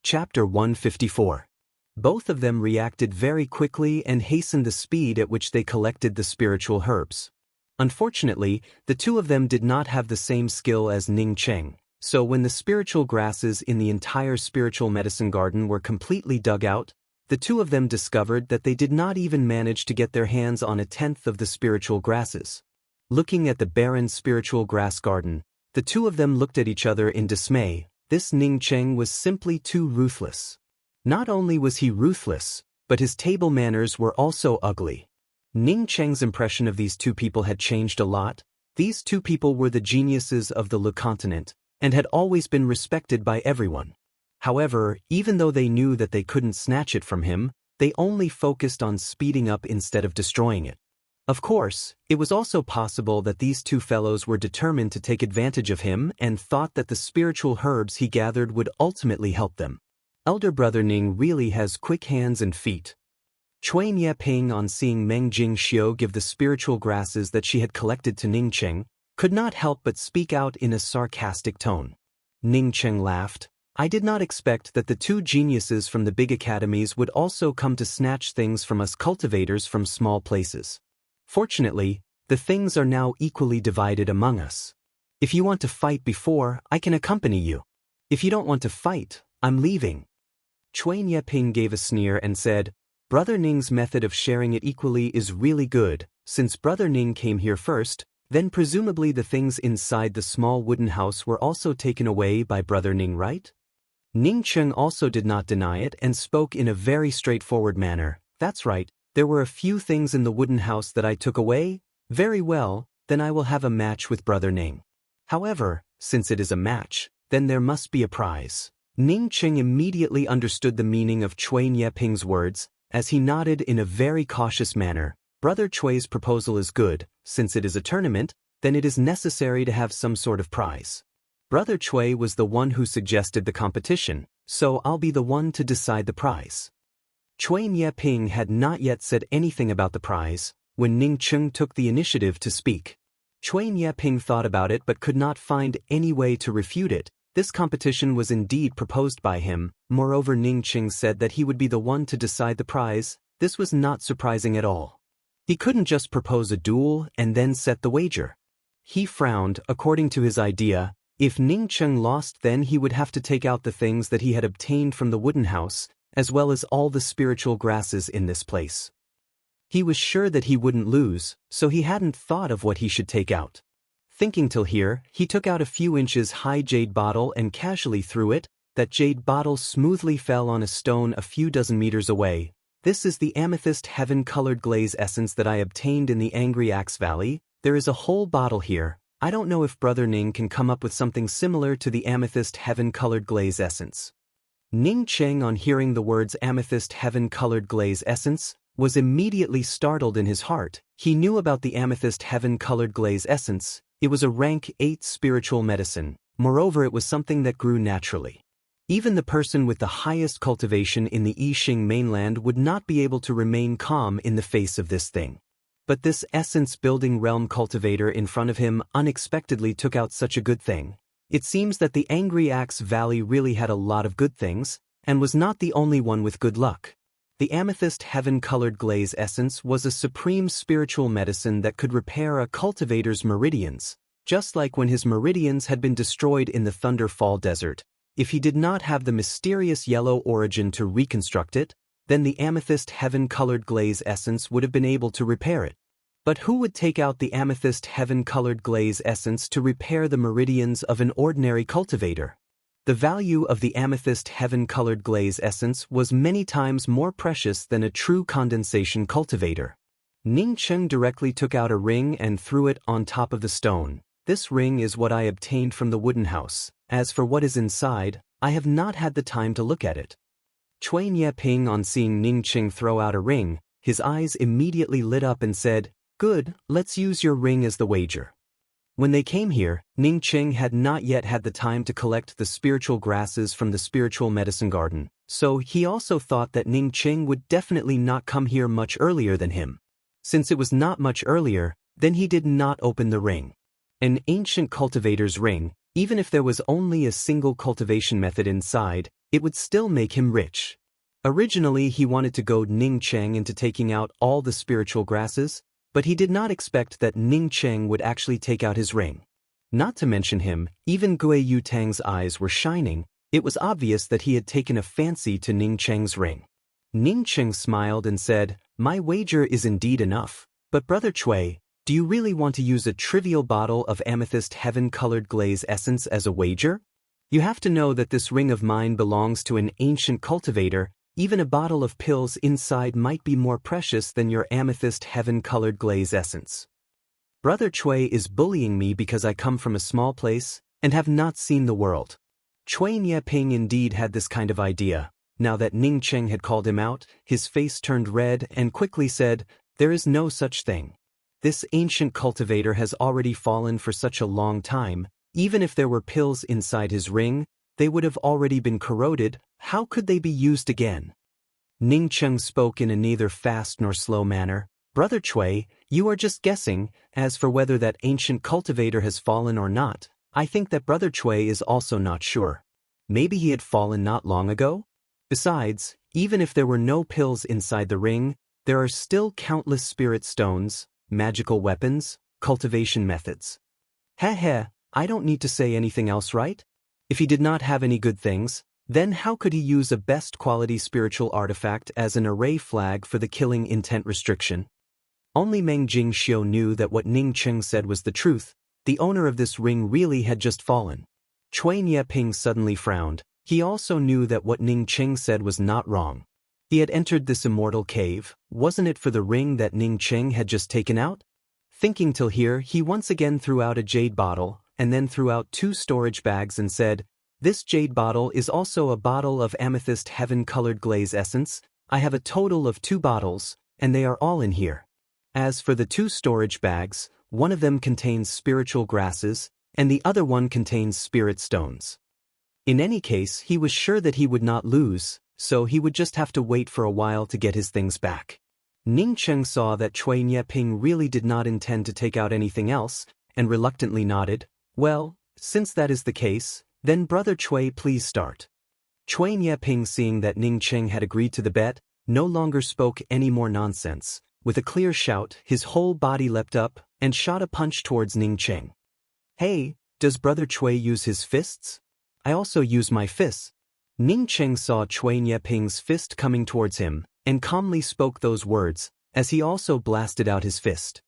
Chapter 154. Both of them reacted very quickly and hastened the speed at which they collected the spiritual herbs. Unfortunately, the two of them did not have the same skill as Ning Cheng, so when the spiritual grasses in the entire spiritual medicine garden were completely dug out, the two of them discovered that they did not even manage to get their hands on a tenth of the spiritual grasses. Looking at the barren spiritual grass garden, the two of them looked at each other in dismay. This Ning Cheng was simply too ruthless. Not only was he ruthless, but his table manners were also ugly. Ning Cheng's impression of these two people had changed a lot. These two people were the geniuses of the Le Continent, and had always been respected by everyone. However, even though they knew that they couldn't snatch it from him, they only focused on speeding up instead of destroying it. Of course, it was also possible that these two fellows were determined to take advantage of him and thought that the spiritual herbs he gathered would ultimately help them. Elder brother Ning really has quick hands and feet. Cui Nieping, on seeing Meng Jingxiu give the spiritual grasses that she had collected to Ning Cheng, could not help but speak out in a sarcastic tone. Ning Cheng laughed. I did not expect that the two geniuses from the big academies would also come to snatch things from us cultivators from small places. Fortunately, the things are now equally divided among us. If you want to fight before, I can accompany you. If you don't want to fight, I'm leaving. Cui Nieping gave a sneer and said, Brother Ning's method of sharing it equally is really good. Since Brother Ning came here first, then presumably the things inside the small wooden house were also taken away by Brother Ning, right? Ning Cheng also did not deny it and spoke in a very straightforward manner. That's right, there were a few things in the wooden house that I took away. Very well, then I will have a match with Brother Ning. However, since it is a match, then there must be a prize. Ning Cheng immediately understood the meaning of Cui Nieping's words, as he nodded in a very cautious manner. Brother Cui's proposal is good. Since it is a tournament, then it is necessary to have some sort of prize. Brother Cui was the one who suggested the competition, so I'll be the one to decide the prize. Cui Nieping had not yet said anything about the prize, when Ning Cheng took the initiative to speak. Cui Nieping thought about it but could not find any way to refute it. This competition was indeed proposed by him. Moreover, Ning Cheng said that he would be the one to decide the prize. This was not surprising at all. He couldn't just propose a duel and then set the wager. He frowned. According to his idea, if Ning Cheng lost, then he would have to take out the things that he had obtained from the wooden house, as well as all the spiritual grasses in this place. He was sure that he wouldn't lose, so he hadn't thought of what he should take out. Thinking till here, he took out a few inches high jade bottle and casually threw it. That jade bottle smoothly fell on a stone a few dozen meters away. This is the amethyst heaven-colored glaze essence that I obtained in the Angry Axe Valley. There is a whole bottle here. I don't know if Brother Ning can come up with something similar to the amethyst heaven-colored glaze essence. Ning Cheng, on hearing the words amethyst heaven-colored glaze essence, was immediately startled in his heart. He knew about the amethyst heaven-colored glaze essence. It was a rank 8 spiritual medicine. Moreover, it was something that grew naturally. Even the person with the highest cultivation in the Yixing mainland would not be able to remain calm in the face of this thing. But this essence-building realm cultivator in front of him unexpectedly took out such a good thing. It seems that the Angry Axe Valley really had a lot of good things, and was not the only one with good luck. The amethyst heaven-colored glaze essence was a supreme spiritual medicine that could repair a cultivator's meridians, just like when his meridians had been destroyed in the Thunderfall Desert. If he did not have the mysterious yellow origin to reconstruct it, then the amethyst heaven-colored glaze essence would have been able to repair it. But who would take out the amethyst heaven-colored glaze essence to repair the meridians of an ordinary cultivator? The value of the amethyst heaven-colored glaze essence was many times more precious than a true condensation cultivator. Ning Cheng directly took out a ring and threw it on top of the stone. This ring is what I obtained from the wooden house. As for what is inside, I have not had the time to look at it. Cui Nieping, on seeing Ning Cheng throw out a ring, his eyes immediately lit up and said, Good, let's use your ring as the wager. When they came here, Ning Cheng had not yet had the time to collect the spiritual grasses from the spiritual medicine garden, so he also thought that Ning Cheng would definitely not come here much earlier than him. Since it was not much earlier, then he did not open the ring. An ancient cultivator's ring, even if there was only a single cultivation method inside, it would still make him rich. Originally he wanted to goad Ning Cheng into taking out all the spiritual grasses, but he did not expect that Ning Cheng would actually take out his ring. Not to mention him, even Gui Yutang's eyes were shining. It was obvious that he had taken a fancy to Ning Cheng's ring. Ning Cheng smiled and said, "My wager is indeed enough. But Brother Cui, do you really want to use a trivial bottle of amethyst heaven-colored glaze essence as a wager? You have to know that this ring of mine belongs to an ancient cultivator. Even a bottle of pills inside might be more precious than your amethyst heaven-colored glaze essence. Brother Cui is bullying me because I come from a small place and have not seen the world." Cui Nieping indeed had this kind of idea. Now that Ning Cheng had called him out, his face turned red and quickly said, "There is no such thing. This ancient cultivator has already fallen for such a long time. Even if there were pills inside his ring, they would have already been corroded. How could they be used again?" Ning Cheng spoke in a neither fast nor slow manner. "Brother Cui, you are just guessing. As for whether that ancient cultivator has fallen or not, I think that Brother Cui is also not sure. Maybe he had fallen not long ago? Besides, even if there were no pills inside the ring, there are still countless spirit stones, magical weapons, cultivation methods. Heh, I don't need to say anything else, right? If he did not have any good things, then how could he use a best quality spiritual artifact as an array flag for the killing intent restriction?" Only Meng Jingxiu knew that what Ning Cheng said was the truth. The owner of this ring really had just fallen. Cui Nieping suddenly frowned. He also knew that what Ning Cheng said was not wrong. He had entered this immortal cave. Wasn't it for the ring that Ning Cheng had just taken out? Thinking till here, he once again threw out a jade bottle, and then threw out 2 storage bags and said, "This jade bottle is also a bottle of amethyst heaven-colored glaze essence. I have a total of 2 bottles, and they are all in here. As for the 2 storage bags, one of them contains spiritual grasses, and the other one contains spirit stones." In any case, he was sure that he would not lose, so he would just have to wait for a while to get his things back. Ning Cheng saw that Cui Nieping really did not intend to take out anything else, and reluctantly nodded. "Well, since that is the case, then Brother Cui, please start." Cui Nieping, seeing that Ning Cheng had agreed to the bet, no longer spoke any more nonsense. With a clear shout, his whole body leapt up and shot a punch towards Ning Cheng. "Hey, does Brother Cui use his fists? I also use my fists." Ning Cheng saw Cui Nieping's fist coming towards him, and calmly spoke those words, as he also blasted out his fist.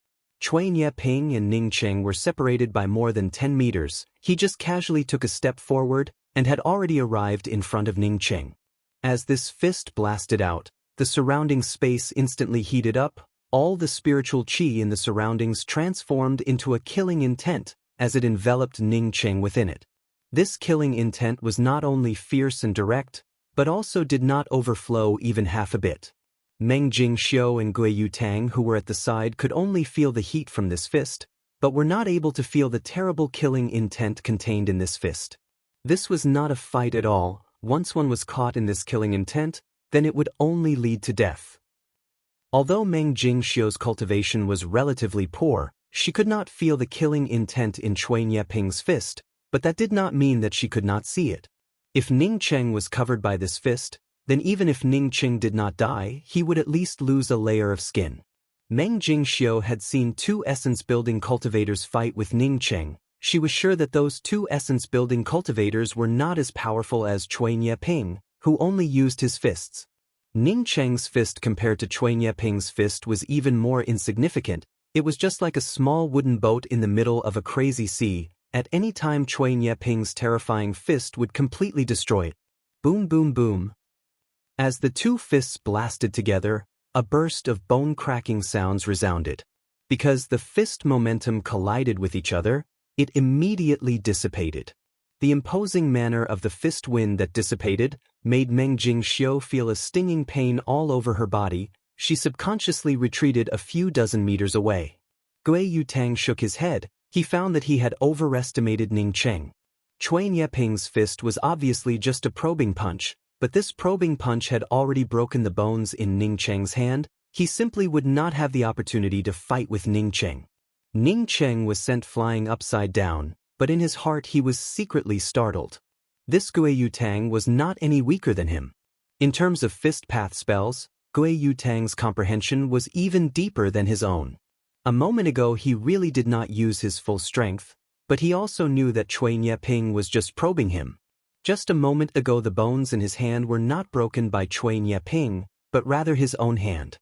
Cui Nieping and Ning Cheng were separated by more than 10 meters. He just casually took a step forward, and had already arrived in front of Ning Cheng. As this fist blasted out, the surrounding space instantly heated up. All the spiritual qi in the surroundings transformed into a killing intent, as it enveloped Ning Cheng within it. This killing intent was not only fierce and direct, but also did not overflow even half a bit. Meng Jingxiu and Gui Yutang, who were at the side, could only feel the heat from this fist, but were not able to feel the terrible killing intent contained in this fist. This was not a fight at all. Once one was caught in this killing intent, then it would only lead to death. Although Meng Jingxiu's cultivation was relatively poor, she could not feel the killing intent in Cui Nieping's fist, but that did not mean that she could not see it. If Ning Cheng was covered by this fist, then even if Ning Cheng did not die, he would at least lose a layer of skin. Meng Jingxiu had seen 2 essence-building cultivators fight with Ning Cheng. She was sure that those 2 essence-building cultivators were not as powerful as Cui Nieping, who only used his fists. Ning Cheng's fist compared to Cui Nieping's fist was even more insignificant. It was just like a small wooden boat in the middle of a crazy sea. At any time, Cui Nieping's terrifying fist would completely destroy it. Boom, boom, boom. As the 2 fists blasted together, a burst of bone-cracking sounds resounded. Because the fist momentum collided with each other, it immediately dissipated. The imposing manner of the fist wind that dissipated made Meng Jingxiu feel a stinging pain all over her body. She subconsciously retreated a few dozen meters away. Gui Yutang shook his head. He found that he had overestimated Ning Cheng. Cui Nieping's fist was obviously just a probing punch, but this probing punch had already broken the bones in Ning Cheng's hand. He simply would not have the opportunity to fight with Ning Cheng. Ning Cheng was sent flying upside down, but in his heart he was secretly startled. This Guiyu Tang was not any weaker than him. In terms of fist path spells, Guiyu Tang's comprehension was even deeper than his own. A moment ago he really did not use his full strength, but he also knew that Cui Nieping was just probing him. Just a moment ago the bones in his hand were not broken by Cui Nieping, but rather his own hand.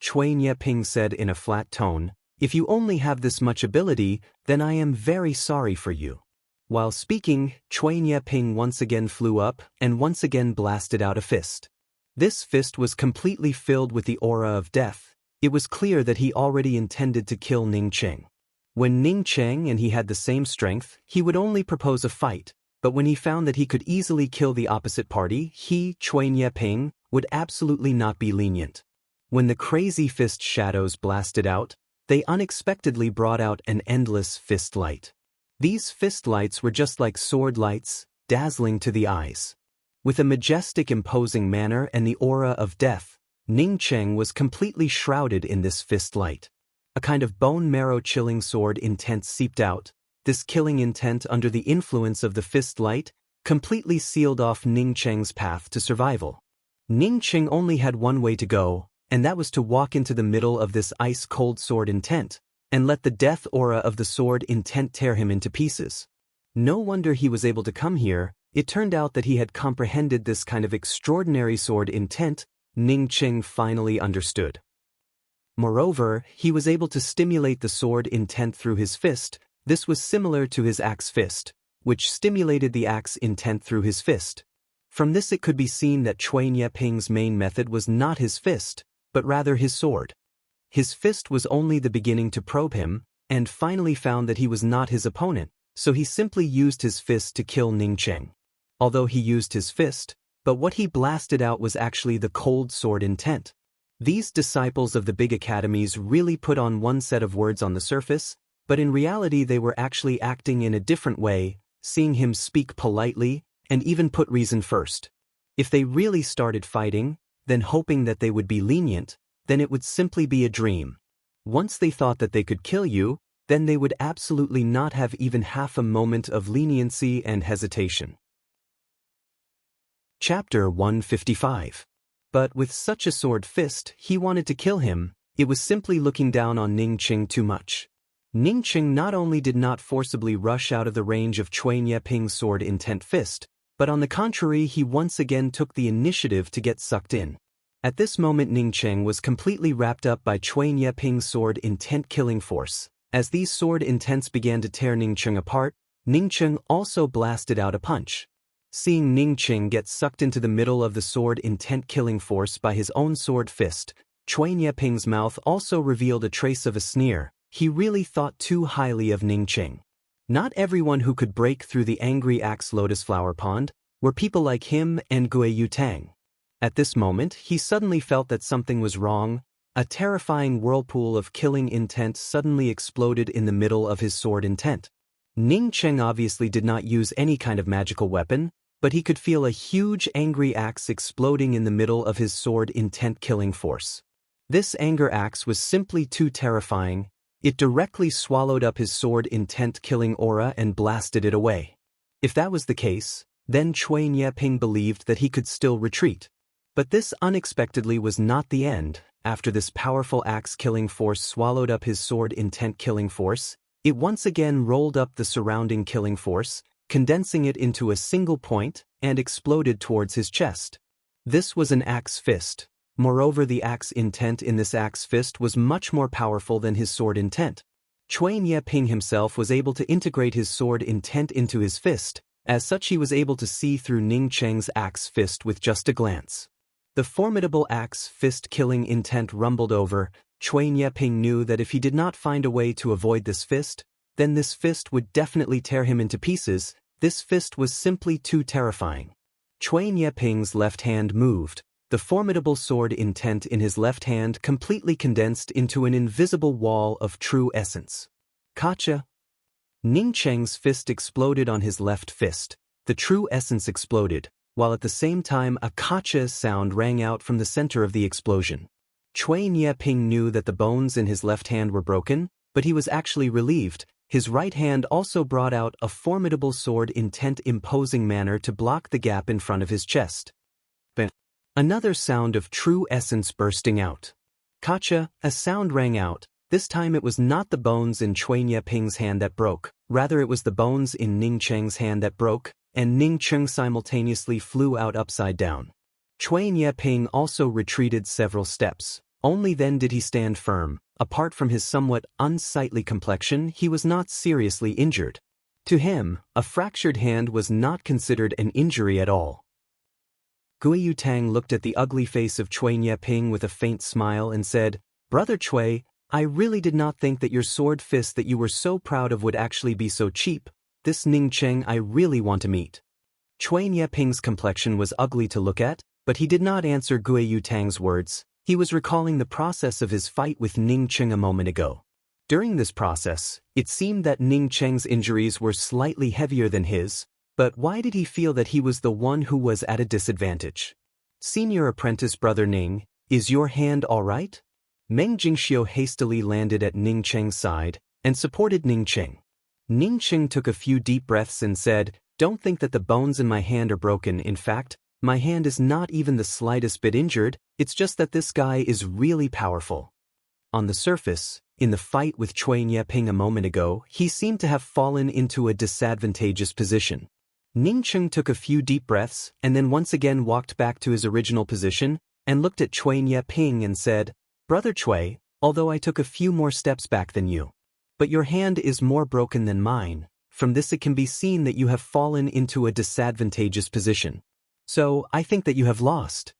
Cui Nieping said in a flat tone, "If you only have this much ability, then I am very sorry for you." While speaking, Cui Nieping once again flew up and once again blasted out a fist. This fist was completely filled with the aura of death. It was clear that he already intended to kill Ning Cheng. When Ning Cheng and he had the same strength, he would only propose a fight, but when he found that he could easily kill the opposite party, he, Cui Nieping, would absolutely not be lenient. When the crazy fist shadows blasted out, they unexpectedly brought out an endless fist light. These fist lights were just like sword lights, dazzling to the eyes. With a majestic imposing manner and the aura of death, Ning Cheng was completely shrouded in this fist light. A kind of bone-marrow-chilling sword intent seeped out. This killing intent under the influence of the fist light completely sealed off Ning Cheng's path to survival. Ning Cheng only had one way to go, and that was to walk into the middle of this ice-cold sword intent, and let the death aura of the sword intent tear him into pieces. No wonder he was able to come here. It turned out that he had comprehended this kind of extraordinary sword intent. Ning Cheng finally understood. Moreover, he was able to stimulate the sword intent through his fist. This was similar to his axe fist, which stimulated the axe intent through his fist. From this it could be seen that Cui Nieping's main method was not his fist, but rather his sword. His fist was only the beginning to probe him, and finally found that he was not his opponent, so he simply used his fist to kill Ning Cheng. Although he used his fist, but what he blasted out was actually the cold sword intent. These disciples of the big academies really put on one set of words on the surface, but in reality they were actually acting in a different way, seeing him speak politely, and even put reason first. If they really started fighting, then hoping that they would be lenient, then it would simply be a dream. Once they thought that they could kill you, then they would absolutely not have even half a moment of leniency and hesitation. Chapter 155. But with such a sword fist, he wanted to kill him. It was simply looking down on Ning Cheng too much. Ning Cheng not only did not forcibly rush out of the range of Cui Nieping's sword intent fist, but on the contrary he once again took the initiative to get sucked in. At this moment Ning Cheng was completely wrapped up by Cui Nieping's sword intent killing force. As these sword intents began to tear Ning Cheng apart, Ning Cheng also blasted out a punch. Seeing Ning Cheng get sucked into the middle of the sword intent killing force by his own sword fist, Cui Nieping's mouth also revealed a trace of a sneer. He really thought too highly of Ning Cheng. Not everyone who could break through the angry axe lotus flower pond were people like him and Guiyu Tang. At this moment, he suddenly felt that something was wrong. A terrifying whirlpool of killing intent suddenly exploded in the middle of his sword intent. Ning Cheng obviously did not use any kind of magical weapon, but he could feel a huge angry axe exploding in the middle of his sword intent killing force. This anger axe was simply too terrifying. It directly swallowed up his sword intent killing aura and blasted it away. If that was the case, then Cui Nieping believed that he could still retreat. But this unexpectedly was not the end. After this powerful axe killing force swallowed up his sword intent killing force, it once again rolled up the surrounding killing force, condensing it into a single point, and exploded towards his chest. This was an axe fist. Moreover, the axe intent in this axe fist was much more powerful than his sword intent. Cui Nieping himself was able to integrate his sword intent into his fist. As such, he was able to see through Ning Cheng's axe fist with just a glance. The formidable axe fist killing intent rumbled over. Cui Nieping knew that if he did not find a way to avoid this fist, then this fist would definitely tear him into pieces. This fist was simply too terrifying. Cui Nieping's left hand moved. The formidable sword intent in his left hand completely condensed into an invisible wall of true essence. Kacha! Ning Cheng's fist exploded on his left fist. The true essence exploded, while at the same time a kacha sound rang out from the center of the explosion. Cui Nieping knew that the bones in his left hand were broken, but he was actually relieved. his right hand also brought out a formidable sword intent imposing manner to block the gap in front of his chest. Another sound of true essence bursting out. Kacha, a sound rang out. This time it was not the bones in Cui Nieping's hand that broke, rather it was the bones in Ning Cheng's hand that broke, and Ning Cheng simultaneously flew out upside down. Cui Nieping also retreated several steps. Only then did he stand firm. Apart from his somewhat unsightly complexion, he was not seriously injured. To him, a fractured hand was not considered an injury at all. Gui Yutang looked at the ugly face of Cui Nieping with a faint smile and said, "Brother Cui, I really did not think that your sword fist that you were so proud of would actually be so cheap. This Ning Cheng I really want to meet." Cui Nieping's complexion was ugly to look at, but he did not answer Gui Yutang's words. He was recalling the process of his fight with Ning Cheng a moment ago. During this process, it seemed that Ning Cheng's injuries were slightly heavier than his, but why did he feel that he was the one who was at a disadvantage? "Senior apprentice Brother Ning, is your hand all right?" Meng Jingxiu hastily landed at Ning Cheng's side and supported Ning Cheng. Ning Cheng took a few deep breaths and said, "Don't think that the bones in my hand are broken. In fact, my hand is not even the slightest bit injured, it's just that this guy is really powerful." On the surface, in the fight with Cui Nieping a moment ago, he seemed to have fallen into a disadvantageous position. Ning Cheng took a few deep breaths and then once again walked back to his original position and looked at Cui Nieping and said, "Brother Cui, although I took a few more steps back than you, but your hand is more broken than mine. From this it can be seen that you have fallen into a disadvantageous position. So, I think that you have lost."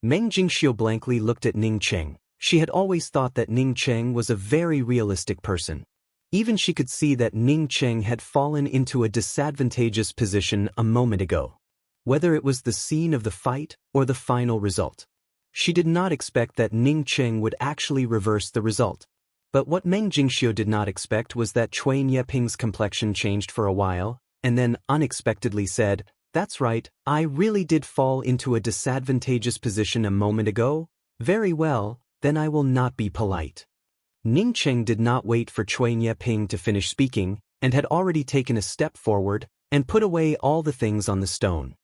Meng Jingxiu blankly looked at Ning Cheng. She had always thought that Ning Cheng was a very realistic person. Even she could see that Ning Cheng had fallen into a disadvantageous position a moment ago. Whether it was the scene of the fight or the final result. She did not expect that Ning Cheng would actually reverse the result. But what Meng Jingxiu did not expect was that Cui Nieping's complexion changed for a while, and then unexpectedly said, "That's right, I really did fall into a disadvantageous position a moment ago. Very well, then I will not be polite." Ning Cheng did not wait for Cui Nieping to finish speaking, and had already taken a step forward, and put away all the things on the stone.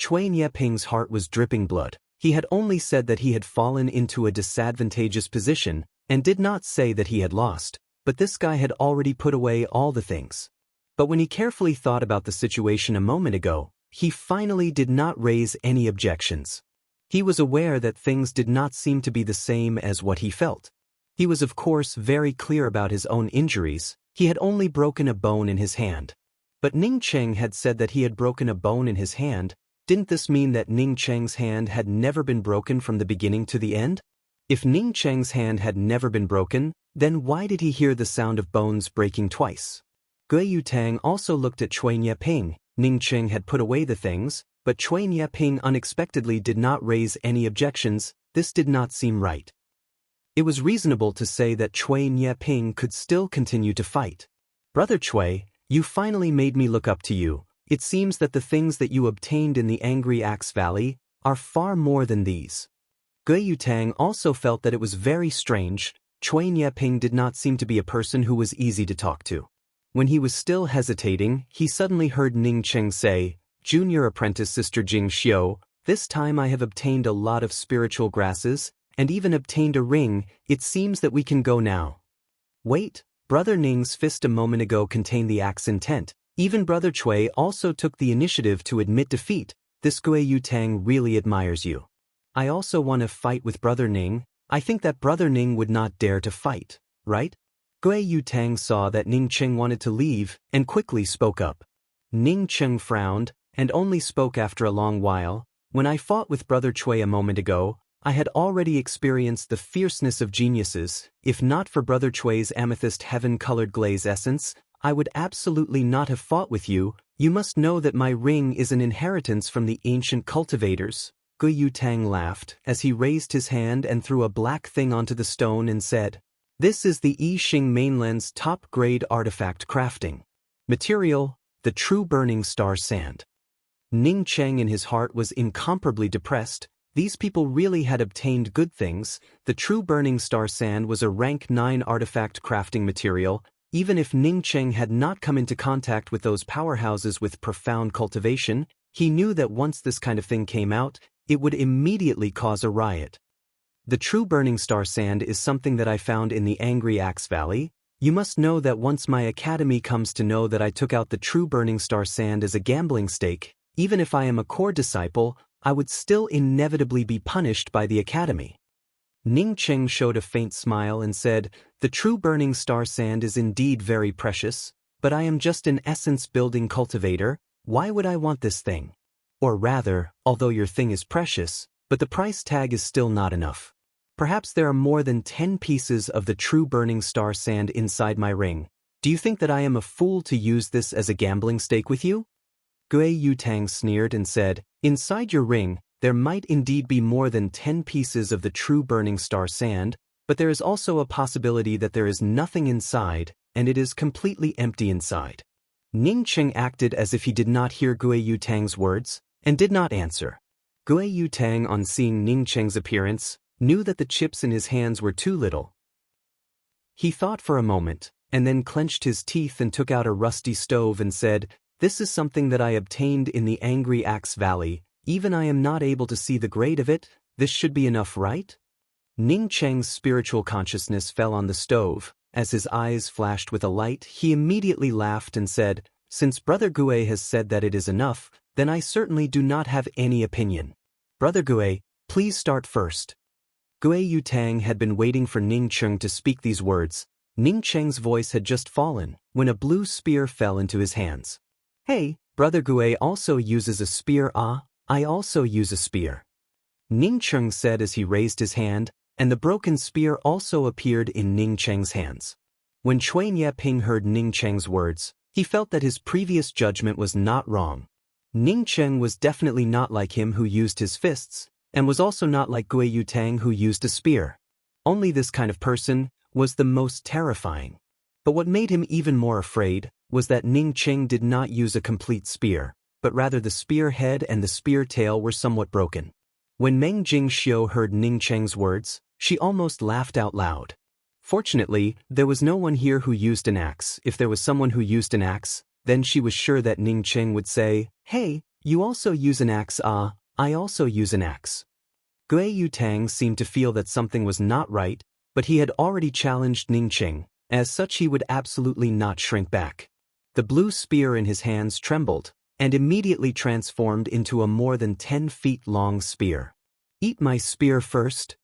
Cui Nieping's heart was dripping blood. He had only said that he had fallen into a disadvantageous position, and did not say that he had lost, but this guy had already put away all the things. But when he carefully thought about the situation a moment ago, he finally did not raise any objections. He was aware that things did not seem to be the same as what he felt. He was of course very clear about his own injuries. He had only broken a bone in his hand. But Ning Cheng had said that he had broken a bone in his hand. Didn't this mean that Ning Cheng's hand had never been broken from the beginning to the end? If Ning Cheng's hand had never been broken, then why did he hear the sound of bones breaking twice? Gui Yutang also looked at Cui Nieping. Ning Cheng had put away the things, but Cui Nieping unexpectedly did not raise any objections. This did not seem right. It was reasonable to say that Cui Nieping could still continue to fight. "Brother Cui, you finally made me look up to you. It seems that the things that you obtained in the Angry Axe Valley are far more than these." Gui Yutang also felt that it was very strange. Cui Nieping did not seem to be a person who was easy to talk to. When he was still hesitating, he suddenly heard Ning Cheng say, "Junior apprentice Sister Jing Xiu, this time I have obtained a lot of spiritual grasses, and even obtained a ring. It seems that we can go now." Wait, Brother Ning's fist a moment ago contained the axe intent. Even Brother Cui also took the initiative to admit defeat. This Gui Yutang really admires you. I also want to fight with Brother Ning. I think that Brother Ning would not dare to fight, right? Gui Yutang saw that Ning Cheng wanted to leave, and quickly spoke up. Ning Cheng frowned, and only spoke after a long while. "When I fought with Brother Cui a moment ago, I had already experienced the fierceness of geniuses. If not for Brother Cui's amethyst heaven-colored glaze essence, I would absolutely not have fought with you. You must know that my ring is an inheritance from the ancient cultivators." Gui Yutang laughed as he raised his hand and threw a black thing onto the stone and said, "This is the I Xing mainland's top-grade artifact crafting. Material, the true burning star sand." Ning Cheng in his heart was incomparably depressed. These people really had obtained good things. The true burning star sand was a rank 9 artifact crafting material. Even if Ning Cheng had not come into contact with those powerhouses with profound cultivation, he knew that once this kind of thing came out, it would immediately cause a riot. The true burning star sand is something that I found in the Angry Axe Valley. You must know that once my academy comes to know that I took out the true burning star sand as a gambling stake, even if I am a core disciple, I would still inevitably be punished by the academy. Ning Cheng showed a faint smile and said, "The true burning star sand is indeed very precious, but I am just an essence-building cultivator. Why would I want this thing? Or rather, although your thing is precious, but the price tag is still not enough. Perhaps there are more than 10 pieces of the true burning star sand inside my ring. Do you think that I am a fool to use this as a gambling stake with you?" Gui Yutang sneered and said, "Inside your ring, there might indeed be more than 10 pieces of the true burning star sand, but there is also a possibility that there is nothing inside, and it is completely empty inside." Ning Cheng acted as if he did not hear Gui Yutang's words, and did not answer. Gui Yutang, on seeing Ning Cheng's appearance, knew that the chips in his hands were too little. He thought for a moment, and then clenched his teeth and took out a rusty stove and said, "This is something that I obtained in the Angry Axe Valley. Even I am not able to see the grade of it. This should be enough, right?" Ning Cheng's spiritual consciousness fell on the stove. As his eyes flashed with a light, he immediately laughed and said, "Since Brother Gui has said that it is enough, then I certainly do not have any opinion. Brother Gui, please start first." Gui Yutang had been waiting for Ning Cheng to speak these words. Ning Cheng's voice had just fallen, when a blue spear fell into his hands. "Hey, Brother Gui also uses a spear. Ah, I also use a spear," Ning Cheng said as he raised his hand, and the broken spear also appeared in Ning Cheng's hands. When Chuan Yeping heard Ning Cheng's words, he felt that his previous judgment was not wrong. Ning Cheng was definitely not like him who used his fists, and was also not like Gui Yutang who used a spear. Only this kind of person was the most terrifying. But what made him even more afraid was that Ning Cheng did not use a complete spear, but rather the spear head and the spear tail were somewhat broken. When Meng Jingxiu heard Ning Cheng's words, she almost laughed out loud. Fortunately, there was no one here who used an axe. If there was someone who used an axe, then she was sure that Ning Cheng would say, "Hey, you also use an axe? Ah, I also use an axe." Gui Yutang seemed to feel that something was not right, but he had already challenged Ning Cheng. As such, he would absolutely not shrink back. The blue spear in his hands trembled, and immediately transformed into a more than 10 feet long spear. "Eat my spear first."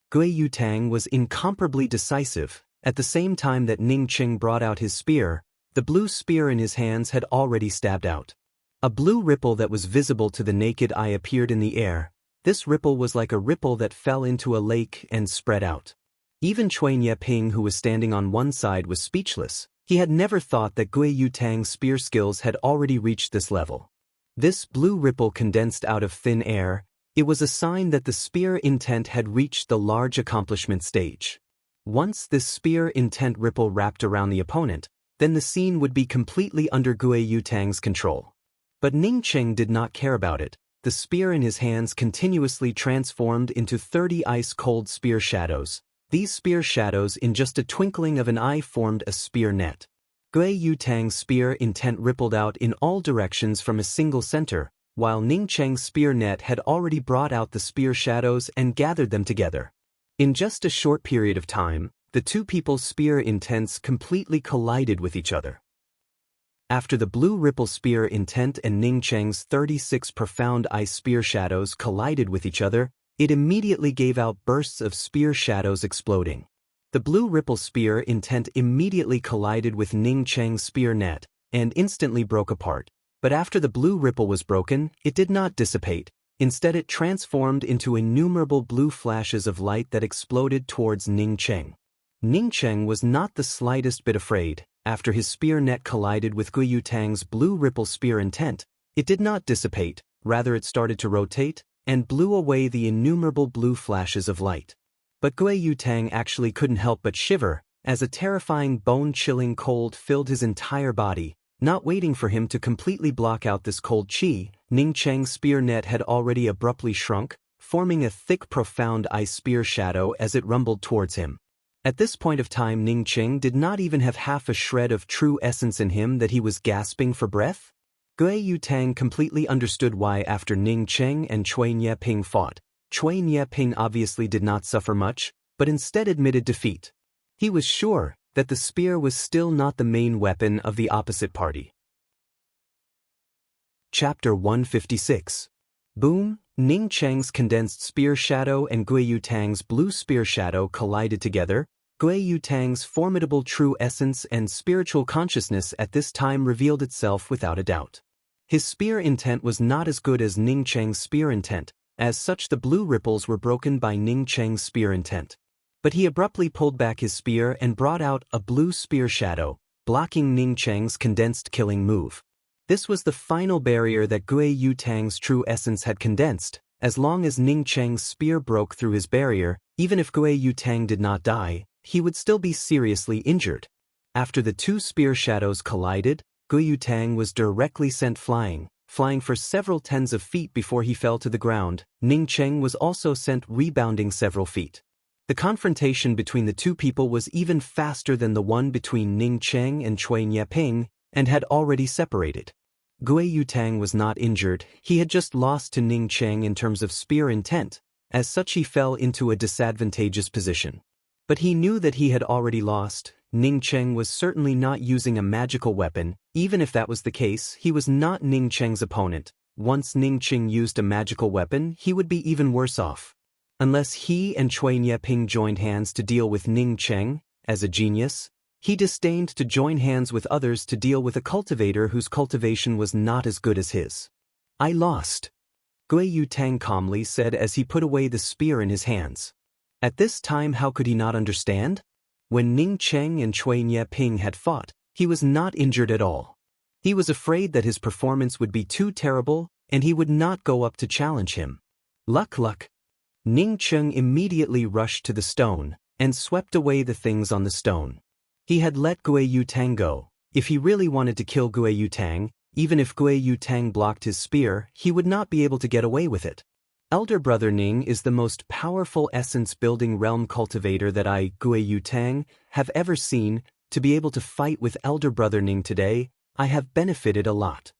Gui Yutang was incomparably decisive. At the same time that Ning Cheng brought out his spear, the blue spear in his hands had already stabbed out. A blue ripple that was visible to the naked eye appeared in the air. This ripple was like a ripple that fell into a lake and spread out. Even Chuan Yeping, who was standing on one side, was speechless. He had never thought that Gui Yutang's spear skills had already reached this level. This blue ripple condensed out of thin air. It was a sign that the spear intent had reached the large accomplishment stage. Once this spear intent ripple wrapped around the opponent, then the scene would be completely under Gui Yutang's control. But Ning Cheng did not care about it. The spear in his hands continuously transformed into 30 ice-cold spear shadows. These spear shadows in just a twinkling of an eye formed a spear net. Gui Yutang's spear intent rippled out in all directions from a single center, while Ning Cheng's spear net had already brought out the spear shadows and gathered them together. In just a short period of time, the two people's spear intents completely collided with each other. After the blue ripple spear intent and Ning Cheng's 36 profound ice spear shadows collided with each other, it immediately gave out bursts of spear shadows exploding. The blue ripple spear intent immediately collided with Ning Cheng's spear net, and instantly broke apart. But after the blue ripple was broken, it did not dissipate. Instead, it transformed into innumerable blue flashes of light that exploded towards Ning Cheng. Ning Cheng was not the slightest bit afraid. After his spear net collided with Gui Yutang's blue ripple spear intent, it did not dissipate, rather it started to rotate, and blew away the innumerable blue flashes of light. But Gui Yutang actually couldn't help but shiver, as a terrifying bone-chilling cold filled his entire body. Not waiting for him to completely block out this cold chi, Ning Cheng's spear net had already abruptly shrunk, forming a thick profound ice spear shadow as it rumbled towards him. At this point of time Ning Cheng did not even have half a shred of true essence in him that he was gasping for breath. Gui Yutang completely understood why after Ning Cheng and Cui Nieping fought, Cui Nieping obviously did not suffer much, but instead admitted defeat. He was sure that the spear was still not the main weapon of the opposite party. Chapter 156. Boom! Ning Cheng's condensed spear shadow and Gui Yutang's blue spear shadow collided together. Gui Yutang's formidable true essence and spiritual consciousness at this time revealed itself without a doubt. His spear intent was not as good as Ning Cheng's spear intent, as such the blue ripples were broken by Ning Cheng's spear intent. But he abruptly pulled back his spear and brought out a blue spear shadow, blocking Ning Cheng's condensed killing move. This was the final barrier that Gui Yutang's true essence had condensed. As long as Ning Cheng's spear broke through his barrier, even if Gui Yutang did not die, he would still be seriously injured. After the two spear shadows collided, Gui Yutang was directly sent flying for several tens of feet before he fell to the ground. Ning Cheng was also sent rebounding several feet. The confrontation between the two people was even faster than the one between Ning Cheng and Cui Nieping, and had already separated. Gui Yutang was not injured, he had just lost to Ning Cheng in terms of spear intent. As such he fell into a disadvantageous position. But he knew that he had already lost. Ning Cheng was certainly not using a magical weapon. Even if that was the case, he was not Ning Cheng's opponent. Once Ning Cheng used a magical weapon, he would be even worse off. Unless he and Cui Nieping joined hands to deal with Ning Cheng, as a genius, he disdained to join hands with others to deal with a cultivator whose cultivation was not as good as his. I lost, Gui Yutang calmly said as he put away the spear in his hands. At this time how could he not understand? When Ning Cheng and Cui Nieping had fought, he was not injured at all. He was afraid that his performance would be too terrible, and he would not go up to challenge him. Luck. Ning Cheng immediately rushed to the stone, and swept away the things on the stone. He had let Gui Yutang go. If he really wanted to kill Gui Yutang, even if Gui Yutang blocked his spear, he would not be able to get away with it. Elder Brother Ning is the most powerful essence-building realm cultivator that I, Gui Yutang, have ever seen. To be able to fight with Elder Brother Ning today, I have benefited a lot.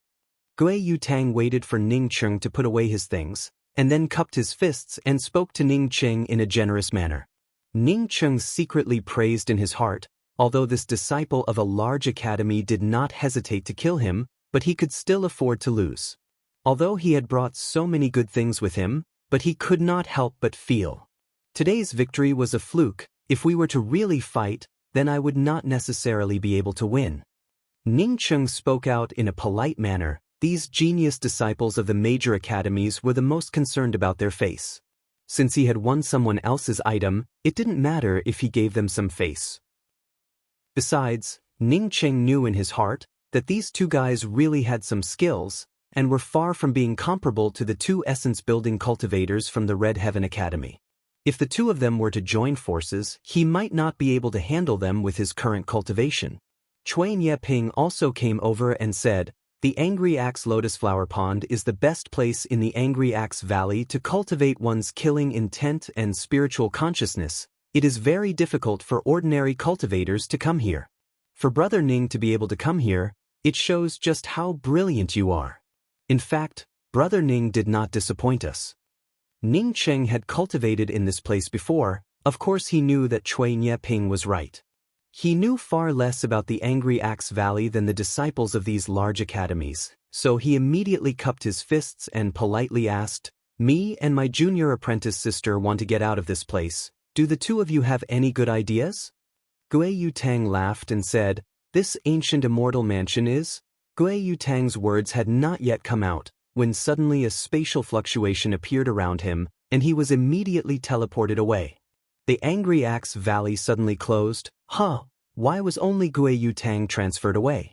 Gui Yutang waited for Ning Cheng to put away his things, and then cupped his fists and spoke to Ning Cheng in a generous manner. Ning Cheng secretly praised in his heart, although this disciple of a large academy did not hesitate to kill him, but he could still afford to lose. Although he had brought so many good things with him, but he could not help but feel. Today's victory was a fluke. If we were to really fight, then I would not necessarily be able to win. Ning Cheng spoke out in a polite manner. These genius disciples of the major academies were the most concerned about their face. Since he had won someone else's item, it didn't matter if he gave them some face. Besides, Ning Cheng knew in his heart that these two guys really had some skills, and were far from being comparable to the two essence-building cultivators from the Red Heaven Academy. If the two of them were to join forces, he might not be able to handle them with his current cultivation. Cui Nieping also came over and said, "The Angry Axe Lotus Flower Pond is the best place in the Angry Axe Valley to cultivate one's killing intent and spiritual consciousness. It is very difficult for ordinary cultivators to come here. For Brother Ning to be able to come here, it shows just how brilliant you are. In fact, Brother Ning did not disappoint us." Ning Cheng had cultivated in this place before. Of course he knew that Cui Nieping was right. He knew far less about the Angry Axe Valley than the disciples of these large academies, so he immediately cupped his fists and politely asked, "Me and my junior apprentice sister want to get out of this place. Do the two of you have any good ideas?" Gui Yutang laughed and said, "This ancient immortal mansion is..." Gui Yutang's words had not yet come out, when suddenly a spatial fluctuation appeared around him, and he was immediately teleported away. The Angry Axe Valley suddenly closed. Why was only Gui Yutang transferred away?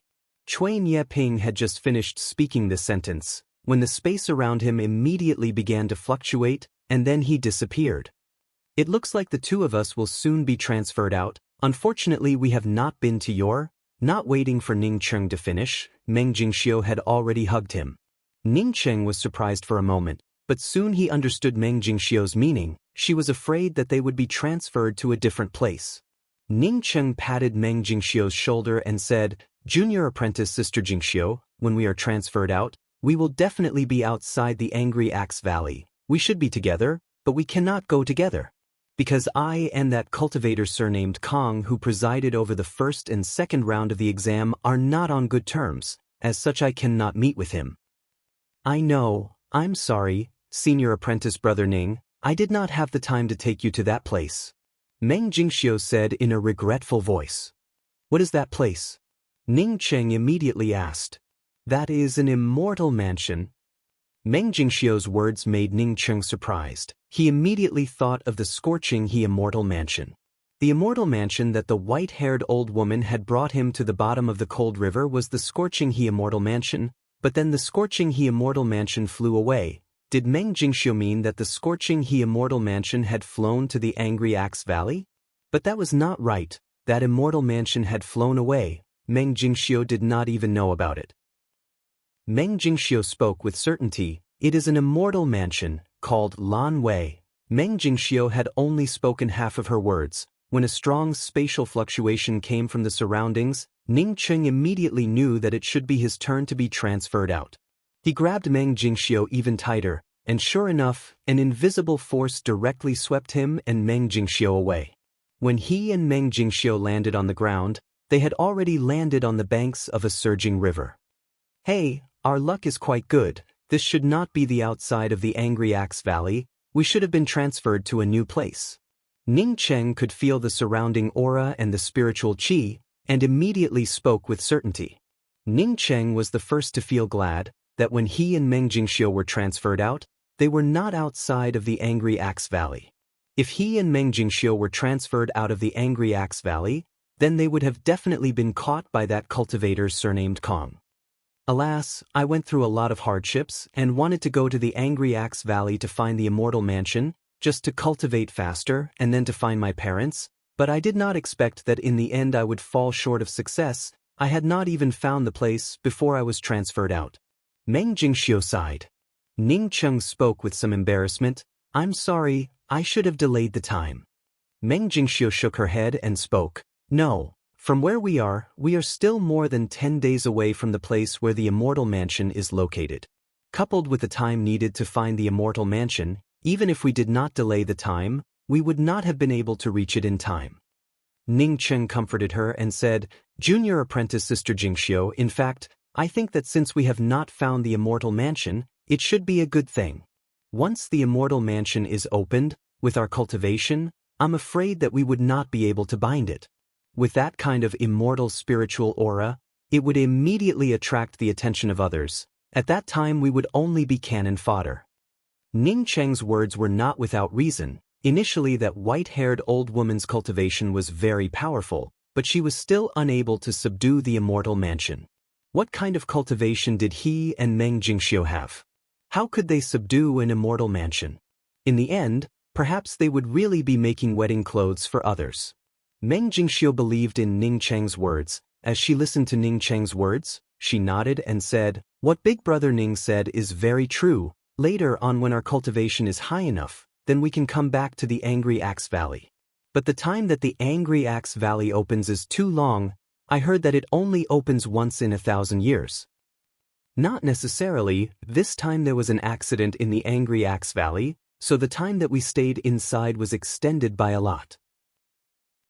Cui Nieping had just finished speaking this sentence, when the space around him immediately began to fluctuate, and then he disappeared. "It looks like the two of us will soon be transferred out. Unfortunately we have not been to your..." Not waiting for Ning Cheng to finish, Meng Jingxiu had already hugged him. Ning Cheng was surprised for a moment, but soon he understood Meng Jingxiu's meaning. She was afraid that they would be transferred to a different place. Ning Cheng patted Meng Jingxiu's shoulder and said, "Junior apprentice Sister Jingxiu, when we are transferred out, we will definitely be outside the Angry Axe Valley. We should be together, but we cannot go together. Because I and that cultivator surnamed Kong who presided over the first and second round of the exam are not on good terms, as such I cannot meet with him." "I know, I'm sorry, senior apprentice brother Ning, I did not have the time to take you to that place," Meng Jingxiu said in a regretful voice. "What is that place?" Ning Cheng immediately asked. "That is an immortal mansion." Meng Jingxiu's words made Ning Cheng surprised. He immediately thought of the Scorching He Immortal Mansion. The immortal mansion that the white-haired old woman had brought him to the bottom of the cold river was the Scorching He Immortal Mansion, but then the Scorching He Immortal Mansion flew away. Did Meng Jingxiu mean that the Scorching He Immortal Mansion had flown to the Angry Axe Valley? But that was not right. That immortal mansion had flown away. Meng Jingxiu did not even know about it. Meng Jingxiu spoke with certainty. "It is an immortal mansion, called Lan Wei." Meng Jingxiu had only spoken half of her words. When a strong spatial fluctuation came from the surroundings, Ning Cheng immediately knew that it should be his turn to be transferred out. He grabbed Meng Jingxiu even tighter, and sure enough, an invisible force directly swept him and Meng Jingxiu away. When he and Meng Jingxiu landed on the ground, they had already landed on the banks of a surging river. "Hey, our luck is quite good. This should not be the outside of the Angry Axe Valley. We should have been transferred to a new place." Ning Cheng could feel the surrounding aura and the spiritual qi, and immediately spoke with certainty. Ning Cheng was the first to feel glad that when he and Meng Jingxiu were transferred out, they were not outside of the Angry Axe Valley. If he and Meng Jingxiu were transferred out of the Angry Axe Valley, then they would have definitely been caught by that cultivator surnamed Kong. "Alas, I went through a lot of hardships and wanted to go to the Angry Axe Valley to find the immortal mansion, just to cultivate faster and then to find my parents, but I did not expect that in the end I would fall short of success. I had not even found the place before I was transferred out." Meng Jingxiu sighed. Ning Cheng spoke with some embarrassment. "I'm sorry, I should have delayed the time." Meng Jingxiu shook her head and spoke. "No. From where we are still more than 10 days away from the place where the immortal mansion is located. Coupled with the time needed to find the immortal mansion, even if we did not delay the time, we would not have been able to reach it in time." Ning Cheng comforted her and said, "Junior apprentice Sister Jingxiu, in fact, I think that since we have not found the immortal mansion, it should be a good thing. Once the immortal mansion is opened, with our cultivation, I'm afraid that we would not be able to bind it. With that kind of immortal spiritual aura, it would immediately attract the attention of others. At that time we would only be cannon fodder." Ning Cheng's words were not without reason. Initially that white-haired old woman's cultivation was very powerful, but she was still unable to subdue the immortal mansion. What kind of cultivation did he and Meng Jingxiu have? How could they subdue an immortal mansion? In the end, perhaps they would really be making wedding clothes for others. Meng Jingxiu believed in Ning Cheng's words. As she listened to Ning Cheng's words, she nodded and said, "What Big Brother Ning said is very true. Later on when our cultivation is high enough, then we can come back to the Angry Axe Valley. But the time that the Angry Axe Valley opens is too long. I heard that it only opens once in 1,000 years. Not necessarily. This time there was an accident in the Angry Axe Valley, so the time that we stayed inside was extended by a lot.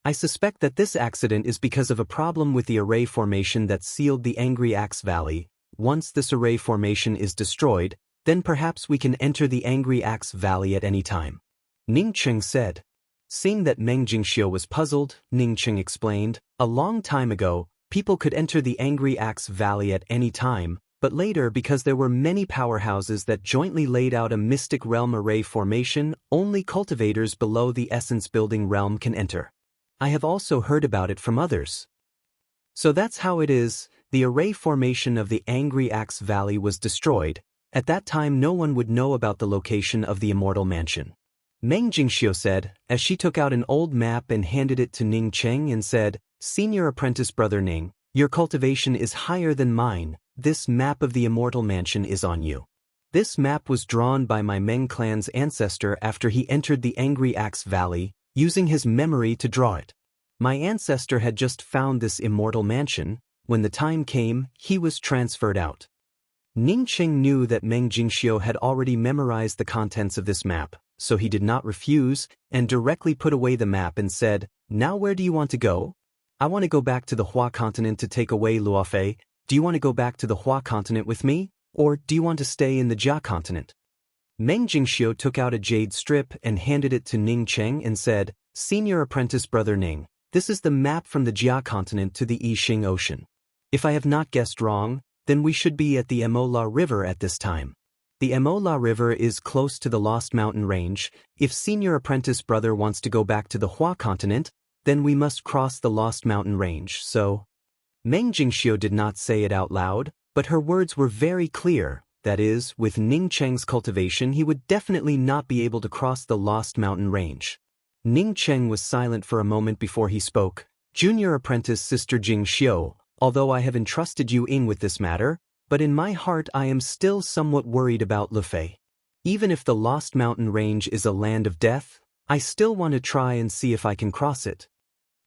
I suspect that this accident is because of a problem with the array formation that sealed the Angry Axe Valley. Once this array formation is destroyed, then perhaps we can enter the Angry Axe Valley at any time," Ning Cheng said. Seeing that Meng Jingxiu was puzzled, Ning Cheng explained, "A long time ago, people could enter the Angry Axe Valley at any time, but later because there were many powerhouses that jointly laid out a mystic realm array formation, only cultivators below the essence building realm can enter. I have also heard about it from others. So that's how it is. The array formation of the Angry Axe Valley was destroyed. At that time no one would know about the location of the immortal mansion," Meng Jingxiu said, as she took out an old map and handed it to Ning Cheng and said, "Senior apprentice brother Ning, your cultivation is higher than mine. This map of the immortal mansion is on you. This map was drawn by my Meng clan's ancestor after he entered the Angry Axe Valley, using his memory to draw it. My ancestor had just found this immortal mansion. When the time came, he was transferred out. Ning Qing knew that Meng Jingxiu had already memorized the contents of this map, so he did not refuse, and directly put away the map and said, "Now where do you want to go?" "I want to go back to the Hua continent to take away Luofei. Do you want to go back to the Hua continent with me? Or do you want to stay in the Jia continent?" Meng Jingxiu took out a jade strip and handed it to Ning Cheng and said, "Senior apprentice brother Ning, this is the map from the Jia continent to the Yixing Ocean. If I have not guessed wrong, then we should be at the Emola River at this time. The Emola River is close to the Lost Mountain Range. If senior apprentice brother wants to go back to the Hua continent, then we must cross the Lost Mountain Range, so..." Meng Jingxiu did not say it out loud, but her words were very clear. That is, with Ning Cheng's cultivation he would definitely not be able to cross the Lost Mountain Range. Ning Cheng was silent for a moment before he spoke. "Junior apprentice Sister Jingxiu, although I have entrusted you in with this matter, but in my heart I am still somewhat worried about Lufei. Even if the Lost Mountain Range is a land of death, I still want to try and see if I can cross it."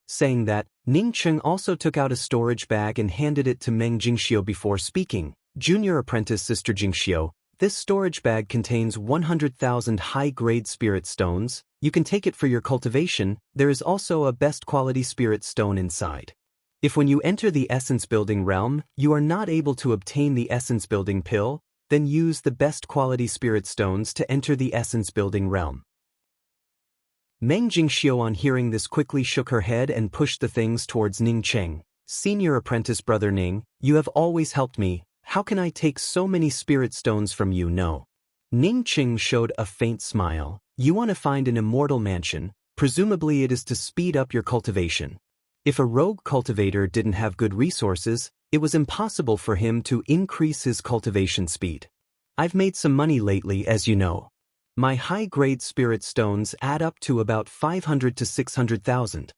Saying that, Ning Cheng also took out a storage bag and handed it to Meng Jingxiu before speaking. "Junior apprentice Sister Jingxiu, this storage bag contains 100,000 high-grade spirit stones. You can take it for your cultivation. There is also a best quality spirit stone inside. If when you enter the essence building realm, you are not able to obtain the essence building pill, then use the best quality spirit stones to enter the essence building realm." Meng Jingxiu on hearing this quickly shook her head and pushed the things towards Ning Cheng. "Senior apprentice brother Ning, you have always helped me. How can I take so many spirit stones from you? No." Ning Cheng showed a faint smile. "You want to find an immortal mansion. Presumably it is to speed up your cultivation. If a rogue cultivator didn't have good resources, it was impossible for him to increase his cultivation speed. I've made some money lately, as you know. My high-grade spirit stones add up to about 500 to 600,000.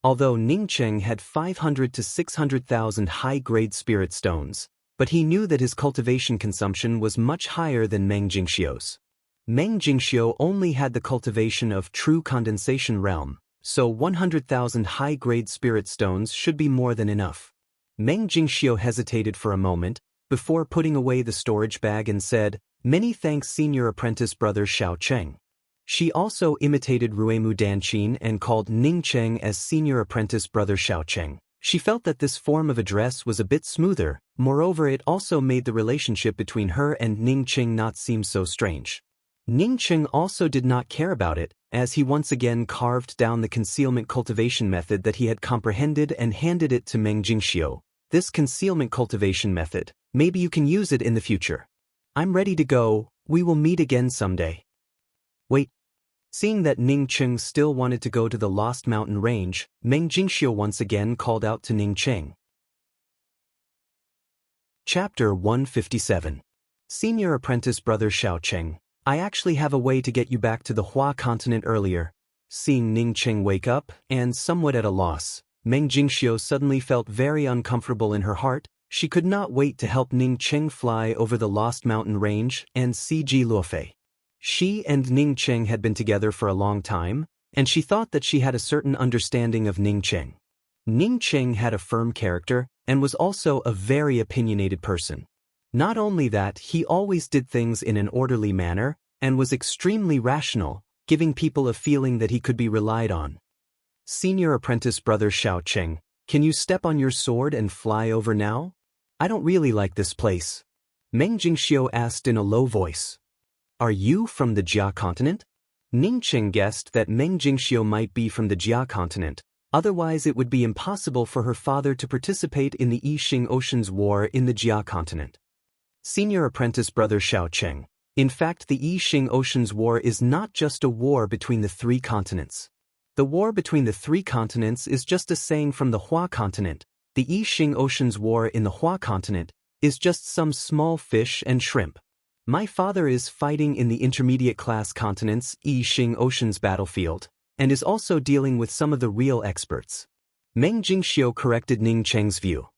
Although Ning Cheng had 500 to 600,000 high-grade spirit stones, but he knew that his cultivation consumption was much higher than Meng Jingxiu's. Meng Jingxiu only had the cultivation of true condensation realm, so 100,000 high-grade spirit stones should be more than enough. Meng Jingxiu hesitated for a moment, before putting away the storage bag and said, "Many thanks senior apprentice brother Xiao Cheng." She also imitated Ruemu Danqin and called Ning Cheng as senior apprentice brother Xiao Cheng. She felt that this form of address was a bit smoother, moreover it also made the relationship between her and Ning Cheng not seem so strange. Ning Cheng also did not care about it, as he once again carved down the concealment cultivation method that he had comprehended and handed it to Meng Jingxiu. "This concealment cultivation method, maybe you can use it in the future. I'm ready to go. We will meet again someday." "Wait." Seeing that Ning Cheng still wanted to go to the Lost Mountain Range, Meng Jingxiu once again called out to Ning Cheng. Chapter 157. Senior apprentice brother Xiao Cheng, I actually have a way to get you back to the Hua continent earlier. Seeing Ning Cheng wake up, and somewhat at a loss, Meng Jingxiu suddenly felt very uncomfortable in her heart. She could not wait to help Ning Cheng fly over the Lost Mountain Range and see Ji Luofei. She and Ning Cheng had been together for a long time, and she thought that she had a certain understanding of Ning Cheng. Ning Cheng had a firm character, and was also a very opinionated person. Not only that, he always did things in an orderly manner, and was extremely rational, giving people a feeling that he could be relied on. "Senior apprentice brother Xiao Cheng, can you step on your sword and fly over now? I don't really like this place." Meng Jingxiu asked in a low voice. "Are you from the Jia continent?" Ning Cheng guessed that Meng Jingxiu might be from the Jia continent, otherwise it would be impossible for her father to participate in the Yixing Ocean's war in the Jia continent. "Senior apprentice brother Xiao Cheng, in fact the Yixing Ocean's war is not just a war between the three continents. The war between the three continents is just a saying from the Hua continent. The Yixing Ocean's war in the Hua continent is just some small fish and shrimp. My father is fighting in the intermediate class continent's Yixing Ocean's battlefield, and is also dealing with some of the real experts." Meng Jingxiu corrected Ning Cheng's view.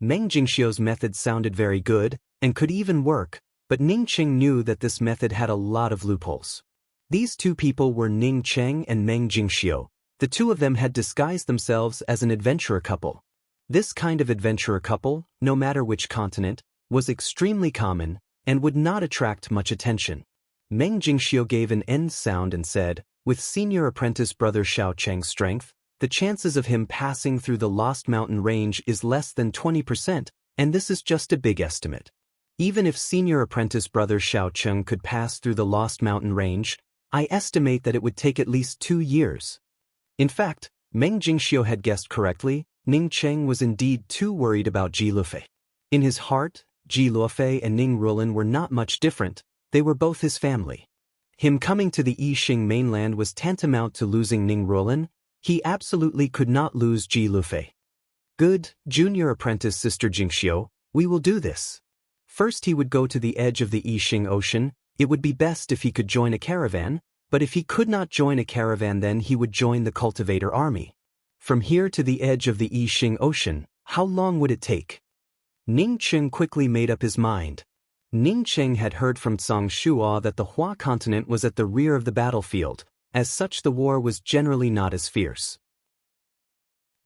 Meng Jingxiu's method sounded very good, and could even work, but Ning Cheng knew that this method had a lot of loopholes. These two people were Ning Cheng and Meng Jingxiu. The two of them had disguised themselves as an adventurer couple. This kind of adventurer couple, no matter which continent, was extremely common and would not attract much attention. Meng Jingxiu gave an end sound and said, with senior apprentice brother Xiao Cheng's strength, the chances of him passing through the Lost Mountain range is less than 20%, and this is just a big estimate. Even if senior apprentice brother Xiao Cheng could pass through the Lost Mountain range, I estimate that it would take at least 2 years. In fact, Meng Jingxiu had guessed correctly. Ning Cheng was indeed too worried about Ji Lufei. In his heart, Ji Lufei and Ning Rulin were not much different. They were both his family. Him coming to the Yixing mainland was tantamount to losing Ning Rulin. He absolutely could not lose Ji Lufei. Good, junior apprentice Sister Jingxiu, we will do this. First he would go to the edge of the Yixing Ocean. It would be best if he could join a caravan, but if he could not join a caravan then he would join the cultivator army. From here to the edge of the Yixing Ocean, how long would it take? Ning Cheng quickly made up his mind. Ning Cheng had heard from Zhang Shuo that the Hua continent was at the rear of the battlefield. As such the war was generally not as fierce.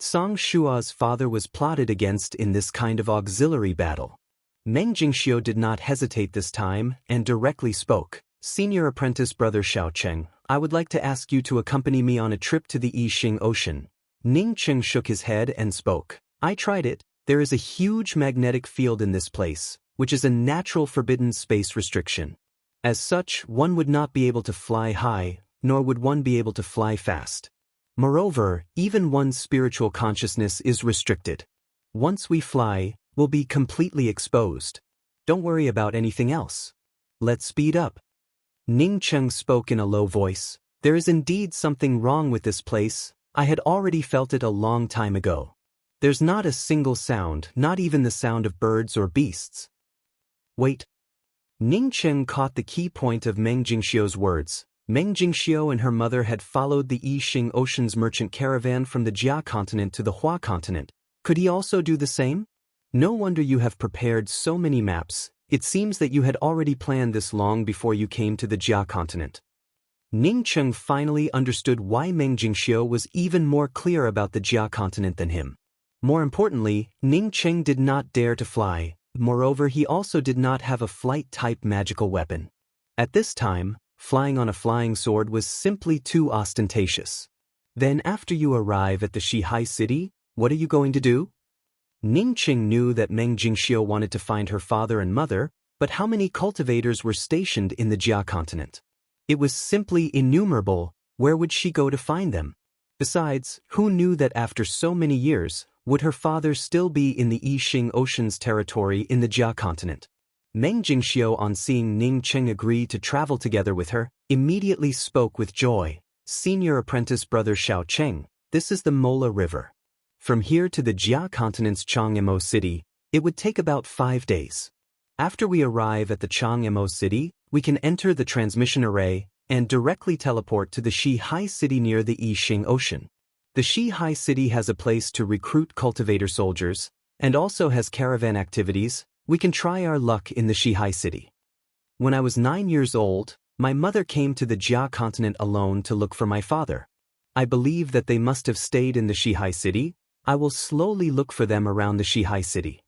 Zhang Shuo's father was plotted against in this kind of auxiliary battle. Meng Jingxiu did not hesitate this time and directly spoke. Senior apprentice brother Xiao Cheng, I would like to ask you to accompany me on a trip to the Yixing Ocean. Ning Cheng shook his head and spoke. I tried it. There is a huge magnetic field in this place, which is a natural forbidden space restriction. As such, one would not be able to fly high, nor would one be able to fly fast. Moreover, even one's spiritual consciousness is restricted. Once we fly, we'll be completely exposed. Don't worry about anything else. Let's speed up. Ning Cheng spoke in a low voice. There is indeed something wrong with this place. I had already felt it a long time ago. There's not a single sound, not even the sound of birds or beasts. Wait. Ning Cheng caught the key point of Meng Jingxiu's words. Meng Jingxiu and her mother had followed the Yixing Ocean's merchant caravan from the Jia continent to the Hua continent. Could he also do the same? No wonder you have prepared so many maps. It seems that you had already planned this long before you came to the Jia continent. Ning Cheng finally understood why Meng Jingxiu was even more clear about the Jia continent than him. More importantly, Ning Cheng did not dare to fly. Moreover, he also did not have a flight-type magical weapon. At this time, flying on a flying sword was simply too ostentatious. Then after you arrive at the Shihai city, what are you going to do? Ning Cheng knew that Meng Jingxiu wanted to find her father and mother, but how many cultivators were stationed in the Jia continent? It was simply innumerable. Where would she go to find them? Besides, who knew that after so many years, would her father still be in the Yixing Ocean's territory in the Jia continent? Meng Jingxiu, on seeing Ning Cheng agree to travel together with her, immediately spoke with joy. Senior apprentice brother Xiao Cheng, this is the Mola River. From here to the Jia continent's Chang'emo city, it would take about 5 days. After we arrive at the Chang'emo city, we can enter the transmission array and directly teleport to the Shihai city near the Yixing Ocean. The Shihai city has a place to recruit cultivator soldiers, and also has caravan activities. We can try our luck in the Shihai city. When I was 9 years old, my mother came to the Jia continent alone to look for my father. I believe that they must have stayed in the Shihai city. I will slowly look for them around the Shihai city.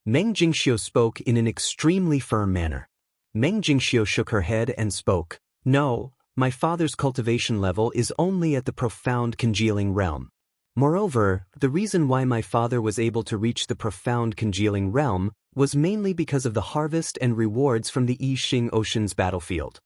Meng Jingxiu spoke in an extremely firm manner. Meng Jingxiu shook her head and spoke. No, my father's cultivation level is only at the profound congealing realm. Moreover, the reason why my father was able to reach the profound congealing realm was mainly because of the harvest and rewards from the Yixing Ocean's battlefield.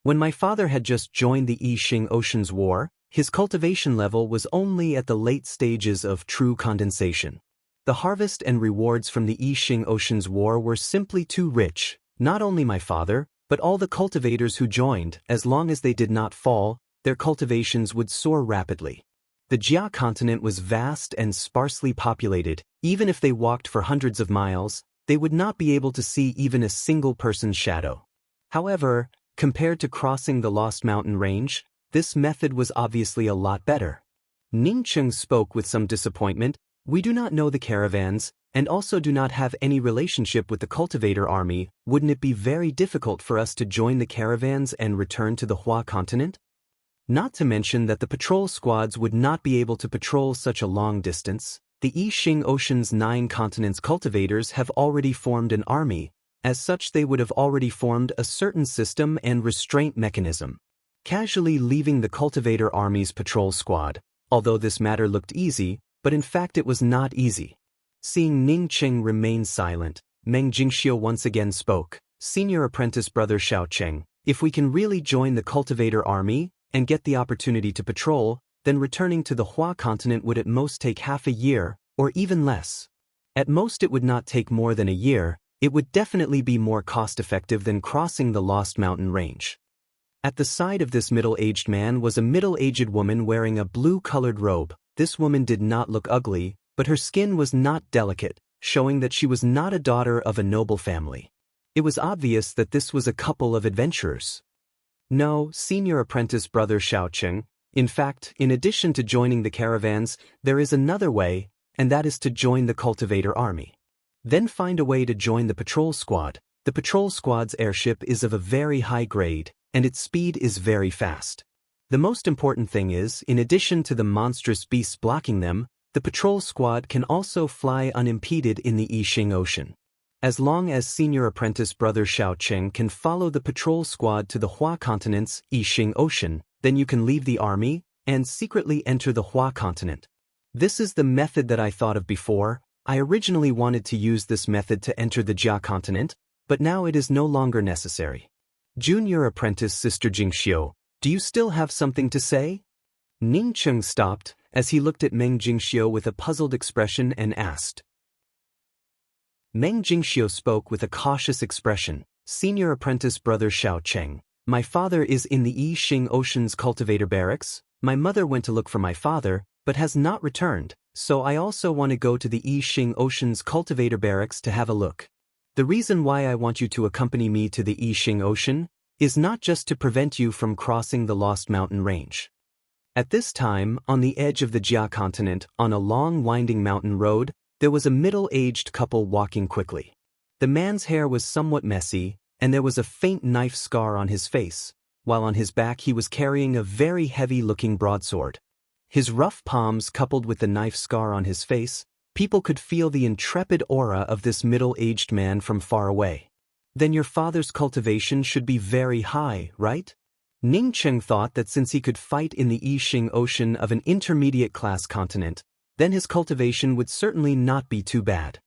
When my father had just joined the Yixing Ocean's war, his cultivation level was only at the late stages of true condensation. The harvest and rewards from the Yixing Ocean's war were simply too rich. Not only my father, but all the cultivators who joined, as long as they did not fall, their cultivations would soar rapidly. The Jia continent was vast and sparsely populated. Even if they walked for hundreds of miles, they would not be able to see even a single person's shadow. However, compared to crossing the Lost Mountain range, this method was obviously a lot better. Ning Cheng spoke with some disappointment. We do not know the caravans, and also do not have any relationship with the cultivator army. Wouldn't it be very difficult for us to join the caravans and return to the Hua continent? Not to mention that the patrol squads would not be able to patrol such a long distance. The Yixing Ocean's 9 continents cultivators have already formed an army. As such, they would have already formed a certain system and restraint mechanism. Casually leaving the cultivator army's patrol squad, although this matter looked easy, but in fact it was not easy. Seeing Ning Cheng remain silent, Meng Jingxiu once again spoke. Senior apprentice brother Xiao Cheng, if we can really join the cultivator army and get the opportunity to patrol, then returning to the Hua continent would at most take half a year, or even less. At most it would not take more than a year. It would definitely be more cost-effective than crossing the Lost Mountain Range. At the side of this middle-aged man was a middle-aged woman wearing a blue-colored robe. This woman did not look ugly, but her skin was not delicate, showing that she was not a daughter of a noble family. It was obvious that this was a couple of adventurers. No, senior apprentice brother Xiao Cheng. In fact, in addition to joining the caravans, there is another way, and that is to join the cultivator army. Then find a way to join the patrol squad. The patrol squad's airship is of a very high grade, and its speed is very fast. The most important thing is, in addition to the monstrous beasts blocking them, the patrol squad can also fly unimpeded in the Yixing Ocean. As long as senior apprentice brother Xiao Cheng can follow the patrol squad to the Hua continent's Yixing Ocean, then you can leave the army and secretly enter the Hua continent. This is the method that I thought of before. I originally wanted to use this method to enter the Jia continent, but now it is no longer necessary. Junior apprentice sister Jingxiu, do you still have something to say? Ning Cheng stopped as he looked at Meng Jingxiu with a puzzled expression and asked. Meng Jingxiu spoke with a cautious expression. Senior apprentice brother Xiao Cheng, my father is in the Yixing Ocean's cultivator barracks. My mother went to look for my father, but has not returned, so I also want to go to the Yixing Ocean's cultivator barracks to have a look. The reason why I want you to accompany me to the Yixing Ocean is not just to prevent you from crossing the Lost Mountain Range. At this time, on the edge of the Jia continent, on a long winding mountain road, there was a middle-aged couple walking quickly. The man's hair was somewhat messy, and there was a faint knife scar on his face, while on his back he was carrying a very heavy-looking broadsword. His rough palms coupled with the knife scar on his face, people could feel the intrepid aura of this middle-aged man from far away. Then your father's cultivation should be very high, right? Ning Cheng thought that since he could fight in the Yixing Ocean of an intermediate-class continent, then his cultivation would certainly not be too bad.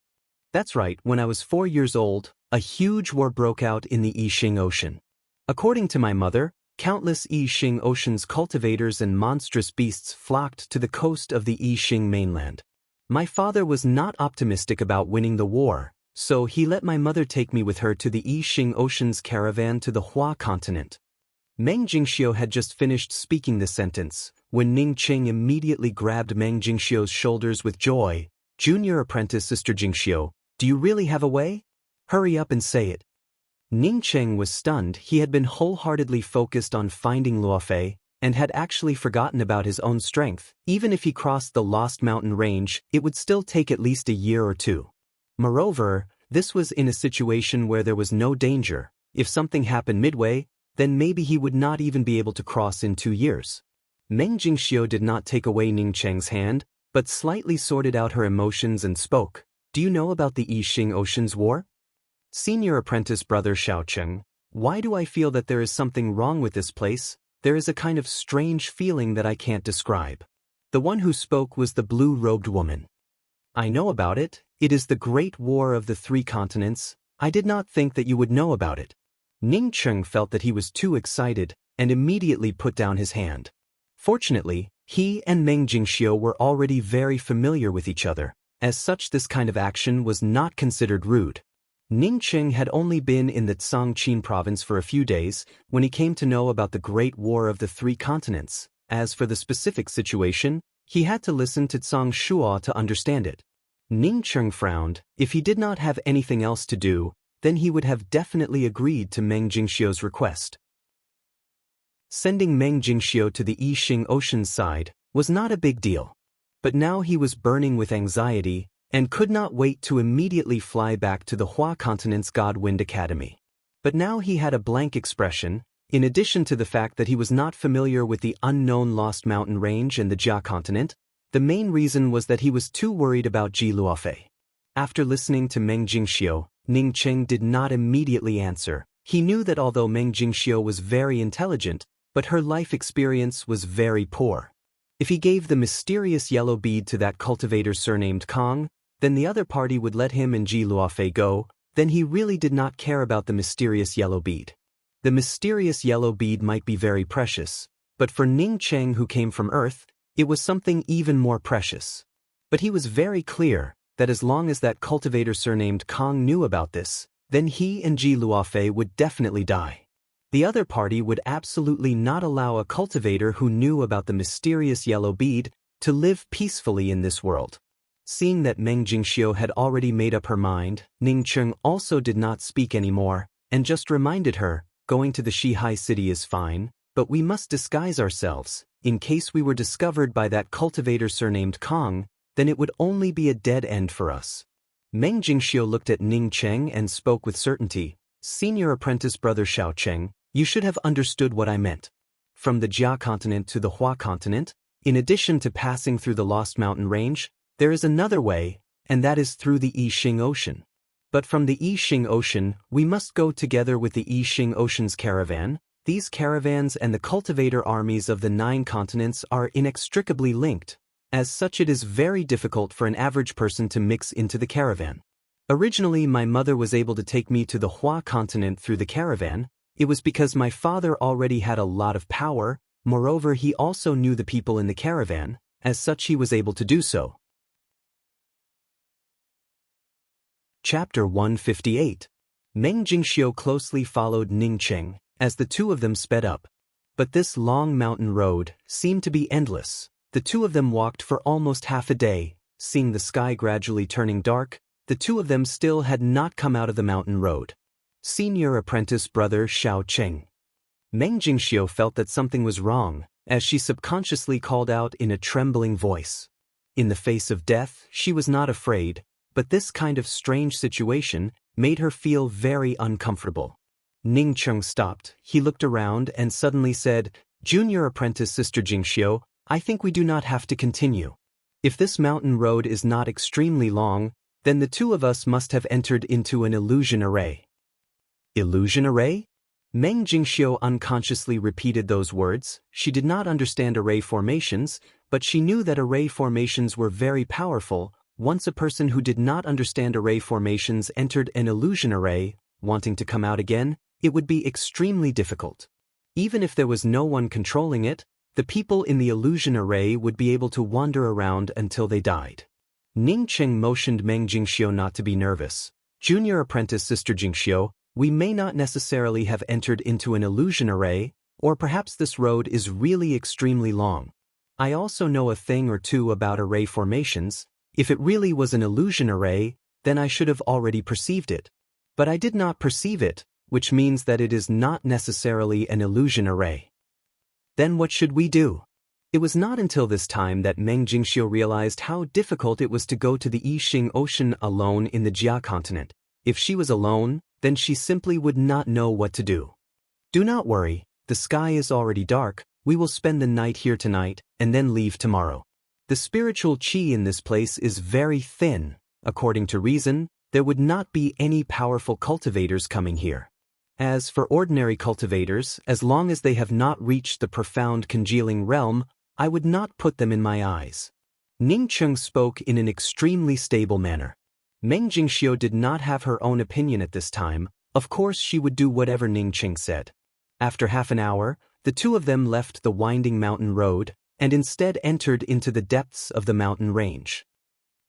That's right, when I was 4 years old, a huge war broke out in the Yixing Ocean. According to my mother, countless Yixing Ocean's cultivators and monstrous beasts flocked to the coast of the Yixing mainland. My father was not optimistic about winning the war, so he let my mother take me with her to the Yixing Ocean's caravan to the Hua continent. Meng Jingxiu had just finished speaking the sentence, when Ning Cheng immediately grabbed Meng Jingxiu's shoulders with joy. Junior apprentice sister Jingxiu, do you really have a way? Hurry up and say it. Ning Cheng was stunned. He had been wholeheartedly focused on finding Luofei, and had actually forgotten about his own strength. Even if he crossed the Lost Mountain Range, it would still take at least a year or two. Moreover, this was in a situation where there was no danger. If something happened midway, then maybe he would not even be able to cross in 2 years. Meng Jingxiu did not take away Ning Cheng's hand, but slightly sorted out her emotions and spoke. Do you know about the Yixing Ocean's war? Senior apprentice brother Xiao Cheng, why do I feel that there is something wrong with this place? There is a kind of strange feeling that I can't describe. The one who spoke was the blue-robed woman. I know about it. It is the Great War of the 3 continents. I did not think that you would know about it. Ning Cheng felt that he was too excited, and immediately put down his hand. Fortunately, he and Meng Jingxiu were already very familiar with each other. As such, this kind of action was not considered rude. Ning Cheng had only been in the Zhangqin province for a few days when he came to know about the Great War of the 3 continents. As for the specific situation, he had to listen to Zhang Shuo to understand it. Ning Cheng frowned. If he did not have anything else to do, then he would have definitely agreed to Meng Jingxiu's request. Sending Meng Jingxiu to the Yixing Ocean's side was not a big deal. But now he was burning with anxiety and could not wait to immediately fly back to the Hua continent's Godwind Academy. But now he had a blank expression. In addition to the fact that he was not familiar with the unknown Lost Mountain Range and the Jia continent, the main reason was that he was too worried about Ji Luofei. After listening to Meng Jingxiu, Ning Cheng did not immediately answer. He knew that although Meng Jingxiu was very intelligent, but her life experience was very poor. If he gave the mysterious yellow bead to that cultivator surnamed Kong, then the other party would let him and Ji Luofei go. Then he really did not care about the mysterious yellow bead. The mysterious yellow bead might be very precious, but for Ning Cheng, who came from Earth, it was something even more precious. But he was very clear that as long as that cultivator surnamed Kong knew about this, then he and Ji Luofei would definitely die. The other party would absolutely not allow a cultivator who knew about the mysterious yellow bead to live peacefully in this world. Seeing that Meng Jingxiu had already made up her mind, Ning Cheng also did not speak anymore, and just reminded her, going to the Shihai city is fine, but we must disguise ourselves. In case we were discovered by that cultivator surnamed Kong, then it would only be a dead end for us. Meng Jingxiu looked at Ning Cheng and spoke with certainty. Senior apprentice brother Xiao Cheng, you should have understood what I meant. From the Jia continent to the Hua continent, in addition to passing through the Lost Mountain Range, there is another way, and that is through the Yixing Ocean. But from the Yixing Ocean, we must go together with the Yixing Ocean's caravan. These caravans and the cultivator armies of the 9 continents are inextricably linked. As such, it is very difficult for an average person to mix into the caravan. Originally, my mother was able to take me to the Hua continent through the caravan. It was because my father already had a lot of power. Moreover, he also knew the people in the caravan. As such, he was able to do so. Chapter 158. Meng Jingxiu closely followed Ning Cheng as the two of them sped up. But this long mountain road seemed to be endless. The two of them walked for almost half a day. Seeing the sky gradually turning dark, the two of them still had not come out of the mountain road. Senior apprentice brother Xiao Cheng. Meng Jingxiu felt that something was wrong, as she subconsciously called out in a trembling voice. In the face of death, she was not afraid, but this kind of strange situation made her feel very uncomfortable. Ning Cheng stopped. He looked around and suddenly said, Junior apprentice sister Jingxiu, I think we do not have to continue. If this mountain road is not extremely long, then the two of us must have entered into an illusion array. Illusion array? Meng Jingxiu unconsciously repeated those words. She did not understand array formations, but she knew that array formations were very powerful. Once a person who did not understand array formations entered an illusion array, wanting to come out again, it would be extremely difficult. Even if there was no one controlling it, the people in the illusion array would be able to wander around until they died. Ning Cheng motioned Meng Jingxiu not to be nervous. Junior apprentice sister Jingxiu, we may not necessarily have entered into an illusion array, or perhaps this road is really extremely long. I also know a thing or two about array formations. If it really was an illusion array, then I should have already perceived it. But I did not perceive it, which means that it is not necessarily an illusion array. Then what should we do? It was not until this time that Meng Jingxiu realized how difficult it was to go to the Yixing Ocean alone in the Jia continent. If she was alone, then she simply would not know what to do. Do not worry, the sky is already dark. We will spend the night here tonight, and then leave tomorrow. The spiritual qi in this place is very thin. According to reason, there would not be any powerful cultivators coming here. As for ordinary cultivators, as long as they have not reached the profound congealing realm, I would not put them in my eyes. Ning Cheng spoke in an extremely stable manner. Meng Jingxiu did not have her own opinion at this time. Of course she would do whatever Ning Cheng said. After half an hour, the two of them left the winding mountain road, and instead entered into the depths of the mountain range.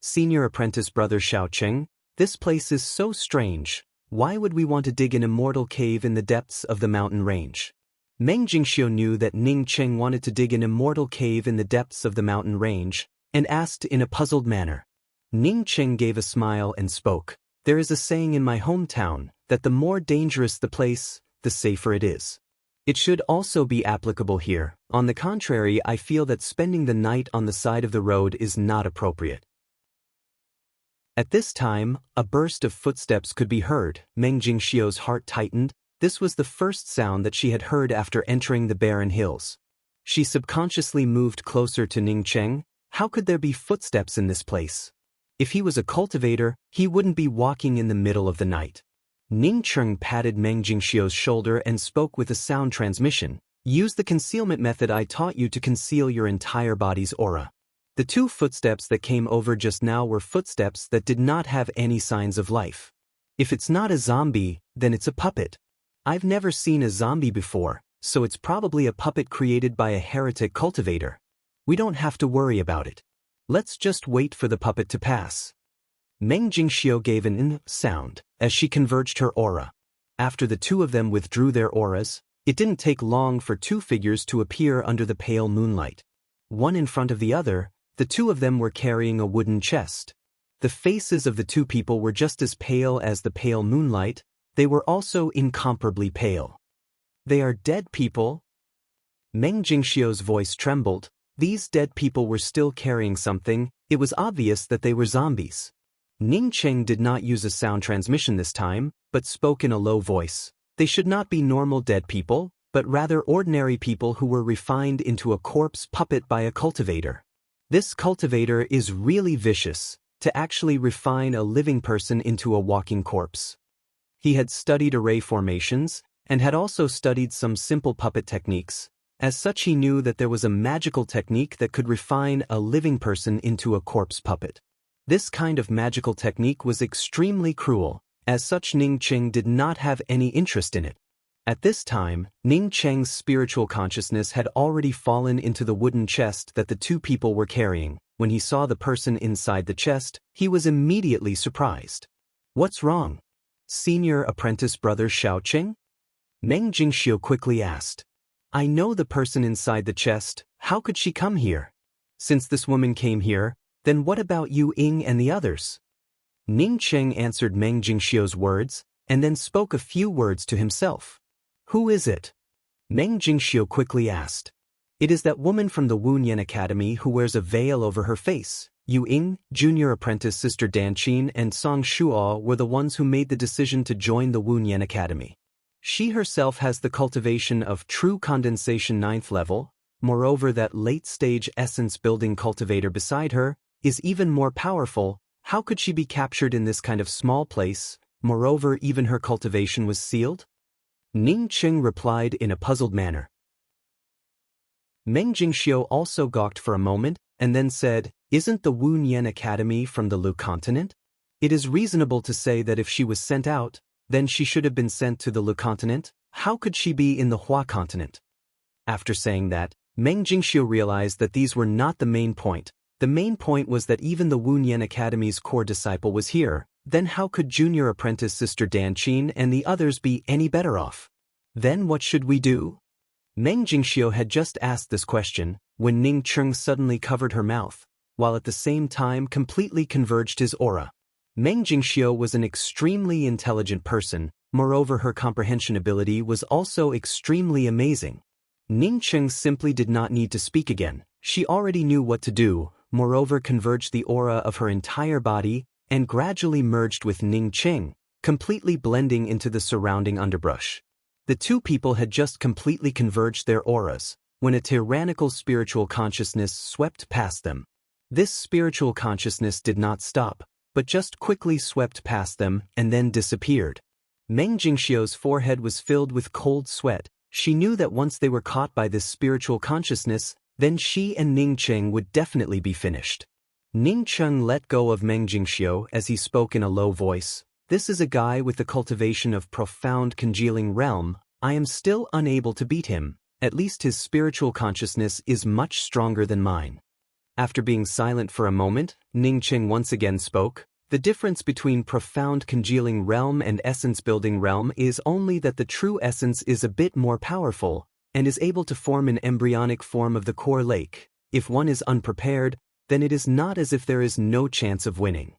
Senior apprentice brother Xiao Cheng, this place is so strange. Why would we want to dig an immortal cave in the depths of the mountain range? Meng Jingxiu knew that Ning Cheng wanted to dig an immortal cave in the depths of the mountain range, and asked in a puzzled manner. Ning Cheng gave a smile and spoke. There is a saying in my hometown, that the more dangerous the place, the safer it is. It should also be applicable here. On the contrary, I feel that spending the night on the side of the road is not appropriate. At this time, a burst of footsteps could be heard. Meng Jingxiu's heart tightened. This was the first sound that she had heard after entering the barren hills. She subconsciously moved closer to Ning Cheng. How could there be footsteps in this place? If he was a cultivator, he wouldn't be walking in the middle of the night. Ning Cheng patted Meng Jingxiu's shoulder and spoke with a sound transmission. Use the concealment method I taught you to conceal your entire body's aura. The 2 footsteps that came over just now were footsteps that did not have any signs of life. If it's not a zombie, then it's a puppet. I've never seen a zombie before, so it's probably a puppet created by a heretic cultivator. We don't have to worry about it. Let's just wait for the puppet to pass. Meng Jingxiu gave an "n" sound as she converged her aura. After the 2 of them withdrew their auras, it didn't take long for 2 figures to appear under the pale moonlight. One in front of the other, the 2 of them were carrying a wooden chest. The faces of the 2 people were just as pale as the pale moonlight. They were also incomparably pale. They are dead people? Meng Jingxiu's voice trembled. These dead people were still carrying something. It was obvious that they were zombies. Ning Cheng did not use a sound transmission this time, but spoke in a low voice. They should not be normal dead people, but rather ordinary people who were refined into a corpse puppet by a cultivator. This cultivator is really vicious, to actually refine a living person into a walking corpse. He had studied array formations, and had also studied some simple puppet techniques. As such, he knew that there was a magical technique that could refine a living person into a corpse puppet. This kind of magical technique was extremely cruel. As such, Ning Cheng did not have any interest in it. At this time, Ning Cheng's spiritual consciousness had already fallen into the wooden chest that the 2 people were carrying. When he saw the person inside the chest, he was immediately surprised. What's wrong? Senior apprentice brother Xiaoqing? Meng Jingxiu quickly asked. I know the person inside the chest. How could she come here? Since this woman came here, then what about Yu Ying and the others? Ning Cheng answered Meng Jingxiu's words, and then spoke a few words to himself. Who is it? Meng Jingxiu quickly asked. It is that woman from the Wunyan Academy who wears a veil over her face. Yu Ying, junior apprentice sister Dan Qin, and Song Shuo were the ones who made the decision to join the Wunyan Academy. She herself has the cultivation of true condensation 9th level. Moreover, that late-stage essence-building cultivator beside her is even more powerful. How could she be captured in this kind of small place? Moreover, even her cultivation was sealed? Ning Cheng replied in a puzzled manner. Meng Jingxiu also gawked for a moment, and then said, Isn't the Wunyan Academy from the Lu continent? It is reasonable to say that if she was sent out, then she should have been sent to the Lu continent. How could she be in the Hua continent? After saying that, Meng Jingxiu realized that these were not the main point. The main point was that even the Wunyan Academy's core disciple was here. Then how could junior apprentice sister Dan Qin and the others be any better off? Then what should we do? Meng Jingxiu had just asked this question when Ning Cheng suddenly covered her mouth, while at the same time completely converged his aura. Meng Jingxiu was an extremely intelligent person. Moreover, her comprehension ability was also extremely amazing. Ning Cheng simply did not need to speak again. She already knew what to do. Moreover, converged the aura of her entire body and gradually merged with Ning Cheng, completely blending into the surrounding underbrush. The 2 people had just completely converged their auras when a tyrannical spiritual consciousness swept past them. This spiritual consciousness did not stop, but just quickly swept past them and then disappeared. Meng Jingxiu's forehead was filled with cold sweat. She knew that once they were caught by this spiritual consciousness, then she and Ning Cheng would definitely be finished. Ning Cheng let go of Meng Jingxiu as he spoke in a low voice. This is a guy with the cultivation of profound congealing realm. I am still unable to beat him. At least his spiritual consciousness is much stronger than mine. After being silent for a moment, Ning Cheng once again spoke. The difference between profound congealing realm and essence-building realm is only that the true essence is a bit more powerful and is able to form an embryonic form of the core lake. If one is unprepared, then it is not as if there is no chance of winning.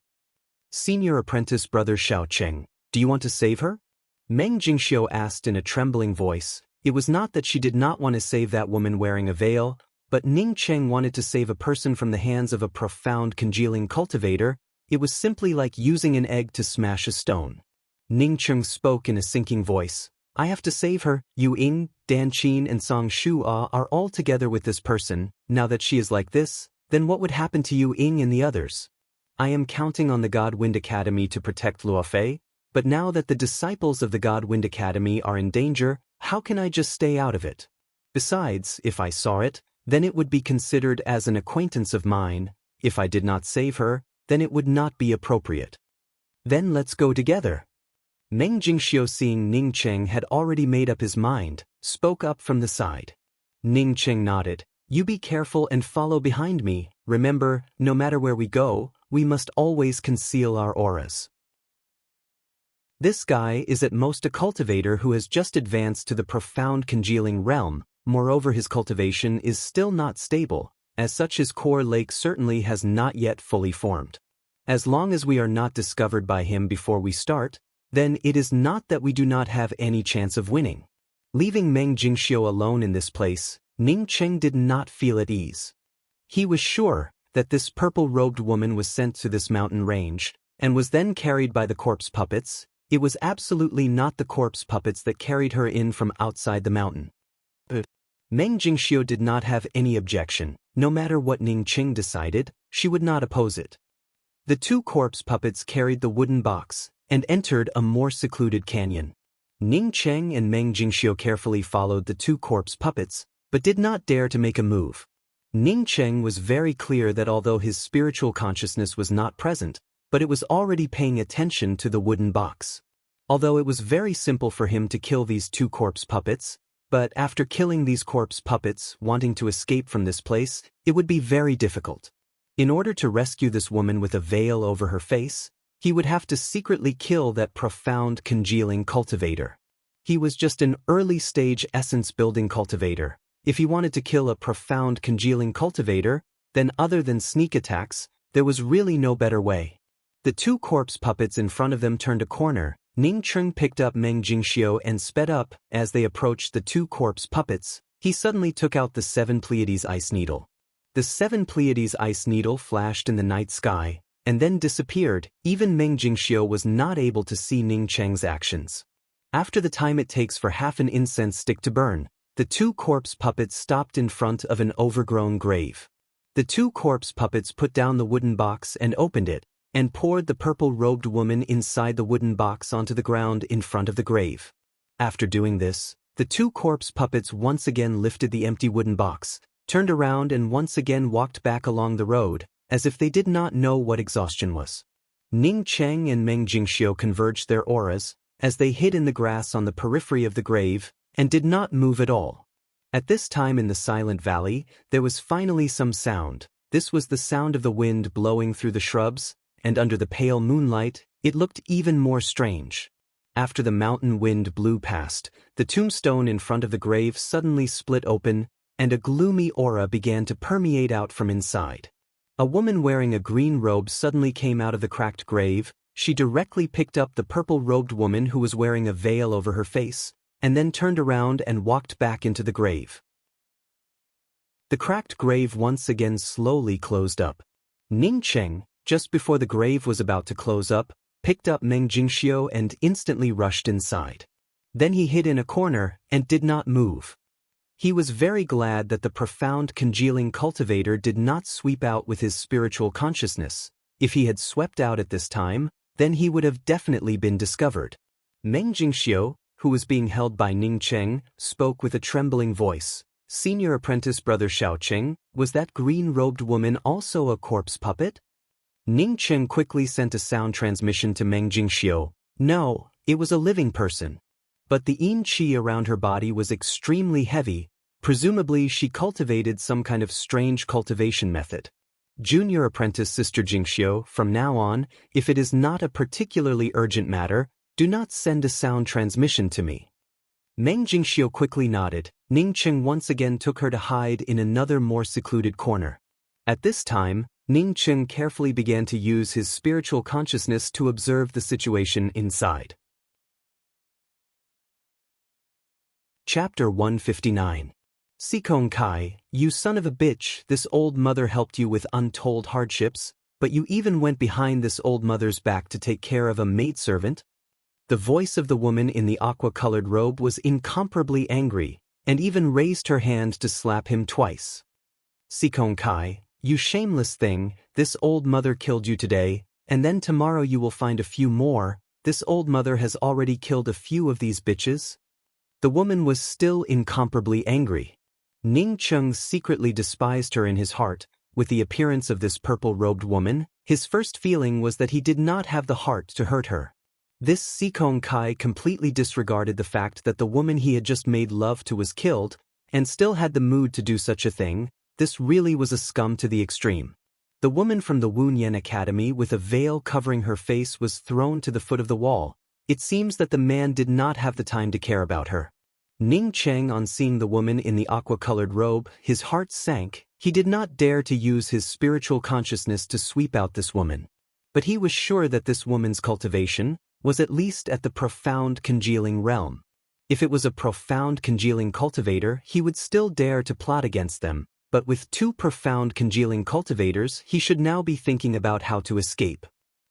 Senior apprentice brother Xiaoqing, do you want to save her? Meng Jingxiu asked in a trembling voice. It was not that she did not want to save that woman wearing a veil, but Ning Cheng wanted to save a person from the hands of a profound congealing cultivator. It was simply like using an egg to smash a stone. Ning Cheng spoke in a sinking voice. I have to save her. Yu Ying, Dan Qin and Song Shua are all together with this person. Now that she is like this, then what would happen to Yu Ying and the others? I am counting on the God Wind Academy to protect Luofei, but now that the disciples of the God Wind Academy are in danger, how can I just stay out of it? Besides, if I saw it, then it would be considered as an acquaintance of mine. If I did not save her, then it would not be appropriate. Then let's go together. Meng Jingxiu, seeing Ning Cheng had already made up his mind, spoke up from the side. Ning Cheng nodded. You be careful and follow behind me. Remember, no matter where we go, we must always conceal our auras. This guy is at most a cultivator who has just advanced to the profound congealing realm. Moreover, his cultivation is still not stable. As such, his core lake certainly has not yet fully formed. As long as we are not discovered by him before we start, then it is not that we do not have any chance of winning. Leaving Meng Jingxiu alone in this place, Ning Cheng did not feel at ease. He was sure that this purple-robed woman was sent to this mountain range, and was then carried by the corpse puppets. It was absolutely not the corpse puppets that carried her in from outside the mountain. But Meng Jingxiu did not have any objection. No matter what Ning Cheng decided, she would not oppose it. The two corpse puppets carried the wooden box and entered a more secluded canyon. Ning Cheng and Meng Jingxiu carefully followed the two corpse puppets, but did not dare to make a move. Ning Cheng was very clear that although his spiritual consciousness was not present, but it was already paying attention to the wooden box. Although it was very simple for him to kill these two corpse puppets, but after killing these corpse puppets, wanting to escape from this place, it would be very difficult. In order to rescue this woman with a veil over her face, he would have to secretly kill that profound congealing cultivator. He was just an early-stage essence-building cultivator. If he wanted to kill a profound congealing cultivator, then other than sneak attacks, there was really no better way. The two corpse puppets in front of them turned a corner. Ning Cheng picked up Meng Jingxiu and sped up. As they approached the two corpse puppets, he suddenly took out the 7 Pleiades ice needle. The 7 Pleiades ice needle flashed in the night sky, and then disappeared. Even Meng Jingxiu was not able to see Ning Cheng's actions. After the time it takes for half an incense stick to burn, the two corpse puppets stopped in front of an overgrown grave. The two corpse puppets put down the wooden box and opened it, and poured the purple-robed woman inside the wooden box onto the ground in front of the grave. After doing this, the two corpse puppets once again lifted the empty wooden box, turned around and once again walked back along the road, as if they did not know what exhaustion was. Ning Cheng and Meng Jingxiu converged their auras, as they hid in the grass on the periphery of the grave, and did not move at all. At this time in the silent valley, there was finally some sound. This was the sound of the wind blowing through the shrubs, and under the pale moonlight, it looked even more strange. After the mountain wind blew past, the tombstone in front of the grave suddenly split open, and a gloomy aura began to permeate out from inside. A woman wearing a green robe suddenly came out of the cracked grave. She directly picked up the purple-robed woman who was wearing a veil over her face, and then turned around and walked back into the grave. The cracked grave once again slowly closed up. Ning Cheng, just before the grave was about to close up, picked up Meng Jingxiu and instantly rushed inside. Then he hid in a corner and did not move. He was very glad that the profound congealing cultivator did not sweep out with his spiritual consciousness. If he had swept out at this time, then he would have definitely been discovered. Meng Jingxiu, who was being held by Ning Cheng, spoke with a trembling voice. Senior apprentice brother Xiaoqing, was that green-robed woman also a corpse puppet? Ning Cheng quickly sent a sound transmission to Meng Jingxiu. No, it was a living person. But the yin qi around her body was extremely heavy. Presumably she cultivated some kind of strange cultivation method. Junior apprentice Sister Jingxiu, from now on, if it is not a particularly urgent matter, do not send a sound transmission to me. Meng Jingxiu quickly nodded. Ning Cheng once again took her to hide in another more secluded corner. At this time, Ning Cheng carefully began to use his spiritual consciousness to observe the situation inside. Chapter 159. Sikong Kai, you son of a bitch, this old mother helped you with untold hardships, but you even went behind this old mother's back to take care of a maidservant? The voice of the woman in the aqua-colored robe was incomparably angry, and even raised her hand to slap him twice. "Sikong Kai, you shameless thing, this old mother killed you today, and then tomorrow you will find a few more. This old mother has already killed a few of these bitches." The woman was still incomparably angry. Ning Cheng secretly despised her in his heart. With the appearance of this purple-robed woman, his first feeling was that he did not have the heart to hurt her. This Sikong Kai completely disregarded the fact that the woman he had just made love to was killed, and still had the mood to do such a thing. This really was a scum to the extreme. The woman from the Wunyan Academy with a veil covering her face was thrown to the foot of the wall. It seems that the man did not have the time to care about her. Ning Cheng, on seeing the woman in the aqua-colored robe, his heart sank. He did not dare to use his spiritual consciousness to sweep out this woman. But he was sure that this woman's cultivation was at least at the profound congealing realm. If it was a profound congealing cultivator, he would still dare to plot against them, but with two profound congealing cultivators, he should now be thinking about how to escape.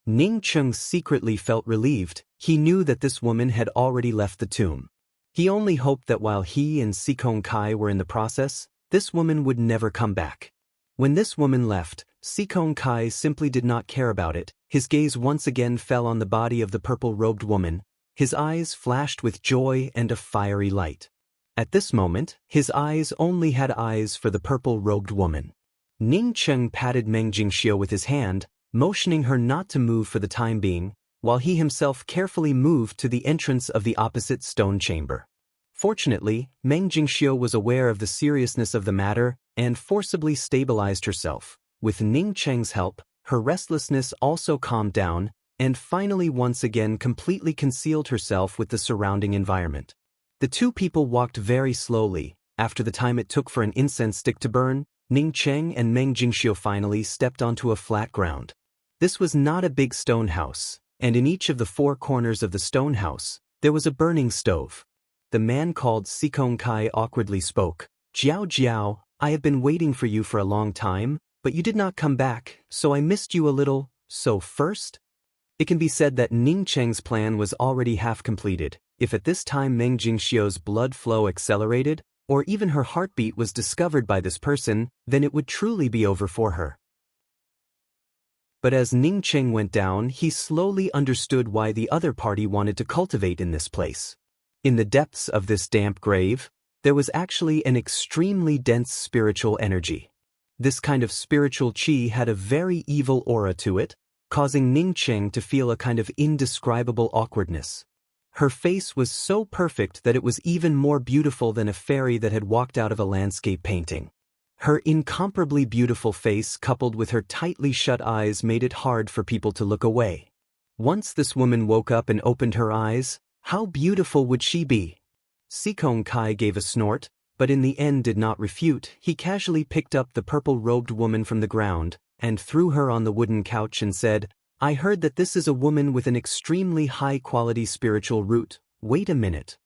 Ning Cheng secretly felt relieved. He knew that this woman had already left the tomb. He only hoped that while he and Sikong Kai were in the process, this woman would never come back. When this woman left, Sikong Kai simply did not care about it. His gaze once again fell on the body of the purple-robed woman. His eyes flashed with joy and a fiery light. At this moment, his eyes only had eyes for the purple-robed woman. Ning Cheng patted Meng Jingxiu with his hand, motioning her not to move for the time being, while he himself carefully moved to the entrance of the opposite stone chamber. Fortunately, Meng Jingxiu was aware of the seriousness of the matter and forcibly stabilized herself. With Ning Cheng's help, her restlessness also calmed down, and finally once again completely concealed herself with the surrounding environment. The two people walked very slowly. After the time it took for an incense stick to burn, Ning Cheng and Meng Jingxiu finally stepped onto a flat ground. This was not a big stone house, and in each of the four corners of the stone house, there was a burning stove. The man called Sikong Kai awkwardly spoke. "Jiao Jiao, I have been waiting for you for a long time, but you did not come back, so I missed you a little. So first?" It can be said that Ning Cheng's plan was already half completed. If at this time Meng Jingxiu's blood flow accelerated, or even her heartbeat was discovered by this person, then it would truly be over for her. But as Ning Cheng went down, he slowly understood why the other party wanted to cultivate in this place. In the depths of this damp grave, there was actually an extremely dense spiritual energy. This kind of spiritual qi had a very evil aura to it, causing Ning Cheng to feel a kind of indescribable awkwardness. Her face was so perfect that it was even more beautiful than a fairy that had walked out of a landscape painting. Her incomparably beautiful face coupled with her tightly shut eyes made it hard for people to look away. Once this woman woke up and opened her eyes, how beautiful would she be? Sikong Kai gave a snort, but in the end did not refute. He casually picked up the purple-robed woman from the ground and threw her on the wooden couch and said, "I heard that this is a woman with an extremely high-quality spiritual root. Wait a minute."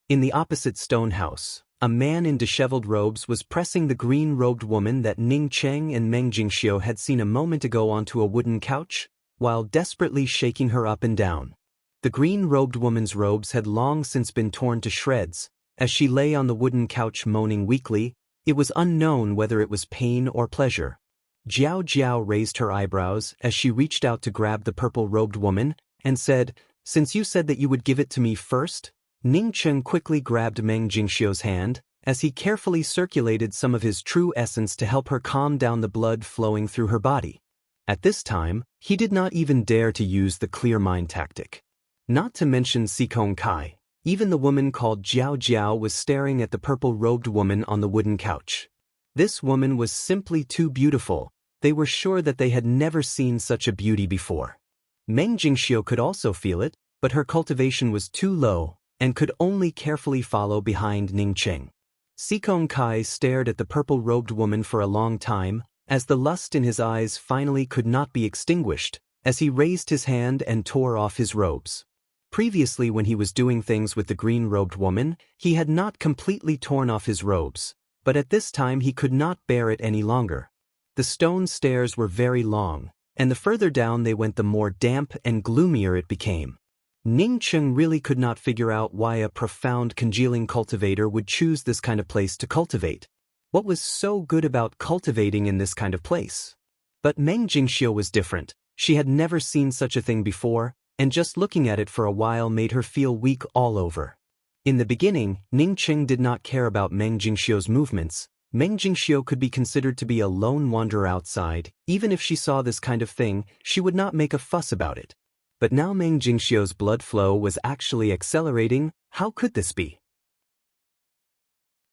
In the opposite stone house, a man in disheveled robes was pressing the green-robed woman that Ning Cheng and Meng Jingxiu had seen a moment ago onto a wooden couch, while desperately shaking her up and down. The green-robed woman's robes had long since been torn to shreds. As she lay on the wooden couch moaning weakly, it was unknown whether it was pain or pleasure. Jiao Jiao raised her eyebrows as she reached out to grab the purple-robed woman and said, "Since you said that you would give it to me first?" Ning Cheng quickly grabbed Meng Jingxiu's hand as he carefully circulated some of his true essence to help her calm down the blood flowing through her body. At this time, he did not even dare to use the clear mind tactic. Not to mention Sikong Kai, even the woman called Jiao Jiao was staring at the purple-robed woman on the wooden couch. This woman was simply too beautiful. They were sure that they had never seen such a beauty before. Meng Jingxiu could also feel it, but her cultivation was too low and could only carefully follow behind Ning Cheng. Sikong Kai stared at the purple-robed woman for a long time, as the lust in his eyes finally could not be extinguished, as he raised his hand and tore off his robes. Previously, when he was doing things with the green-robed woman, he had not completely torn off his robes, but at this time he could not bear it any longer. The stone stairs were very long, and the further down they went the more damp and gloomier it became. Ning Cheng really could not figure out why a profound congealing cultivator would choose this kind of place to cultivate. What was so good about cultivating in this kind of place? But Meng Jingxiu was different. She had never seen such a thing before, and just looking at it for a while made her feel weak all over. In the beginning, Ning Cheng did not care about Meng Jingxiu's movements. Meng Jingxiu could be considered to be a lone wanderer outside. Even if she saw this kind of thing, she would not make a fuss about it. But now Meng Jingxiu's blood flow was actually accelerating. How could this be?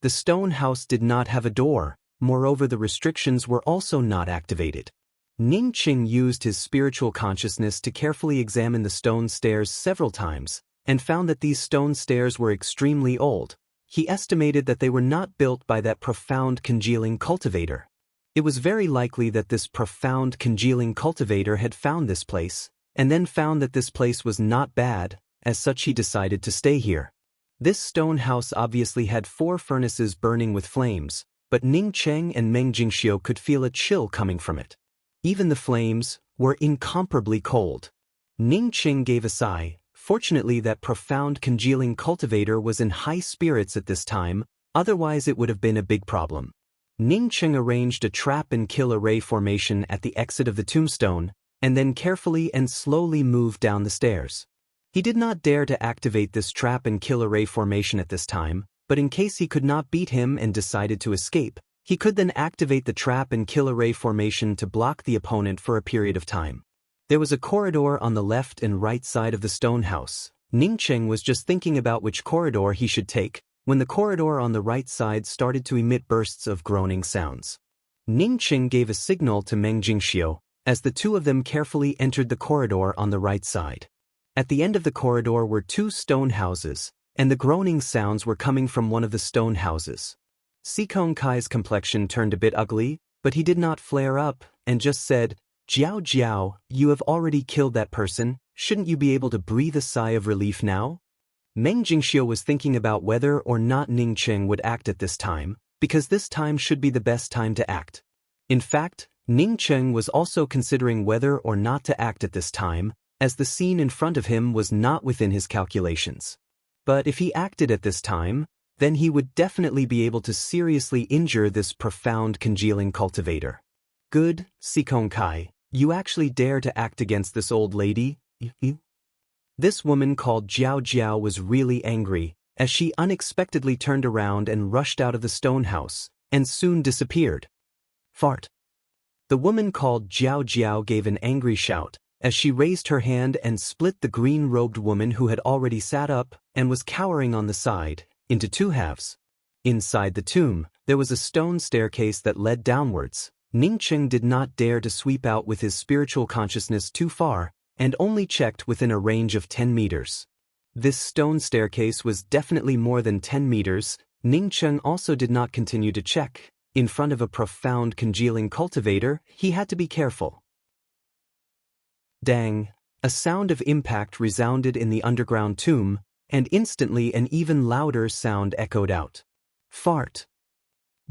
The stone house did not have a door. Moreover, the restrictions were also not activated. Ning Cheng used his spiritual consciousness to carefully examine the stone stairs several times, and found that these stone stairs were extremely old. He estimated that they were not built by that profound congealing cultivator. It was very likely that this profound congealing cultivator had found this place, and then found that this place was not bad. As such, he decided to stay here. This stone house obviously had 4 furnaces burning with flames, but Ning Cheng and Meng Jingxiu could feel a chill coming from it. Even the flames were incomparably cold. Ning Cheng gave a sigh. Fortunately, that profound congealing cultivator was in high spirits at this time, otherwise it would have been a big problem. Ning Cheng arranged a trap and kill array formation at the exit of the tombstone, and then carefully and slowly moved down the stairs. He did not dare to activate this trap and kill array formation at this time, but in case he could not beat him and decided to escape, he could then activate the trap and kill array formation to block the opponent for a period of time. There was a corridor on the left and right side of the stone house. Ning Cheng was just thinking about which corridor he should take, when the corridor on the right side started to emit bursts of groaning sounds. Ning Cheng gave a signal to Meng Jingxiu, as the two of them carefully entered the corridor on the right side. At the end of the corridor were 2 stone houses, and the groaning sounds were coming from one of the stone houses. Sikong Kai's complexion turned a bit ugly, but he did not flare up, and just said, "Jiao Jiao, you have already killed that person, shouldn't you be able to breathe a sigh of relief now?" Meng Jingxiu was thinking about whether or not Ning Cheng would act at this time, because this time should be the best time to act. In fact, Ning Cheng was also considering whether or not to act at this time, as the scene in front of him was not within his calculations. But if he acted at this time, then he would definitely be able to seriously injure this profound congealing cultivator. "Good, Sikong Kai, you actually dare to act against this old lady?" This woman called Jiao Jiao was really angry, as she unexpectedly turned around and rushed out of the stone house, and soon disappeared. Fart. The woman called Jiao Jiao gave an angry shout, as she raised her hand and split the green-robed woman who had already sat up, and was cowering on the side, into 2 halves. Inside the tomb, there was a stone staircase that led downwards. Ning Cheng did not dare to sweep out with his spiritual consciousness too far, and only checked within a range of 10 meters. This stone staircase was definitely more than 10 meters. Ning Cheng also did not continue to check. In front of a profound congealing cultivator, he had to be careful. Dang! A sound of impact resounded in the underground tomb, and instantly an even louder sound echoed out. Fart!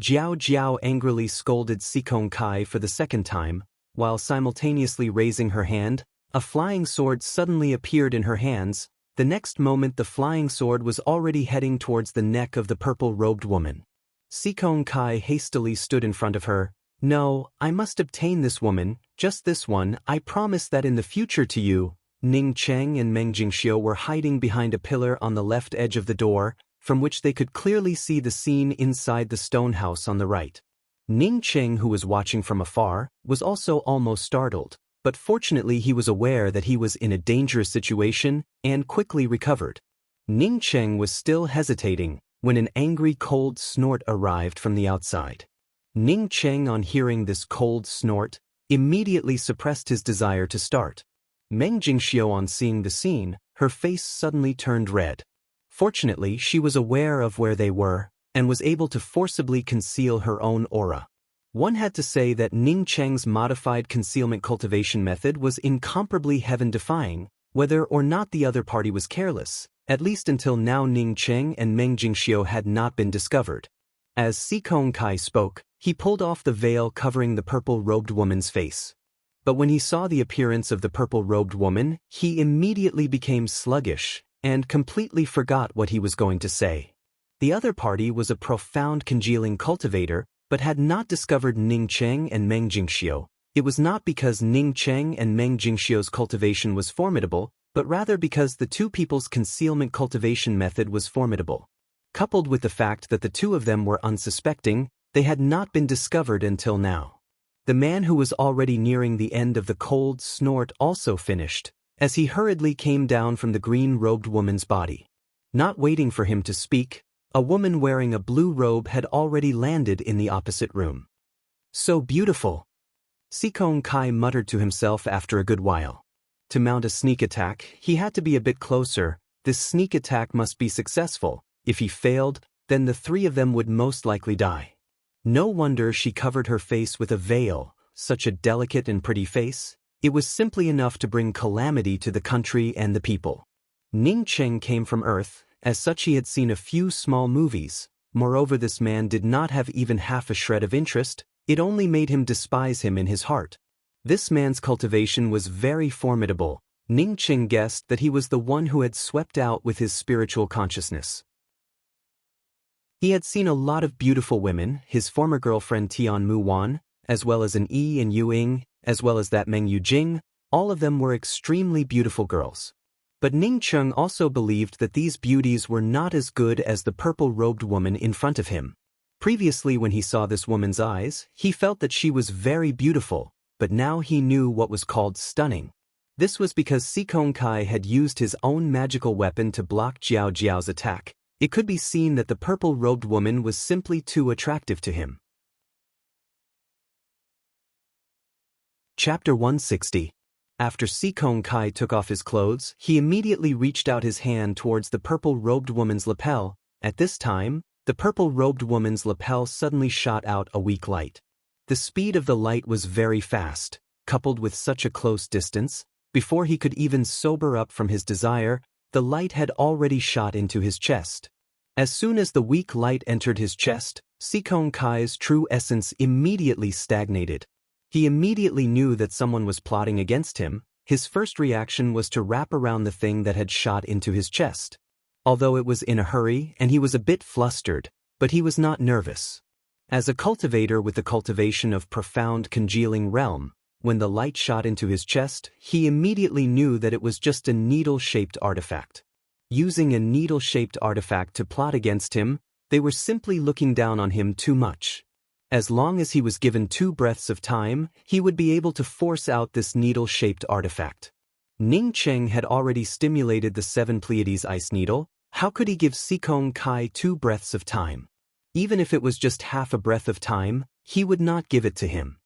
Jiao Jiao angrily scolded Sikong Kai for the second time, while simultaneously raising her hand. A flying sword suddenly appeared in her hands. The next moment the flying sword was already heading towards the neck of the purple-robed woman. Sikong Kai hastily stood in front of her. "No, I must obtain this woman, just this one. I promise that in the future to you." Ning Cheng and Meng Jingxiu were hiding behind a pillar on the left edge of the door, from which they could clearly see the scene inside the stone house on the right. Ning Cheng, who was watching from afar, was also almost startled, but fortunately he was aware that he was in a dangerous situation and quickly recovered. Ning Cheng was still hesitating when an angry cold snort arrived from the outside. Ning Cheng, on hearing this cold snort, immediately suppressed his desire to start. Meng Jingxiu, on seeing the scene, her face suddenly turned red. Fortunately, she was aware of where they were, and was able to forcibly conceal her own aura. One had to say that Ning Cheng's modified concealment cultivation method was incomparably heaven-defying, whether or not the other party was careless. At least until now Ning Cheng and Meng Jingxiu had not been discovered. As Sikong Kai spoke, he pulled off the veil covering the purple-robed woman's face. But when he saw the appearance of the purple-robed woman, he immediately became sluggish and completely forgot what he was going to say. The other party was a profound congealing cultivator, but had not discovered Ning Cheng and Meng Jingxiu. It was not because Ning Cheng and Meng Jingxiu's cultivation was formidable, but rather because the two people's concealment cultivation method was formidable. Coupled with the fact that the two of them were unsuspecting, they had not been discovered until now. The man who was already nearing the end of the cold snort also finished, as he hurriedly came down from the green-robed woman's body. Not waiting for him to speak, a woman wearing a blue robe had already landed in the opposite room. So beautiful! Sikong Kai muttered to himself after a good while. To mount a sneak attack, he had to be a bit closer. This sneak attack must be successful. If he failed, then the three of them would most likely die. No wonder she covered her face with a veil, such a delicate and pretty face. It was simply enough to bring calamity to the country and the people. Ning Cheng came from Earth, as such he had seen a few small movies. Moreover, this man did not have even half a shred of interest. It only made him despise him in his heart. This man's cultivation was very formidable. Ning Cheng guessed that he was the one who had swept out with his spiritual consciousness. He had seen a lot of beautiful women, his former girlfriend Tian Mu Wan, as well as an Yi and Yu Ying, as well as that Meng Yu Jing. All of them were extremely beautiful girls. But Ning Cheng also believed that these beauties were not as good as the purple-robed woman in front of him. Previously, when he saw this woman's eyes, he felt that she was very beautiful, but now he knew what was called stunning. This was because Sikong Kai had used his own magical weapon to block Jiao Jiao's attack. It could be seen that the purple-robed woman was simply too attractive to him. Chapter 160. After Sikong Kai took off his clothes, he immediately reached out his hand towards the purple-robed woman's lapel. At this time, the purple-robed woman's lapel suddenly shot out a weak light. The speed of the light was very fast, coupled with such a close distance. Before he could even sober up from his desire, the light had already shot into his chest. As soon as the weak light entered his chest, Sikong Kai's true essence immediately stagnated. He immediately knew that someone was plotting against him. His first reaction was to wrap around the thing that had shot into his chest. Although it was in a hurry and he was a bit flustered, but he was not nervous. As a cultivator with the cultivation of profound congealing realm, when the light shot into his chest, he immediately knew that it was just a needle-shaped artifact. Using a needle-shaped artifact to plot against him, they were simply looking down on him too much. As long as he was given 2 breaths of time, he would be able to force out this needle-shaped artifact. Ning Cheng had already stimulated the 7 Pleiades ice needle. How could he give Sikong Kai 2 breaths of time? Even if it was just half a breath of time, he would not give it to him.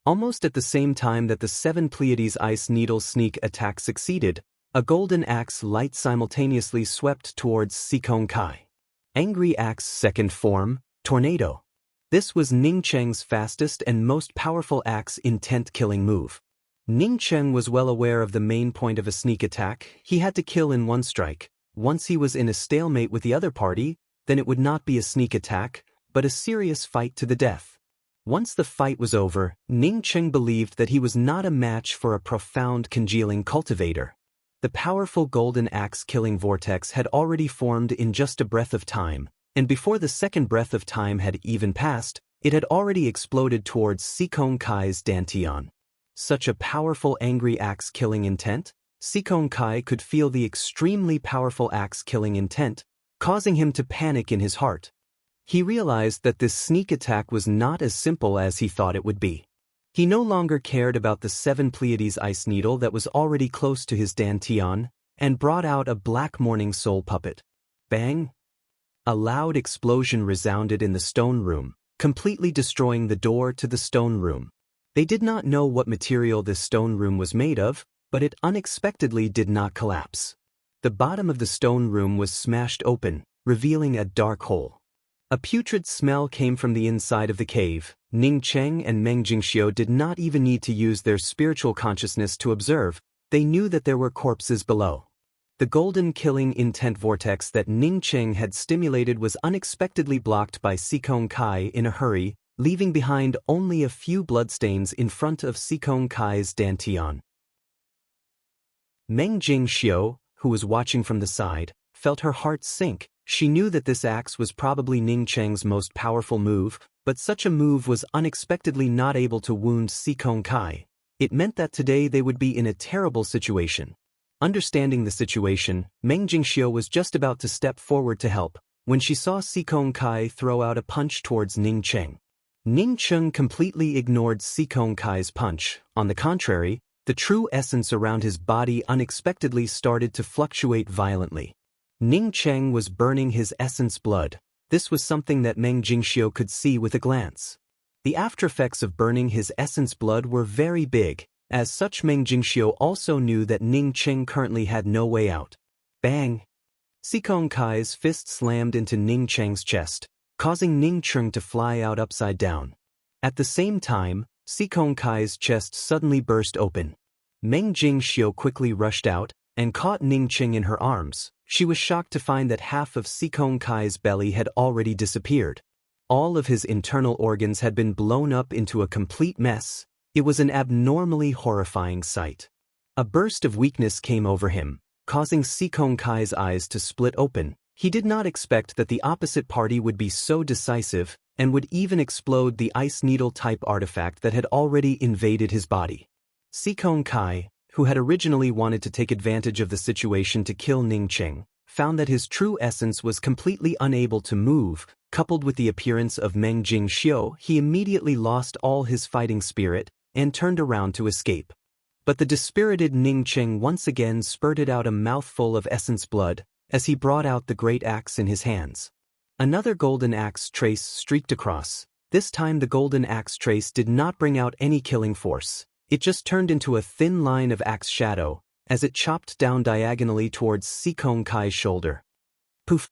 Almost at the same time that the 7 Pleiades ice needle sneak attack succeeded, a golden axe light simultaneously swept towards Sikong Kai. Angry Axe second form, Tornado. This was Ning Cheng's fastest and most powerful axe intent-killing move. Ning Cheng was well aware of the main point of a sneak attack. He had to kill in one strike. Once he was in a stalemate with the other party, then it would not be a sneak attack, but a serious fight to the death. Once the fight was over, Ning Cheng believed that he was not a match for a profound congealing cultivator. The powerful golden axe-killing vortex had already formed in just a breath of time, and before the second breath of time had even passed, it had already exploded towards Sikong Kai's dantian. Such a powerful angry axe-killing intent, Sikong Kai could feel the extremely powerful axe-killing intent, causing him to panic in his heart. He realized that this sneak attack was not as simple as he thought it would be. He no longer cared about the 7 Pleiades ice needle that was already close to his dantian, and brought out a black morning soul puppet. Bang! A loud explosion resounded in the stone room, completely destroying the door to the stone room. They did not know what material this stone room was made of, but it unexpectedly did not collapse. The bottom of the stone room was smashed open, revealing a dark hole. A putrid smell came from the inside of the cave. Ning Cheng and Meng Jingxiu did not even need to use their spiritual consciousness to observe. They knew that there were corpses below. The golden killing intent vortex that Ning Cheng had stimulated was unexpectedly blocked by Sikong Kai in a hurry, leaving behind only a few bloodstains in front of Sikong Kai's dantian. Meng Jingxiu, who was watching from the side, felt her heart sink. She knew that this axe was probably Ning Cheng's most powerful move, but such a move was unexpectedly not able to wound Sikong Kai. It meant that today they would be in a terrible situation. Understanding the situation, Meng Jingxiu was just about to step forward to help, when she saw Sikong Kai throw out a punch towards Ning Cheng. Ning Cheng completely ignored Sikong Kai's punch. On the contrary, the true essence around his body unexpectedly started to fluctuate violently. Ning Cheng was burning his essence blood. This was something that Meng Jingxiu could see with a glance. The aftereffects of burning his essence blood were very big. As such, Meng Jingxiu also knew that Ning Cheng currently had no way out. Bang! Sikong Kai's fist slammed into Ning Cheng's chest, causing Ning Cheng to fly out upside down. At the same time, Sikong Kai's chest suddenly burst open. Meng Jingxiu quickly rushed out and caught Ning Cheng in her arms. She was shocked to find that half of Sikong Kai's belly had already disappeared. All of his internal organs had been blown up into a complete mess. It was an abnormally horrifying sight. A burst of weakness came over him, causing Sikong Kai's eyes to split open. He did not expect that the opposite party would be so decisive and would even explode the ice needle-type artifact that had already invaded his body. Sikong Kai, who had originally wanted to take advantage of the situation to kill Ning Cheng, found that his true essence was completely unable to move. Coupled with the appearance of Meng Jingxiu, he immediately lost all his fighting spirit and turned around to escape. But the dispirited Ning Cheng once again spurted out a mouthful of essence blood as he brought out the great axe in his hands. Another golden axe trace streaked across. This time the golden axe trace did not bring out any killing force. It just turned into a thin line of axe shadow as it chopped down diagonally towards Sikong Kai's shoulder. Poof!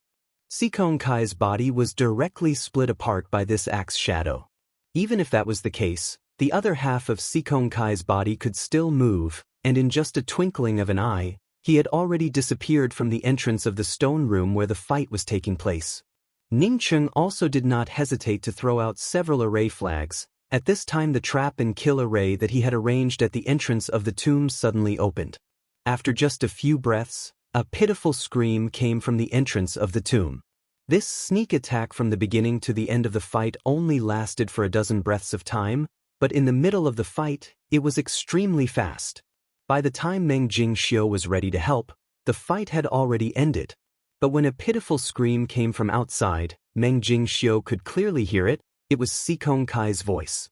Sikong Kai's body was directly split apart by this axe shadow. Even if that was the case, the other half of Sikong Kai's body could still move, and in just a twinkling of an eye, he had already disappeared from the entrance of the stone room where the fight was taking place. Ning Cheng also did not hesitate to throw out several array flags. At this time the trap and kill array that he had arranged at the entrance of the tomb suddenly opened. After just a few breaths, a pitiful scream came from the entrance of the tomb. This sneak attack from the beginning to the end of the fight only lasted for a dozen breaths of time, but in the middle of the fight, it was extremely fast. By the time Meng Jingxiu was ready to help, the fight had already ended. But when a pitiful scream came from outside, Meng Jingxiu could clearly hear it. It was Sikong Kai's voice.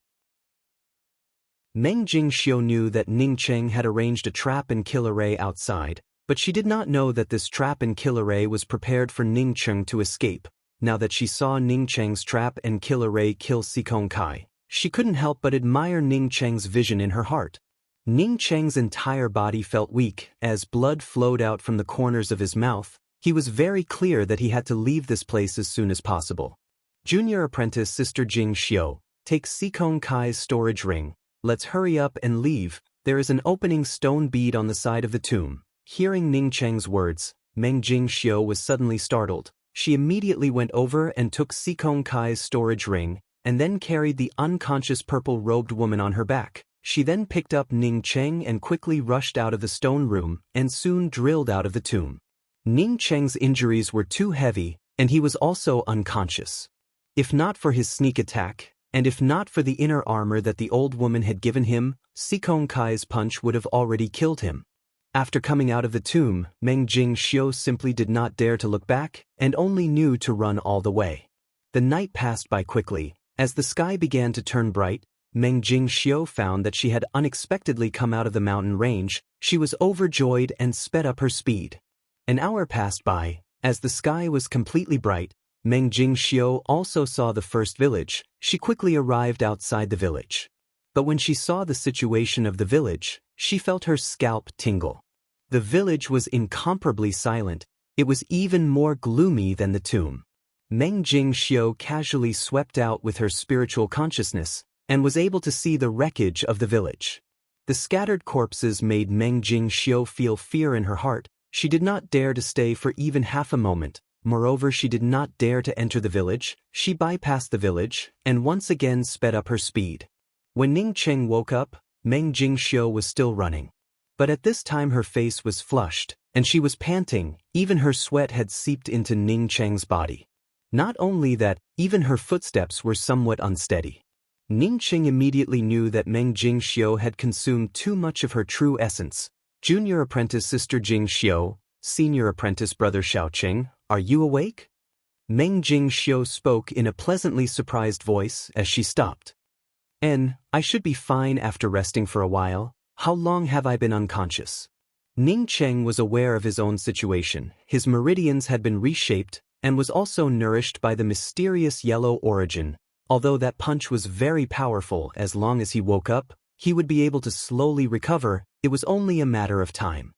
Meng Jingxiu knew that Ning Cheng had arranged a trap and kill array outside, but she did not know that this trap and kill array was prepared for Ning Cheng to escape. Now that she saw Ning Cheng's trap and kill array kill Sikong Kai, she couldn't help but admire Ning Cheng's vision in her heart. Ning Cheng's entire body felt weak as blood flowed out from the corners of his mouth. He was very clear that he had to leave this place as soon as possible. Junior apprentice Sister Jingxiu, take Sikong Kai's storage ring. Let's hurry up and leave. There is an opening stone bead on the side of the tomb. Hearing Ning Cheng's words, Meng Jingxiu was suddenly startled. She immediately went over and took Sikong Kai's storage ring, and then carried the unconscious purple-robed woman on her back. She then picked up Ning Cheng and quickly rushed out of the stone room and soon drilled out of the tomb. Ning Cheng's injuries were too heavy, and he was also unconscious. If not for his sneak attack, and if not for the inner armor that the old woman had given him, Sikong Kai's punch would have already killed him. After coming out of the tomb, Meng Jingxiu simply did not dare to look back, and only knew to run all the way. The night passed by quickly. As the sky began to turn bright, Meng Jingxiu found that she had unexpectedly come out of the mountain range. She was overjoyed and sped up her speed. An hour passed by. As the sky was completely bright, Meng Jingxiu also saw the first village. She quickly arrived outside the village. But when she saw the situation of the village, she felt her scalp tingle. The village was incomparably silent. It was even more gloomy than the tomb. Meng Jingxiu casually swept out with her spiritual consciousness and was able to see the wreckage of the village. The scattered corpses made Meng Jingxiu feel fear in her heart. She did not dare to stay for even half a moment. Moreover, she did not dare to enter the village. She bypassed the village, and once again sped up her speed. When Ning Cheng woke up, Meng Jingxiu was still running. But at this time her face was flushed, and she was panting. Even her sweat had seeped into Ning Cheng's body. Not only that, even her footsteps were somewhat unsteady. Ning Cheng immediately knew that Meng Jingxiu had consumed too much of her true essence. Junior apprentice sister Jingxiu, senior apprentice brother Xiaoqing, are you awake? Meng Jingxiu spoke in a pleasantly surprised voice as she stopped. I should be fine after resting for a while. How long have I been unconscious? Ning Cheng was aware of his own situation. His meridians had been reshaped and was also nourished by the mysterious yellow origin. Although that punch was very powerful, as long as he woke up, he would be able to slowly recover. It was only a matter of time.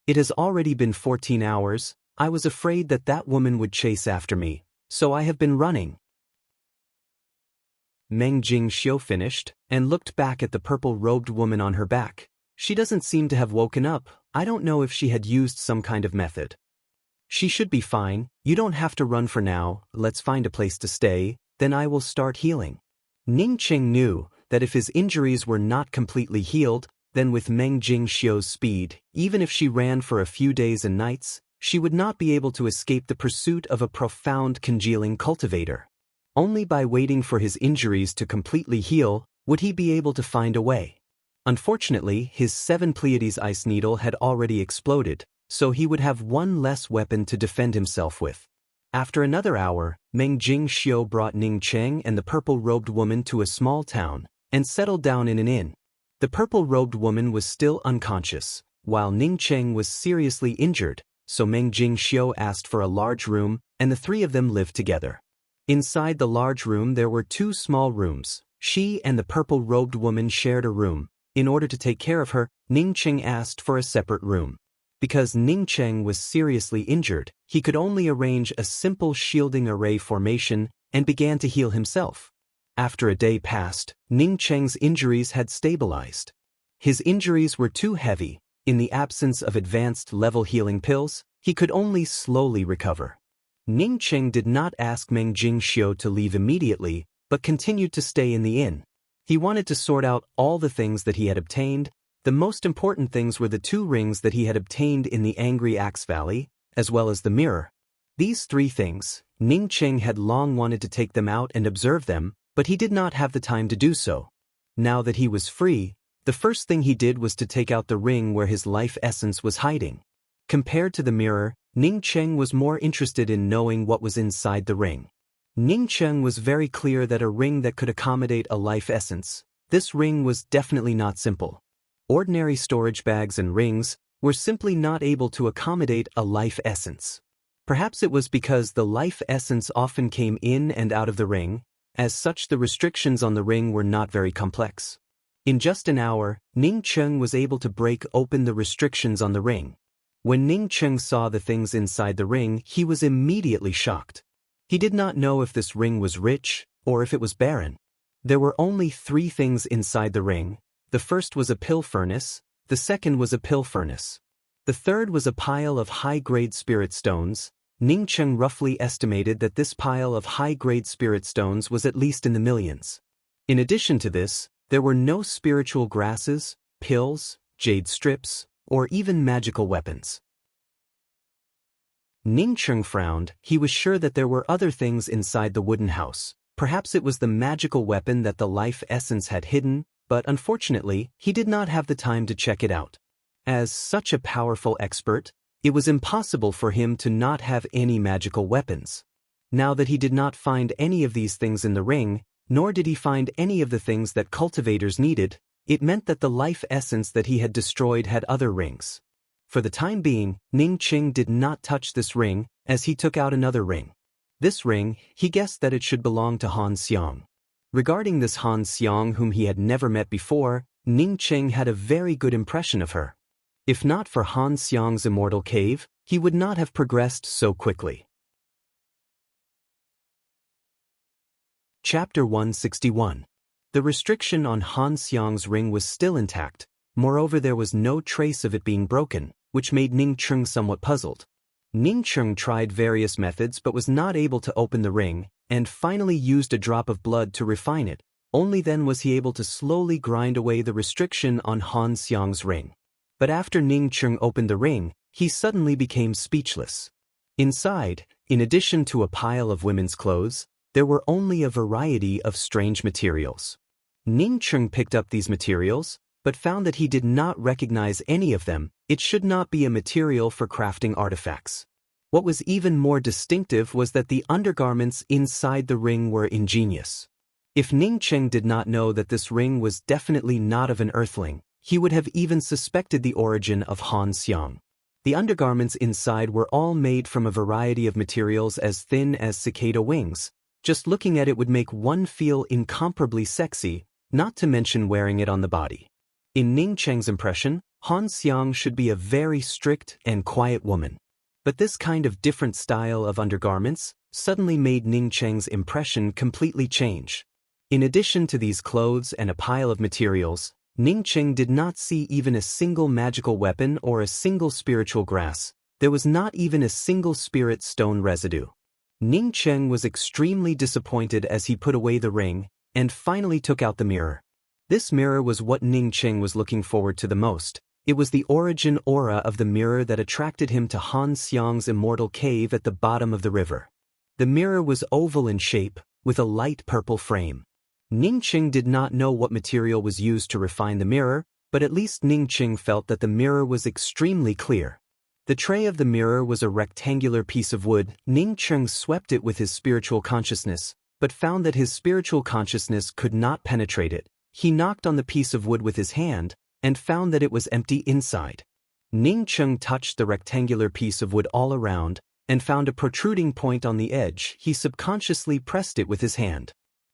It has already been 14 hours. I was afraid that that woman would chase after me, so I have been running. Meng Jingxiu finished and looked back at the purple-robed woman on her back. She doesn't seem to have woken up. I don't know if she had used some kind of method. She should be fine. You don't have to run for now. Let's find a place to stay, then I will start healing. Ning Cheng knew that if his injuries were not completely healed, then with Meng Jingxiu's speed, even if she ran for a few days and nights, she would not be able to escape the pursuit of a profound congealing cultivator. Only by waiting for his injuries to completely heal would he be able to find a way. Unfortunately, his 7 Pleiades ice needle had already exploded, so he would have one less weapon to defend himself with. After another hour, Meng Jingxiu brought Ning Cheng and the purple-robed woman to a small town and settled down in an inn. The purple-robed woman was still unconscious, while Ning Cheng was seriously injured, so Meng Jingxiu asked for a large room, and the three of them lived together. Inside the large room there were 2 small rooms. She and the purple-robed woman shared a room. In order to take care of her, Ning Cheng asked for a separate room. Because Ning Cheng was seriously injured, he could only arrange a simple shielding array formation and began to heal himself. After a day passed, Ning Cheng's injuries had stabilized. His injuries were too heavy. In the absence of advanced level healing pills, he could only slowly recover. Ning Cheng did not ask Meng Jingxiu to leave immediately, but continued to stay in the inn. He wanted to sort out all the things that he had obtained. The most important things were the 2 rings that he had obtained in the Angry Axe Valley, as well as the mirror. These 3 things, Ning Cheng had long wanted to take them out and observe them, but he did not have the time to do so. Now that he was free, the first thing he did was to take out the ring where his life essence was hiding. Compared to the mirror, Ning Cheng was more interested in knowing what was inside the ring. Ning Cheng was very clear that a ring that could accommodate a life essence. This ring was definitely not simple. Ordinary storage bags and rings were simply not able to accommodate a life essence. Perhaps it was because the life essence often came in and out of the ring. As such, the restrictions on the ring were not very complex. In just an hour, Ning Cheng was able to break open the restrictions on the ring. When Ning Cheng saw the things inside the ring, he was immediately shocked. He did not know if this ring was rich or if it was barren. There were only 3 things inside the ring. The first was a pill furnace, the second was a pill furnace. The third was a pile of high-grade spirit stones. Ning Cheng roughly estimated that this pile of high-grade spirit stones was at least in the millions. In addition to this, there were no spiritual grasses, pills, jade strips, or even magical weapons. Ning Cheng frowned. He was sure that there were other things inside the wooden house. Perhaps it was the magical weapon that the life essence had hidden, but unfortunately, he did not have the time to check it out. As such a powerful expert, it was impossible for him to not have any magical weapons. Now that he did not find any of these things in the ring, nor did he find any of the things that cultivators needed, it meant that the life essence that he had destroyed had other rings. For the time being, Ning Cheng did not touch this ring, as he took out another ring. This ring, he guessed that it should belong to Han Xiang. Regarding this Han Xiang whom he had never met before, Ning Cheng had a very good impression of her. If not for Han Xiang's immortal cave, he would not have progressed so quickly. Chapter 161. The restriction on Han Xiang's ring was still intact. Moreover, there was no trace of it being broken, which made Ning Cheng somewhat puzzled. Ning Cheng tried various methods but was not able to open the ring, and finally used a drop of blood to refine it. Only then was he able to slowly grind away the restriction on Han Xiang's ring. But after Ning Cheng opened the ring, he suddenly became speechless. Inside, in addition to a pile of women's clothes, there were only a variety of strange materials. Ning Cheng picked up these materials, but found that he did not recognize any of them. It should not be a material for crafting artifacts. What was even more distinctive was that the undergarments inside the ring were ingenious. If Ning Cheng did not know that this ring was definitely not of an earthling, he would have even suspected the origin of Han Xiang. The undergarments inside were all made from a variety of materials as thin as cicada wings. Just looking at it would make one feel incomparably sexy, not to mention wearing it on the body. In Ning Cheng's impression, Han Xiang should be a very strict and quiet woman. But this kind of different style of undergarments suddenly made Ning Cheng's impression completely change. In addition to these clothes and a pile of materials, Ning Cheng did not see even a single magical weapon or a single spiritual grass. There was not even a single spirit stone residue. Ning Cheng was extremely disappointed as he put away the ring and finally took out the mirror. This mirror was what Ning Cheng was looking forward to the most. It was the origin aura of the mirror that attracted him to Han Xiang's immortal cave at the bottom of the river. The mirror was oval in shape, with a light purple frame. Ning Cheng did not know what material was used to refine the mirror, but at least Ning Cheng felt that the mirror was extremely clear. The tray of the mirror was a rectangular piece of wood. Ning Cheng swept it with his spiritual consciousness, but found that his spiritual consciousness could not penetrate it. He knocked on the piece of wood with his hand, and found that it was empty inside. Ning Cheng touched the rectangular piece of wood all around, and found a protruding point on the edge. He subconsciously pressed it with his hand.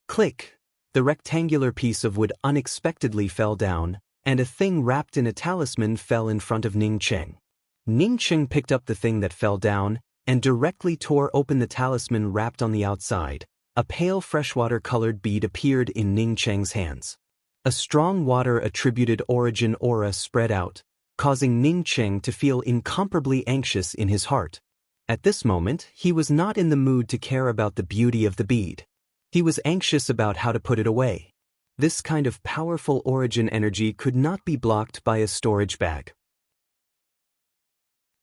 Click! The rectangular piece of wood unexpectedly fell down, and a thing wrapped in a talisman fell in front of Ning Cheng. Ning Cheng picked up the thing that fell down, and directly tore open the talisman wrapped on the outside. A pale freshwater-colored bead appeared in Ning Cheng's hands. A strong water-attributed origin aura spread out, causing Ning Cheng to feel incomparably anxious in his heart. At this moment, he was not in the mood to care about the beauty of the bead. He was anxious about how to put it away. This kind of powerful origin energy could not be blocked by a storage bag.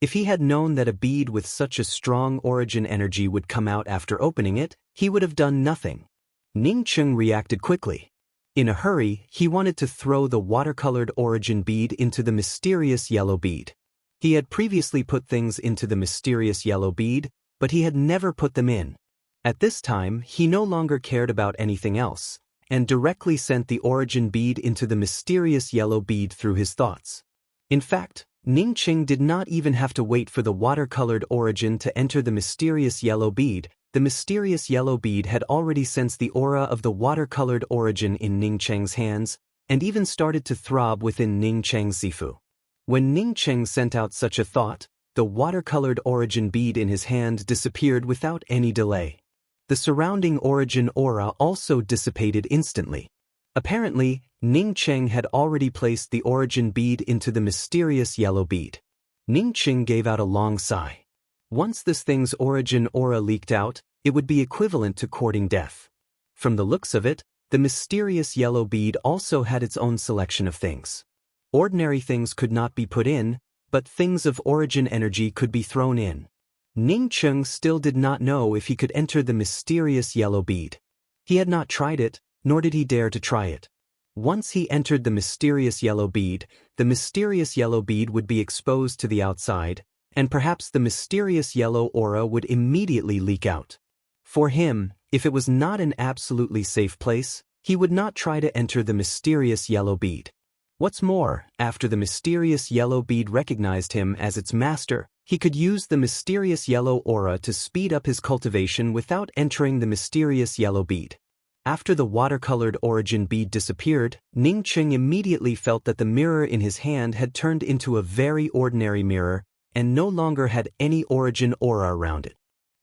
If he had known that a bead with such a strong origin energy would come out after opening it, he would have done nothing. Ning Cheng reacted quickly. In a hurry, he wanted to throw the watercolored origin bead into the mysterious yellow bead. He had previously put things into the mysterious yellow bead, but he had never put them in. At this time, he no longer cared about anything else, and directly sent the origin bead into the mysterious yellow bead through his thoughts. In fact, Ning Cheng did not even have to wait for the watercolored origin to enter the mysterious yellow bead. The mysterious yellow bead had already sensed the aura of the watercolored origin in Ning Cheng's hands, and even started to throb within Ning Cheng's zifu. When Ning Cheng sent out such a thought, the watercolored origin bead in his hand disappeared without any delay. The surrounding origin aura also dissipated instantly. Apparently, Ning Cheng had already placed the origin bead into the mysterious yellow bead. Ning Cheng gave out a long sigh. Once this thing's origin aura leaked out, it would be equivalent to courting death. From the looks of it, the mysterious yellow bead also had its own selection of things. Ordinary things could not be put in, but things of origin energy could be thrown in. Ning Cheng still did not know if he could enter the mysterious yellow bead. He had not tried it, nor did he dare to try it. Once he entered the mysterious yellow bead would be exposed to the outside, and perhaps the mysterious yellow aura would immediately leak out. For him, if it was not an absolutely safe place, he would not try to enter the mysterious yellow bead. What's more, after the mysterious yellow bead recognized him as its master, he could use the mysterious yellow aura to speed up his cultivation without entering the mysterious yellow bead. After the watercolored origin bead disappeared, Ning Cheng immediately felt that the mirror in his hand had turned into a very ordinary mirror and no longer had any origin aura around it.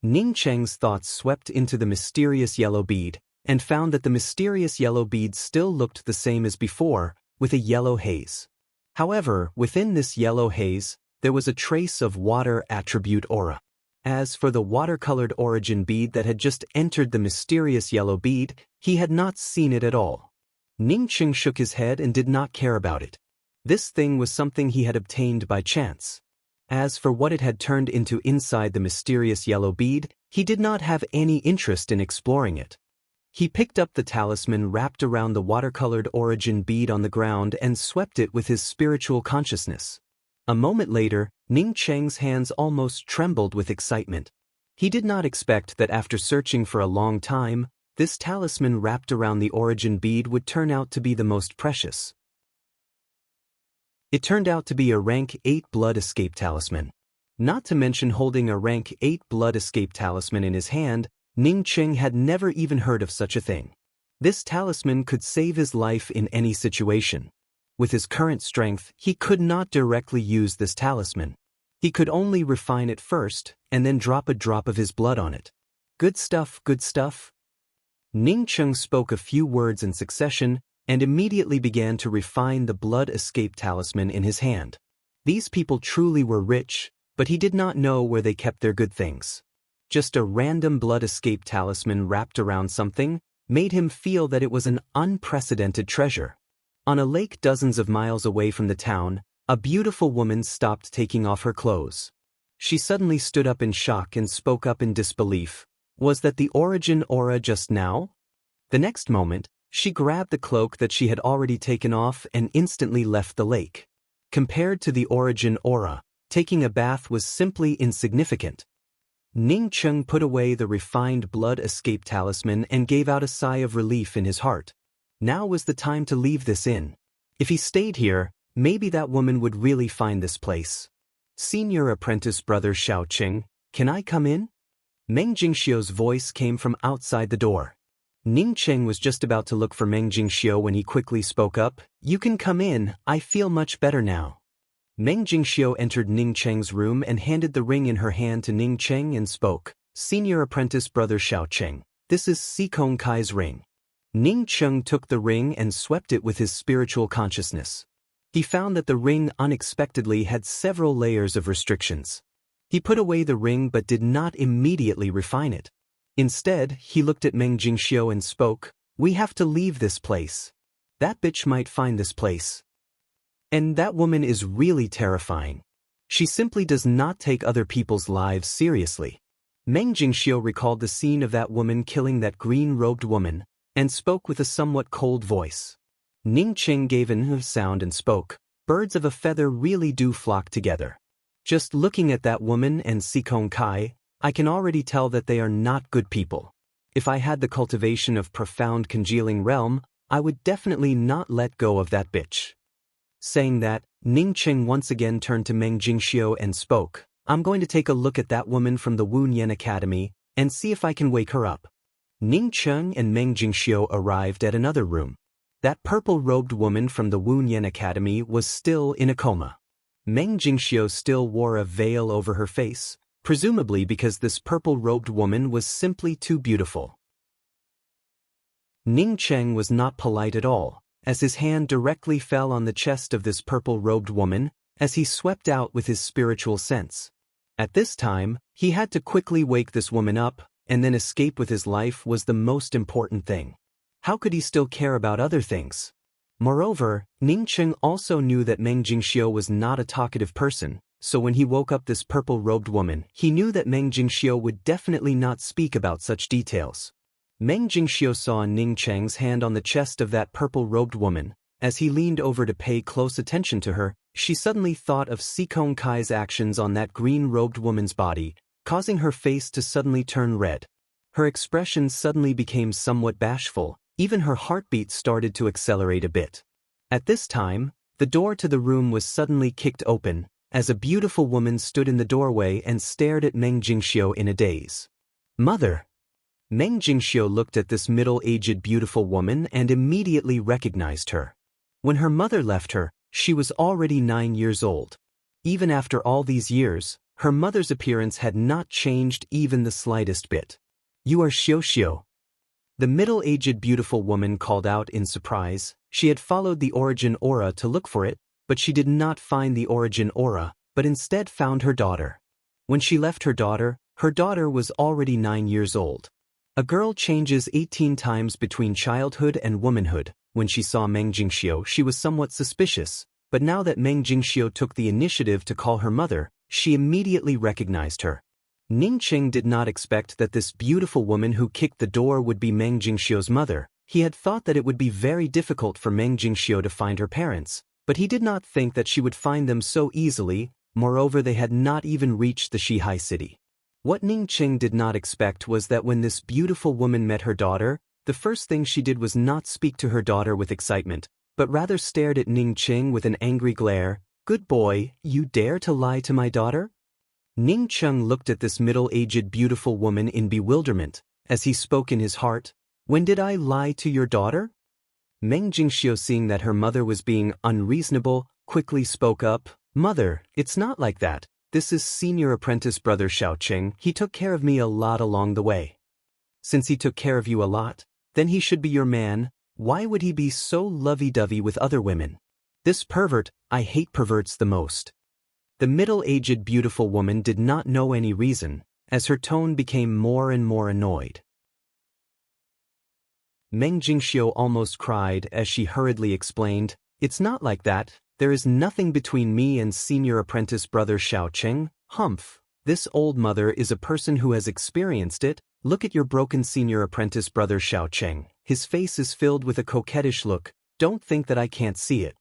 Ning Cheng's thoughts swept into the mysterious yellow bead and found that the mysterious yellow bead still looked the same as before, with a yellow haze. However, within this yellow haze, there was a trace of water attribute aura. As for the watercolored origin bead that had just entered the mysterious yellow bead, he had not seen it at all. Ningqing shook his head and did not care about it. This thing was something he had obtained by chance. As for what it had turned into inside the mysterious yellow bead, he did not have any interest in exploring it. He picked up the talisman wrapped around the watercolored origin bead on the ground and swept it with his spiritual consciousness. A moment later, Ning Cheng's hands almost trembled with excitement. He did not expect that after searching for a long time, this talisman wrapped around the origin bead would turn out to be the most precious. It turned out to be a rank 8 blood escape talisman. Not to mention holding a rank 8 blood escape talisman in his hand, Ning Cheng had never even heard of such a thing. This talisman could save his life in any situation. With his current strength, he could not directly use this talisman. He could only refine it first, and then drop a drop of his blood on it. Good stuff, good stuff. Ning Cheng spoke a few words in succession, and immediately began to refine the blood escape talisman in his hand. These people truly were rich, but he did not know where they kept their good things. Just a random blood escape talisman wrapped around something made him feel that it was an unprecedented treasure. On a lake dozens of miles away from the town, a beautiful woman stopped taking off her clothes. She suddenly stood up in shock and spoke up in disbelief. Was that the origin aura just now? The next moment, she grabbed the cloak that she had already taken off and instantly left the lake. Compared to the origin aura, taking a bath was simply insignificant. Ning Cheng put away the refined blood escape talisman and gave out a sigh of relief in his heart. Now was the time to leave this inn. If he stayed here, maybe that woman would really find this place. Senior apprentice brother Xiao Qing, can I come in? Meng Jingxiu's voice came from outside the door. Ning Cheng was just about to look for Meng Jingxiu when he quickly spoke up. You can come in, I feel much better now. Meng Jingxiu entered Ning Cheng's room and handed the ring in her hand to Ning Cheng and spoke. Senior apprentice brother Xiao Qing, this is Si Kong Kai's ring. Ning Cheng took the ring and swept it with his spiritual consciousness. He found that the ring unexpectedly had several layers of restrictions. He put away the ring but did not immediately refine it. Instead, he looked at Meng Jingxiu and spoke, we have to leave this place. That bitch might find this place. And that woman is really terrifying. She simply does not take other people's lives seriously. Meng Jingxiu recalled the scene of that woman killing that green-robed woman, and spoke with a somewhat cold voice. Ning Cheng gave an sound and spoke, birds of a feather really do flock together. Just looking at that woman and Si Kong Kai, I can already tell that they are not good people. If I had the cultivation of profound congealing realm, I would definitely not let go of that bitch. Saying that, Ning Cheng once again turned to Meng Jingxiu and spoke, I'm going to take a look at that woman from the Wu Nian Academy and see if I can wake her up. Ning Cheng and Meng Jingxiu arrived at another room. That purple-robed woman from the Wu Nian Academy was still in a coma. Meng Jingxiu still wore a veil over her face, presumably because this purple-robed woman was simply too beautiful. Ning Cheng was not polite at all, as his hand directly fell on the chest of this purple-robed woman, as he swept out with his spiritual sense. At this time, he had to quickly wake this woman up, and then escape with his life was the most important thing. How could he still care about other things? Moreover, Ning Cheng also knew that Meng Jingxiu was not a talkative person, so when he woke up this purple-robed woman, he knew that Meng Jingxiu would definitely not speak about such details. Meng Jingxiu saw Ning Cheng's hand on the chest of that purple-robed woman. As he leaned over to pay close attention to her, she suddenly thought of Si Kong Kai's actions on that green-robed woman's body, causing her face to suddenly turn red. Her expression suddenly became somewhat bashful, even her heartbeat started to accelerate a bit. At this time, the door to the room was suddenly kicked open, as a beautiful woman stood in the doorway and stared at Meng Jingxiu in a daze. Mother! Meng Jingxiu looked at this middle-aged beautiful woman and immediately recognized her. When her mother left her, she was already 9 years old. Even after all these years, her mother's appearance had not changed even the slightest bit. You are Xiu. The middle-aged beautiful woman called out in surprise. She had followed the origin aura to look for it, but she did not find the origin aura, but instead found her daughter. When she left her daughter was already 9 years old. A girl changes 18 times between childhood and womanhood. When she saw Meng Jingxiu, she was somewhat suspicious, but now that Meng Jingxiu took the initiative to call her mother, she immediately recognized her. Ning Qing did not expect that this beautiful woman who kicked the door would be Meng Jingxiu's mother. He had thought that it would be very difficult for Meng Jingxiu to find her parents, but he did not think that she would find them so easily. Moreover, they had not even reached the Shihai city. What Ning Qing did not expect was that when this beautiful woman met her daughter, the first thing she did was not speak to her daughter with excitement, but rather stared at Ning Qing with an angry glare. "Good boy, you dare to lie to my daughter?" Ning Qing looked at this middle-aged beautiful woman in bewilderment, as he spoke in his heart. "When did I lie to your daughter?" Meng Jingxiu, seeing that her mother was being unreasonable, quickly spoke up. "Mother, it's not like that. This is senior apprentice brother Xiaoqing. He took care of me a lot along the way." "Since he took care of you a lot, then he should be your man. Why would he be so lovey-dovey with other women? This pervert, I hate perverts the most." The middle-aged beautiful woman did not know any reason, as her tone became more and more annoyed. Meng Jingxiu almost cried as she hurriedly explained, "It's not like that. There is nothing between me and senior apprentice brother Xiaoqing. Humph. This old mother is a person who has experienced it. Look at your broken senior apprentice brother Xiaoqing. His face is filled with a coquettish look. Don't think that I can't see it."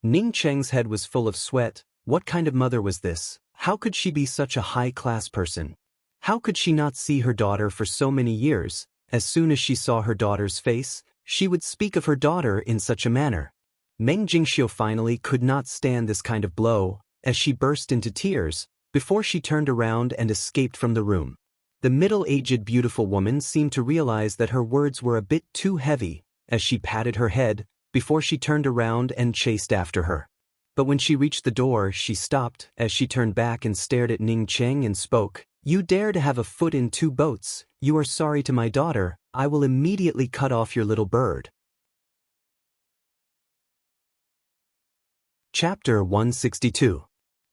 Ning Cheng's head was full of sweat. What kind of mother was this? How could she be such a high-class person? How could she not see her daughter for so many years? As soon as she saw her daughter's face, she would speak of her daughter in such a manner. Meng Jingxiu finally could not stand this kind of blow, as she burst into tears, before she turned around and escaped from the room. The middle-aged beautiful woman seemed to realize that her words were a bit too heavy, as she patted her head, before she turned around and chased after her. But when she reached the door, she stopped, as she turned back and stared at Ning Qing and spoke. "You dare to have a foot in 2 boats. You are sorry to my daughter. I will immediately cut off your little bird." Chapter 162.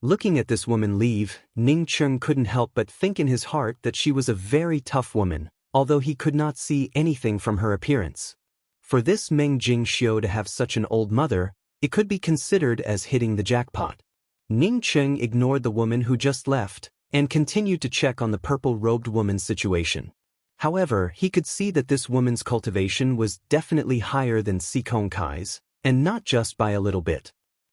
Looking at this woman leave, Ning Qing couldn't help but think in his heart that she was a very tough woman, although he could not see anything from her appearance. For this Meng Jingxiu to have such an old mother, it could be considered as hitting the jackpot. Ning Qing ignored the woman who just left, and continued to check on the purple-robed woman's situation. However, he could see that this woman's cultivation was definitely higher than Si Kongkai's, and not just by a little bit.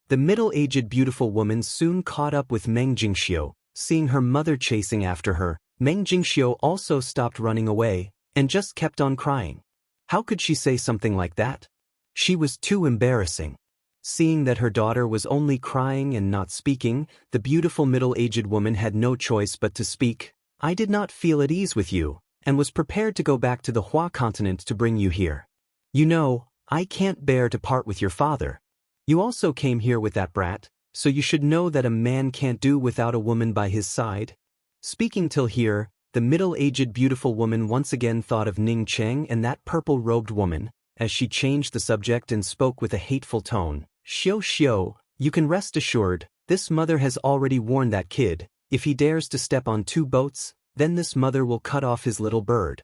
The middle-aged beautiful woman soon caught up with Meng Jingxiu. Seeing her mother chasing after her, Meng Jingxiu also stopped running away, and just kept on crying. How could she say something like that? She was too embarrassing. Seeing that her daughter was only crying and not speaking, the beautiful middle-aged woman had no choice but to speak. "I did not feel at ease with you, and was prepared to go back to the Hua continent to bring you here. You know, I can't bear to part with your father. You also came here with that brat, so you should know that a man can't do without a woman by his side." Speaking till here, the middle-aged beautiful woman once again thought of Ning Qing and that purple-robed woman, as she changed the subject and spoke with a hateful tone. Xiu, you can rest assured, this mother has already warned that kid. If he dares to step on 2 boats, then this mother will cut off his little bird."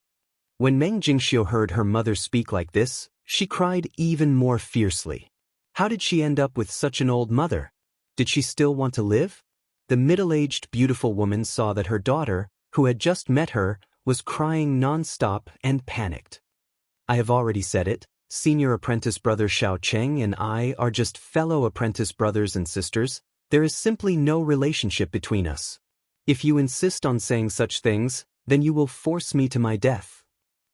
When Meng Jingxiu heard her mother speak like this, she cried even more fiercely. How did she end up with such an old mother? Did she still want to live? The middle-aged beautiful woman saw that her daughter, who had just met her, was crying non-stop and panicked. "I have already said it. Senior apprentice brother Xiaoqing and I are just fellow apprentice brothers and sisters. There is simply no relationship between us. If you insist on saying such things, then you will force me to my death."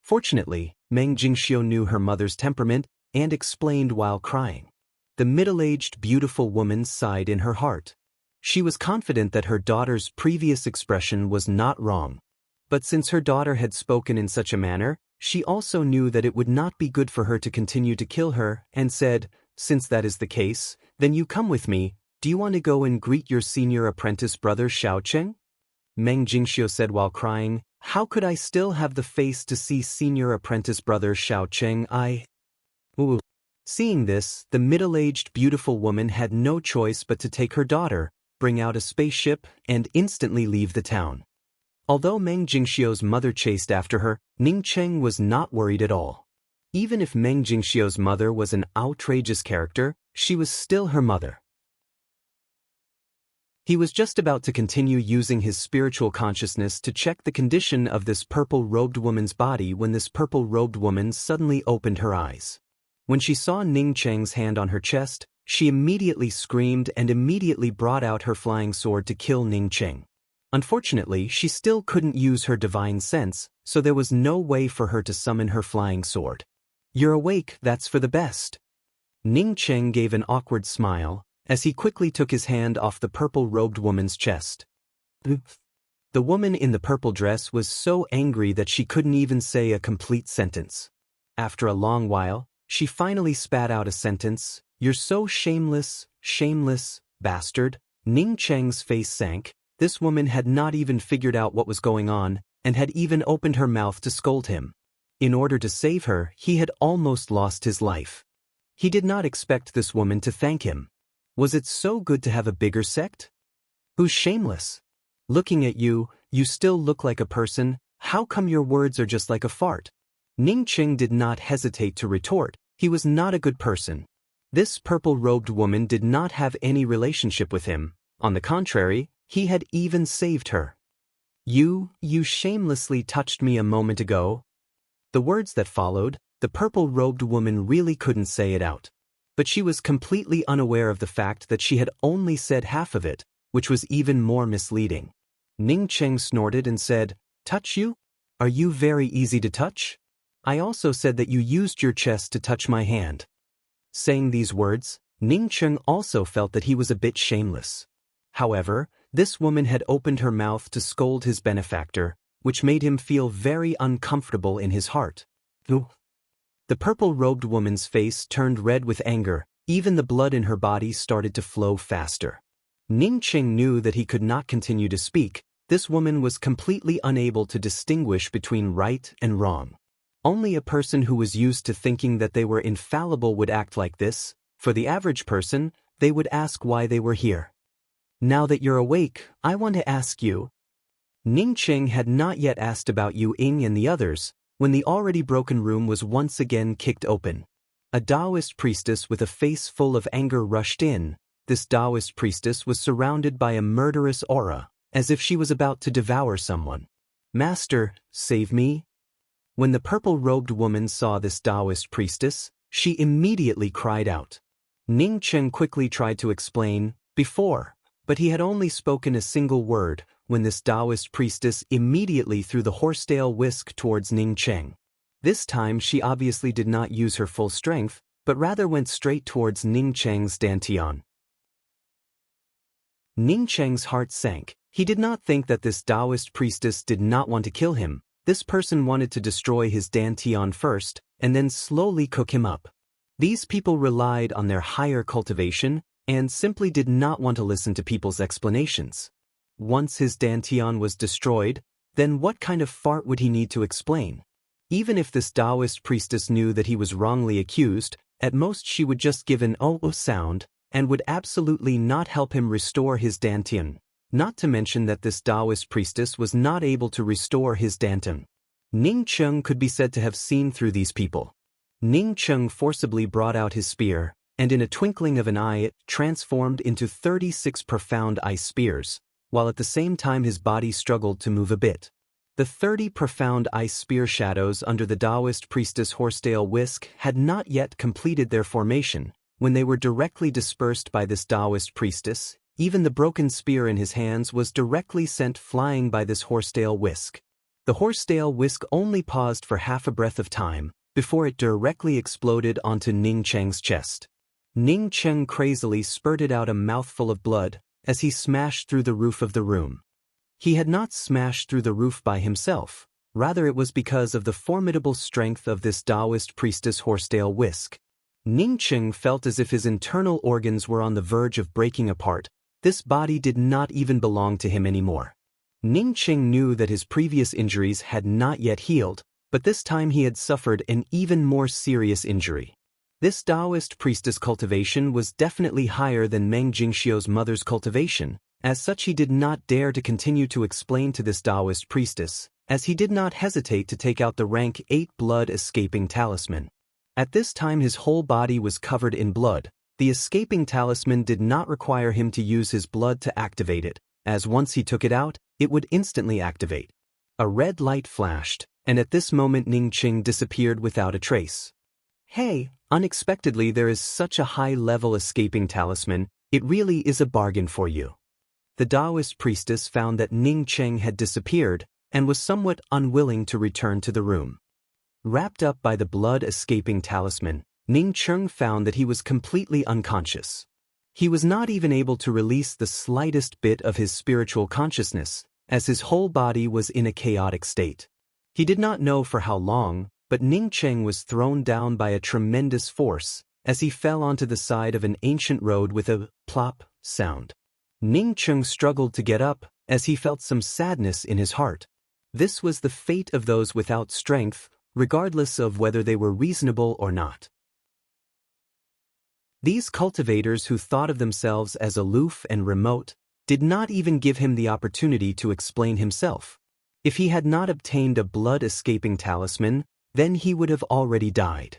Fortunately, Meng Jingxiu knew her mother's temperament and explained while crying. The middle-aged beautiful woman sighed in her heart. She was confident that her daughter's previous expression was not wrong. But since her daughter had spoken in such a manner, she also knew that it would not be good for her to continue to kill her, and said, "Since that is the case, then you come with me. Do you want to go and greet your senior apprentice brother Xiaoqing?" Meng Jingxiu said while crying, "How could I still have the face to see senior apprentice brother Xiaoqing? Ooh." Seeing this, the middle-aged beautiful woman had no choice but to take her daughter, bring out a spaceship and instantly leave the town. Although Meng Jingxiu's mother chased after her, Ning Cheng was not worried at all. Even if Meng Jingxiu's mother was an outrageous character, she was still her mother. He was just about to continue using his spiritual consciousness to check the condition of this purple-robed woman's body when this purple-robed woman suddenly opened her eyes. When she saw Ning Cheng's hand on her chest, she immediately screamed and immediately brought out her flying sword to kill Ning Cheng. Unfortunately, she still couldn't use her divine sense, so there was no way for her to summon her flying sword. "You're awake, that's for the best." Ning Cheng gave an awkward smile, as he quickly took his hand off the purple-robed woman's chest. The woman in the purple dress was so angry that she couldn't even say a complete sentence. After a long while, she finally spat out a sentence, "You're so shameless, shameless, bastard." Ning Cheng's face sank. This woman had not even figured out what was going on, and had even opened her mouth to scold him. In order to save her, he had almost lost his life. He did not expect this woman to thank him. Was it so good to have a bigger sect? Who's shameless? Looking at you, you still look like a person. How come your words are just like a fart? Ning Cheng did not hesitate to retort. He was not a good person. This purple-robed woman did not have any relationship with him. On the contrary, he had even saved her. You shamelessly touched me a moment ago." The words that followed, the purple-robed woman really couldn't say it out. But she was completely unaware of the fact that she had only said half of it, which was even more misleading. Ning Cheng snorted and said, "Touch you? Are you very easy to touch? I also said that you used your chest to touch my hand." Saying these words, Ning Cheng also felt that he was a bit shameless. However, this woman had opened her mouth to scold his benefactor, which made him feel very uncomfortable in his heart. The purple-robed woman's face turned red with anger. Even the blood in her body started to flow faster. Ning Cheng knew that he could not continue to speak. This woman was completely unable to distinguish between right and wrong. Only a person who was used to thinking that they were infallible would act like this. For the average person, they would ask why they were here. "Now that you're awake, I want to ask you." Ning Cheng had not yet asked about Yu Ying and the others, when the already broken room was once again kicked open. A Taoist priestess with a face full of anger rushed in. This Taoist priestess was surrounded by a murderous aura, as if she was about to devour someone. "Master, save me." When the purple-robed woman saw this Taoist priestess, she immediately cried out. Ning Cheng quickly tried to explain, "Before," but he had only spoken a single word, when this Taoist priestess immediately threw the horsetail whisk towards Ning Cheng. This time she obviously did not use her full strength, but rather went straight towards Ning Cheng's dantian. Ning Cheng's heart sank. He did not think that this Taoist priestess did not want to kill him. This person wanted to destroy his dantian first, and then slowly cook him up. These people relied on their higher cultivation, and simply did not want to listen to people's explanations. Once his dantian was destroyed, then what kind of fart would he need to explain? Even if this Taoist priestess knew that he was wrongly accused, at most she would just give an "oh" sound, and would absolutely not help him restore his dantian. Not to mention that this Taoist priestess was not able to restore his dantian. Ning Cheng could be said to have seen through these people. Ning Cheng forcibly brought out his spear, and in a twinkling of an eye it transformed into 36 profound ice spears, while at the same time his body struggled to move a bit. The 30 profound ice spear shadows under the Taoist priestess horsetail whisk had not yet completed their formation, when they were directly dispersed by this Taoist priestess. Even the broken spear in his hands was directly sent flying by this horsetail whisk. The horsetail whisk only paused for half a breath of time, before it directly exploded onto Ning Cheng's chest. Ning Cheng crazily spurted out a mouthful of blood, as he smashed through the roof of the room. He had not smashed through the roof by himself, rather it was because of the formidable strength of this Taoist priestess horsetail whisk. Ning Cheng felt as if his internal organs were on the verge of breaking apart. This body did not even belong to him anymore. Ning Cheng knew that his previous injuries had not yet healed, but this time he had suffered an even more serious injury. This Taoist priestess cultivation was definitely higher than Meng Jingxiu's mother's cultivation, As such, he did not dare to continue to explain to this Taoist priestess, as he did not hesitate to take out the rank 8 blood-escaping talisman. At this time his whole body was covered in blood. The escaping talisman did not require him to use his blood to activate it, as once he took it out, it would instantly activate. A red light flashed, and at this moment Ning Qing disappeared without a trace. Hey, unexpectedly there is such a high-level escaping talisman, it really is a bargain for you. The Taoist priestess found that Ning Qing had disappeared, and was somewhat unwilling to return to the room. Wrapped up by the blood-escaping talisman, Ning Qing found that he was completely unconscious. He was not even able to release the slightest bit of his spiritual consciousness, as his whole body was in a chaotic state. He did not know for how long, but Ning Qing was thrown down by a tremendous force, as he fell onto the side of an ancient road with a plop sound. Ning Qing struggled to get up, as he felt some sadness in his heart. This was the fate of those without strength, regardless of whether they were reasonable or not. These cultivators who thought of themselves as aloof and remote did not even give him the opportunity to explain himself. If he had not obtained a blood-escaping talisman, then he would have already died.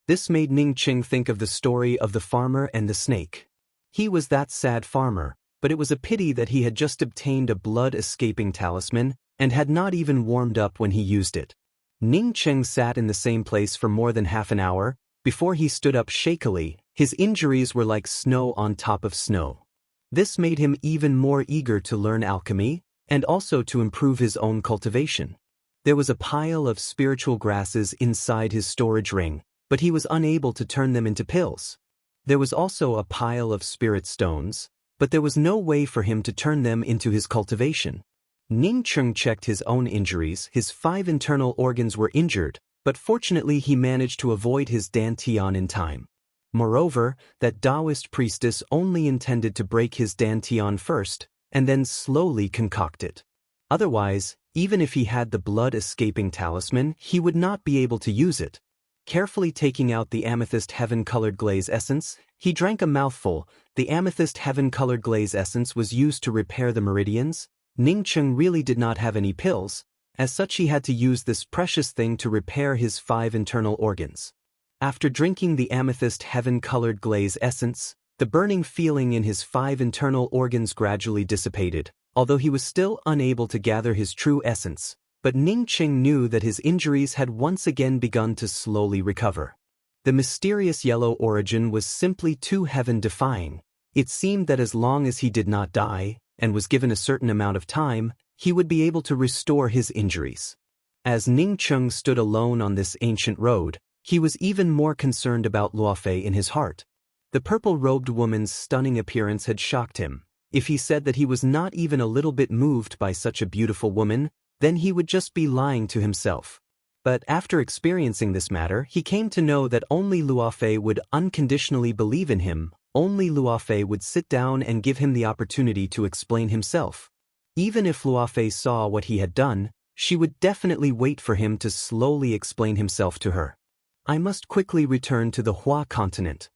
This made Ning Qing think of the story of the farmer and the snake. He was that sad farmer, but it was a pity that he had just obtained a blood-escaping talisman and had not even warmed up when he used it. Ning Qing sat in the same place for more than half an hour, before he stood up shakily. His injuries were like snow on top of snow. This made him even more eager to learn alchemy, and also to improve his own cultivation. There was a pile of spiritual grasses inside his storage ring, but he was unable to turn them into pills. There was also a pile of spirit stones, but there was no way for him to turn them into his cultivation. Ning Qing checked his own injuries. His 5 internal organs were injured, but fortunately he managed to avoid his dantian in time. Moreover, that Taoist priestess only intended to break his dantian first, and then slowly concoct it. Otherwise, even if he had the blood-escaping talisman, he would not be able to use it. Carefully taking out the amethyst heaven-colored glaze essence, he drank a mouthful. The amethyst heaven-colored glaze essence was used to repair the meridians. Ning Qing really did not have any pills, as such he had to use this precious thing to repair his 5 internal organs. After drinking the amethyst heaven-colored glaze essence, the burning feeling in his 5 internal organs gradually dissipated, although he was still unable to gather his true essence. But Ning Qing knew that his injuries had once again begun to slowly recover. The mysterious yellow origin was simply too heaven-defying. It seemed that as long as he did not die, and was given a certain amount of time, he would be able to restore his injuries. As Ning Qing stood alone on this ancient road, he was even more concerned about Luofei in his heart. The purple-robed woman's stunning appearance had shocked him. If he said that he was not even a little bit moved by such a beautiful woman, then he would just be lying to himself. But after experiencing this matter, he came to know that only Luofei would unconditionally believe in him. Only Luofei would sit down and give him the opportunity to explain himself. Even if Luofei saw what he had done, she would definitely wait for him to slowly explain himself to her. I must quickly return to the Hua continent.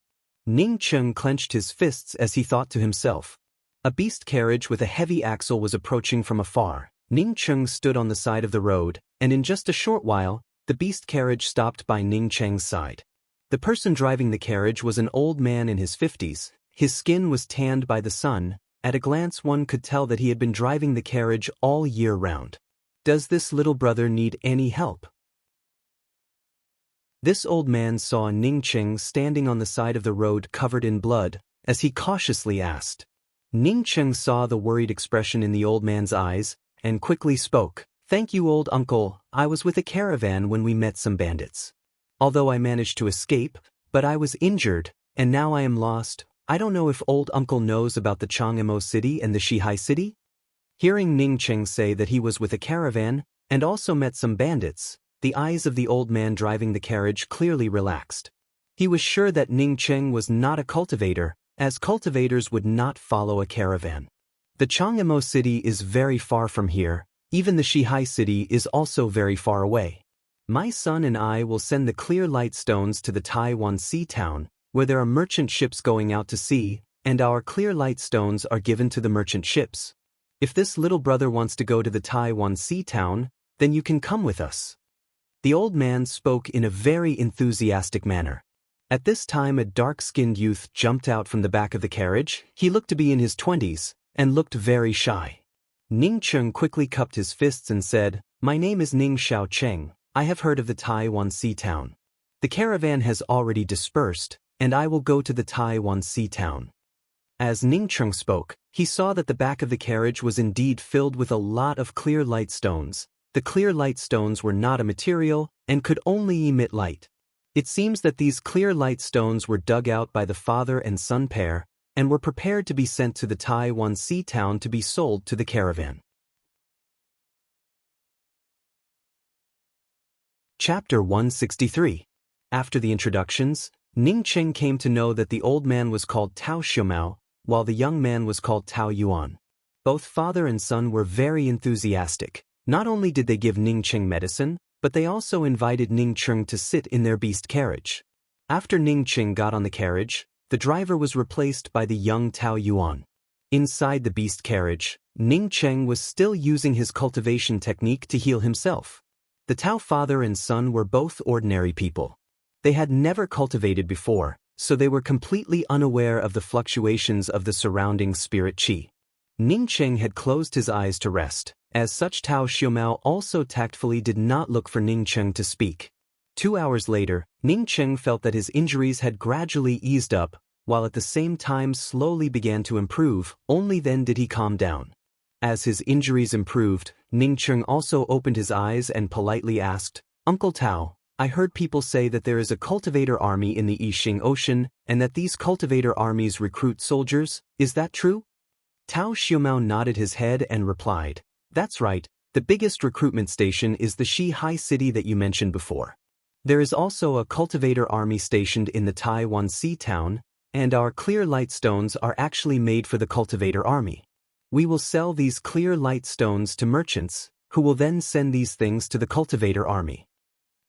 Ning Qing clenched his fists as he thought to himself. A beast carriage with a heavy axle was approaching from afar. Ning Qing stood on the side of the road, and in just a short while, the beast carriage stopped by Ning Qing's side. The person driving the carriage was an old man in his 50s. His skin was tanned by the sun. At a glance one could tell that he had been driving the carriage all year round. Does this little brother need any help? This old man saw Ning Qing standing on the side of the road covered in blood, as he cautiously asked. Ning Qing saw the worried expression in the old man's eyes, and quickly spoke. Thank you, old uncle. I was with a caravan when we met some bandits. Although I managed to escape, but I was injured, and now I am lost. I don't know if old uncle knows about the Chang'emo city and the Shihai city? Hearing Ning Qing say that he was with a caravan, and also met some bandits, the eyes of the old man driving the carriage clearly relaxed. He was sure that Ning Qing was not a cultivator, as cultivators would not follow a caravan. The Chang'emo city is very far from here. Even the Shihai city is also very far away. My son and I will send the clear light stones to the Taiwan Sea town, where there are merchant ships going out to sea, and our clear light stones are given to the merchant ships. If this little brother wants to go to the Taiwan Sea town, then you can come with us." The old man spoke in a very enthusiastic manner. At this time a dark-skinned youth jumped out from the back of the carriage. He looked to be in his 20s, and looked very shy. Ning Cheng quickly cupped his fists and said, "My name is Ning Xiao Cheng. I have heard of the Taiwan Sea town. The caravan has already dispersed, and I will go to the Taiwan Sea town." As Ning Cheng spoke, he saw that the back of the carriage was indeed filled with a lot of clear light stones. The clear light stones were not a material, and could only emit light. It seems that these clear light stones were dug out by the father and son pair, and were prepared to be sent to the Taiwan Sea town to be sold to the caravan. Chapter 163. After the introductions, Ning Cheng came to know that the old man was called Tao Xiumao, while the young man was called Tao Yuan. Both father and son were very enthusiastic. Not only did they give Ning Cheng medicine, but they also invited Ning Cheng to sit in their beast carriage. After Ning Cheng got on the carriage, the driver was replaced by the young Tao Yuan. Inside the beast carriage, Ning Cheng was still using his cultivation technique to heal himself. The Tao father and son were both ordinary people. They had never cultivated before, so they were completely unaware of the fluctuations of the surrounding spirit qi. Ning Cheng had closed his eyes to rest. As such, Tao Xiumao also tactfully did not look for Ning Cheng to speak. 2 hours later, Ning Cheng felt that his injuries had gradually eased up, while at the same time slowly began to improve. Only then did he calm down. As his injuries improved, Ning Cheng also opened his eyes and politely asked, "Uncle Tao, I heard people say that there is a cultivator army in the Yixing Ocean, and that these cultivator armies recruit soldiers. Is that true?" Tao Xiumao nodded his head and replied, "That's right. The biggest recruitment station is the Shi-Hai city that you mentioned before. There is also a cultivator army stationed in the Taiwan Sea town, and our clear light stones are actually made for the cultivator army. We will sell these clear light stones to merchants, who will then send these things to the cultivator army."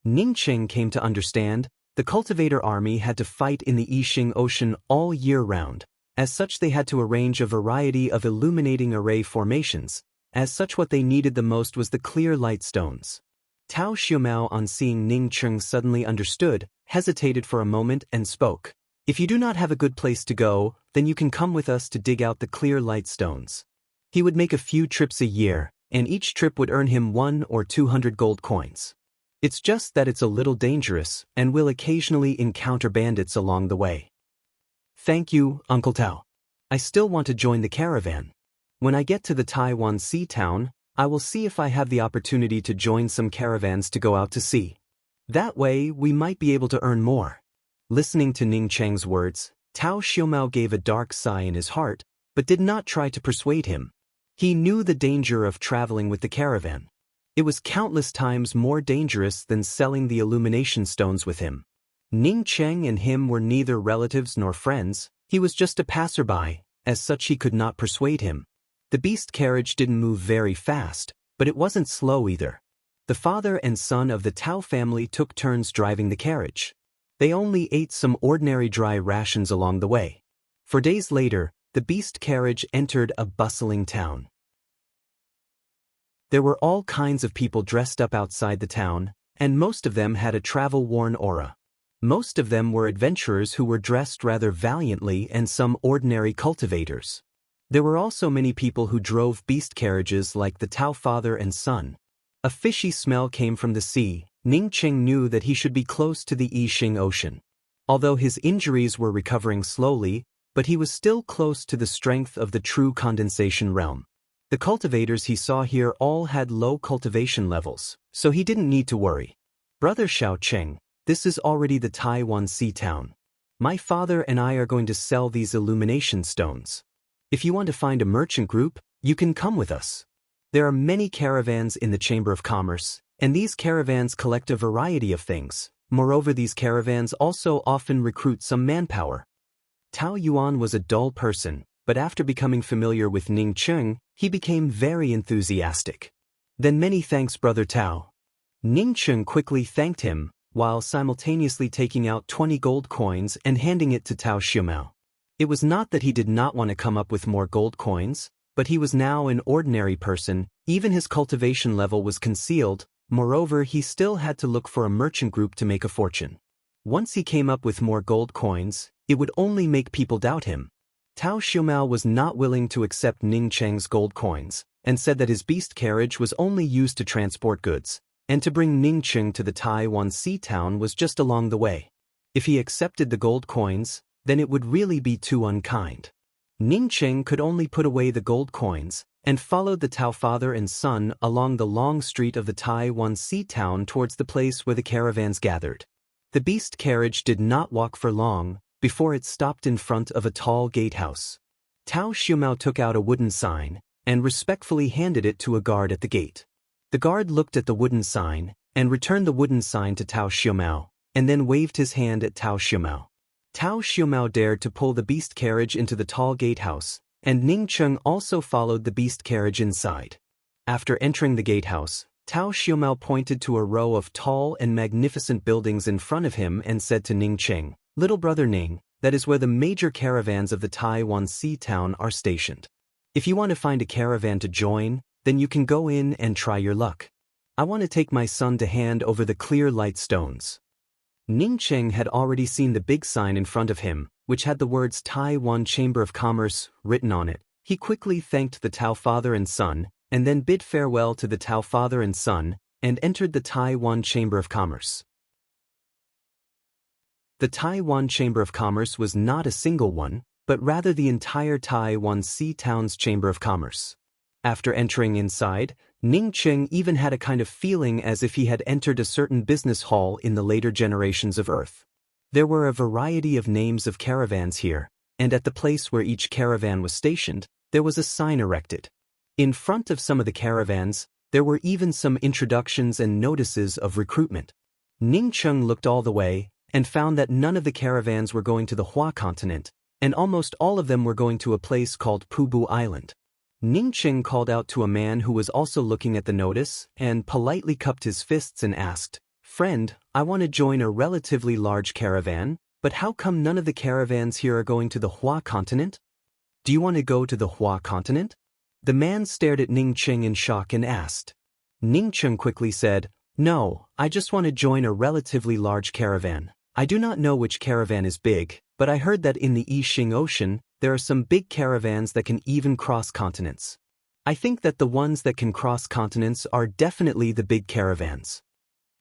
Ning Cheng came to understand, the cultivator army had to fight in the Yixing Ocean all year round. As such, they had to arrange a variety of illuminating array formations. As such, what they needed the most was the clear light stones. Tao Xiumao, on seeing Ning Cheng, suddenly understood, hesitated for a moment and spoke. "If you do not have a good place to go, then you can come with us to dig out the clear light stones." He would make a few trips a year, and each trip would earn him 100 or 200 gold coins. It's just that it's a little dangerous, and will occasionally encounter bandits along the way. "Thank you, Uncle Tao. I still want to join the caravan. When I get to the Taiwan Sea town, I will see if I have the opportunity to join some caravans to go out to sea. That way, we might be able to earn more." Listening to Ning Cheng's words, Tao Xiumao gave a dark sigh in his heart, but did not try to persuade him. He knew the danger of traveling with the caravan. It was countless times more dangerous than selling the illumination stones with him. Ning Cheng and him were neither relatives nor friends. He was just a passerby. As such, he could not persuade him. The beast carriage didn't move very fast, but it wasn't slow either. The father and son of the Tao family took turns driving the carriage. They only ate some ordinary dry rations along the way. For days later, the beast carriage entered a bustling town. There were all kinds of people dressed up outside the town, and most of them had a travel-worn aura. Most of them were adventurers who were dressed rather valiantly, and some ordinary cultivators. There were also many people who drove beast carriages like the Tao father and son. A fishy smell came from the sea. Ning Cheng knew that he should be close to the Yixing Ocean. Although his injuries were recovering slowly, but he was still close to the strength of the true condensation realm. The cultivators he saw here all had low cultivation levels, so he didn't need to worry. "Brother Xiao Cheng, this is already the Taiwan Sea town. My father and I are going to sell these illumination stones. If you want to find a merchant group, you can come with us. There are many caravans in the Chamber of Commerce, and these caravans collect a variety of things. Moreover, these caravans also often recruit some manpower." Tao Yuan was a dull person, but after becoming familiar with Ning Cheng, he became very enthusiastic. "Then many thanks, Brother Tao." Ning Cheng quickly thanked him, while simultaneously taking out 20 gold coins and handing it to Tao Xiumao. It was not that he did not want to come up with more gold coins, but he was now an ordinary person, even his cultivation level was concealed, moreover he still had to look for a merchant group to make a fortune. Once he came up with more gold coins, it would only make people doubt him. Tao Xiumao was not willing to accept Ning Cheng's gold coins, and said that his beast carriage was only used to transport goods, and to bring Ning Cheng to the Taiwan Sea town was just along the way. If he accepted the gold coins, then it would really be too unkind. Ning Cheng could only put away the gold coins, and followed the Tao father and son along the long street of the Taiwan Sea town towards the place where the caravans gathered. The beast carriage did not walk for long, before it stopped in front of a tall gatehouse. Tao Xiumao took out a wooden sign, and respectfully handed it to a guard at the gate. The guard looked at the wooden sign, and returned the wooden sign to Tao Xiumao, and then waved his hand at Tao Xiumao. Tao Xiumao dared to pull the beast carriage into the tall gatehouse, and Ning Cheng also followed the beast carriage inside. After entering the gatehouse, Tao Xiumao pointed to a row of tall and magnificent buildings in front of him and said to Ning Cheng, "Little brother Ning, that is where the major caravans of the Taiwan Sea town are stationed. If you want to find a caravan to join, then you can go in and try your luck. I want to take my son to hand over the clear light stones." Ning Cheng had already seen the big sign in front of him, which had the words Taiwan Chamber of Commerce written on it. He quickly thanked the Tao father and son, and then bid farewell to the Tao father and son, and entered the Taiwan Chamber of Commerce. The Taiwan Chamber of Commerce was not a single one, but rather the entire Taiwan Sea town's Chamber of Commerce. After entering inside, Ning Cheng even had a kind of feeling as if he had entered a certain business hall in the later generations of Earth. There were a variety of names of caravans here, and at the place where each caravan was stationed, there was a sign erected. In front of some of the caravans, there were even some introductions and notices of recruitment. Ning Cheng looked all the way, and found that none of the caravans were going to the Hua continent, and almost all of them were going to a place called Pubu Island. Ning Cheng called out to a man who was also looking at the notice, and politely cupped his fists and asked, "Friend, I want to join a relatively large caravan, but how come none of the caravans here are going to the Hua continent? Do you want to go to the Hua continent?" The man stared at Ning Cheng in shock and asked. Ning Cheng quickly said, "No, I just want to join a relatively large caravan. I do not know which caravan is big, but I heard that in the Yixing Ocean, there are some big caravans that can even cross continents. I think that the ones that can cross continents are definitely the big caravans."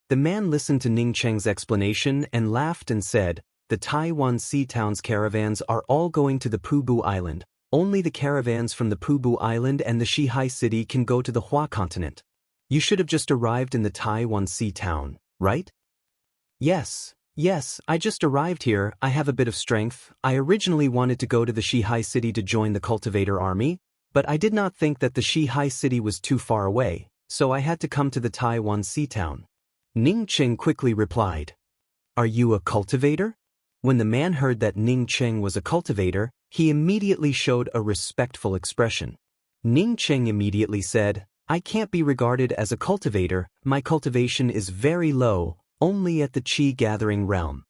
The man listened to Ning Cheng's explanation and laughed and said, "The Taiwan Sea town's caravans are all going to the Pubu Island. Only the caravans from the Pubu Island and the Shihai city can go to the Hua continent. You should have just arrived in the Taiwan Sea town, right?" Yes, I just arrived here. I have a bit of strength. I originally wanted to go to the Shihai city to join the cultivator army, but I did not think that the Shihai city was too far away, so I had to come to the Taiwan Sea town." Ning Cheng quickly replied, "Are you a cultivator?" When the man heard that Ning Cheng was a cultivator, he immediately showed a respectful expression. Ning Cheng immediately said, "I can't be regarded as a cultivator. My cultivation is very low, only at the qi-gathering realm."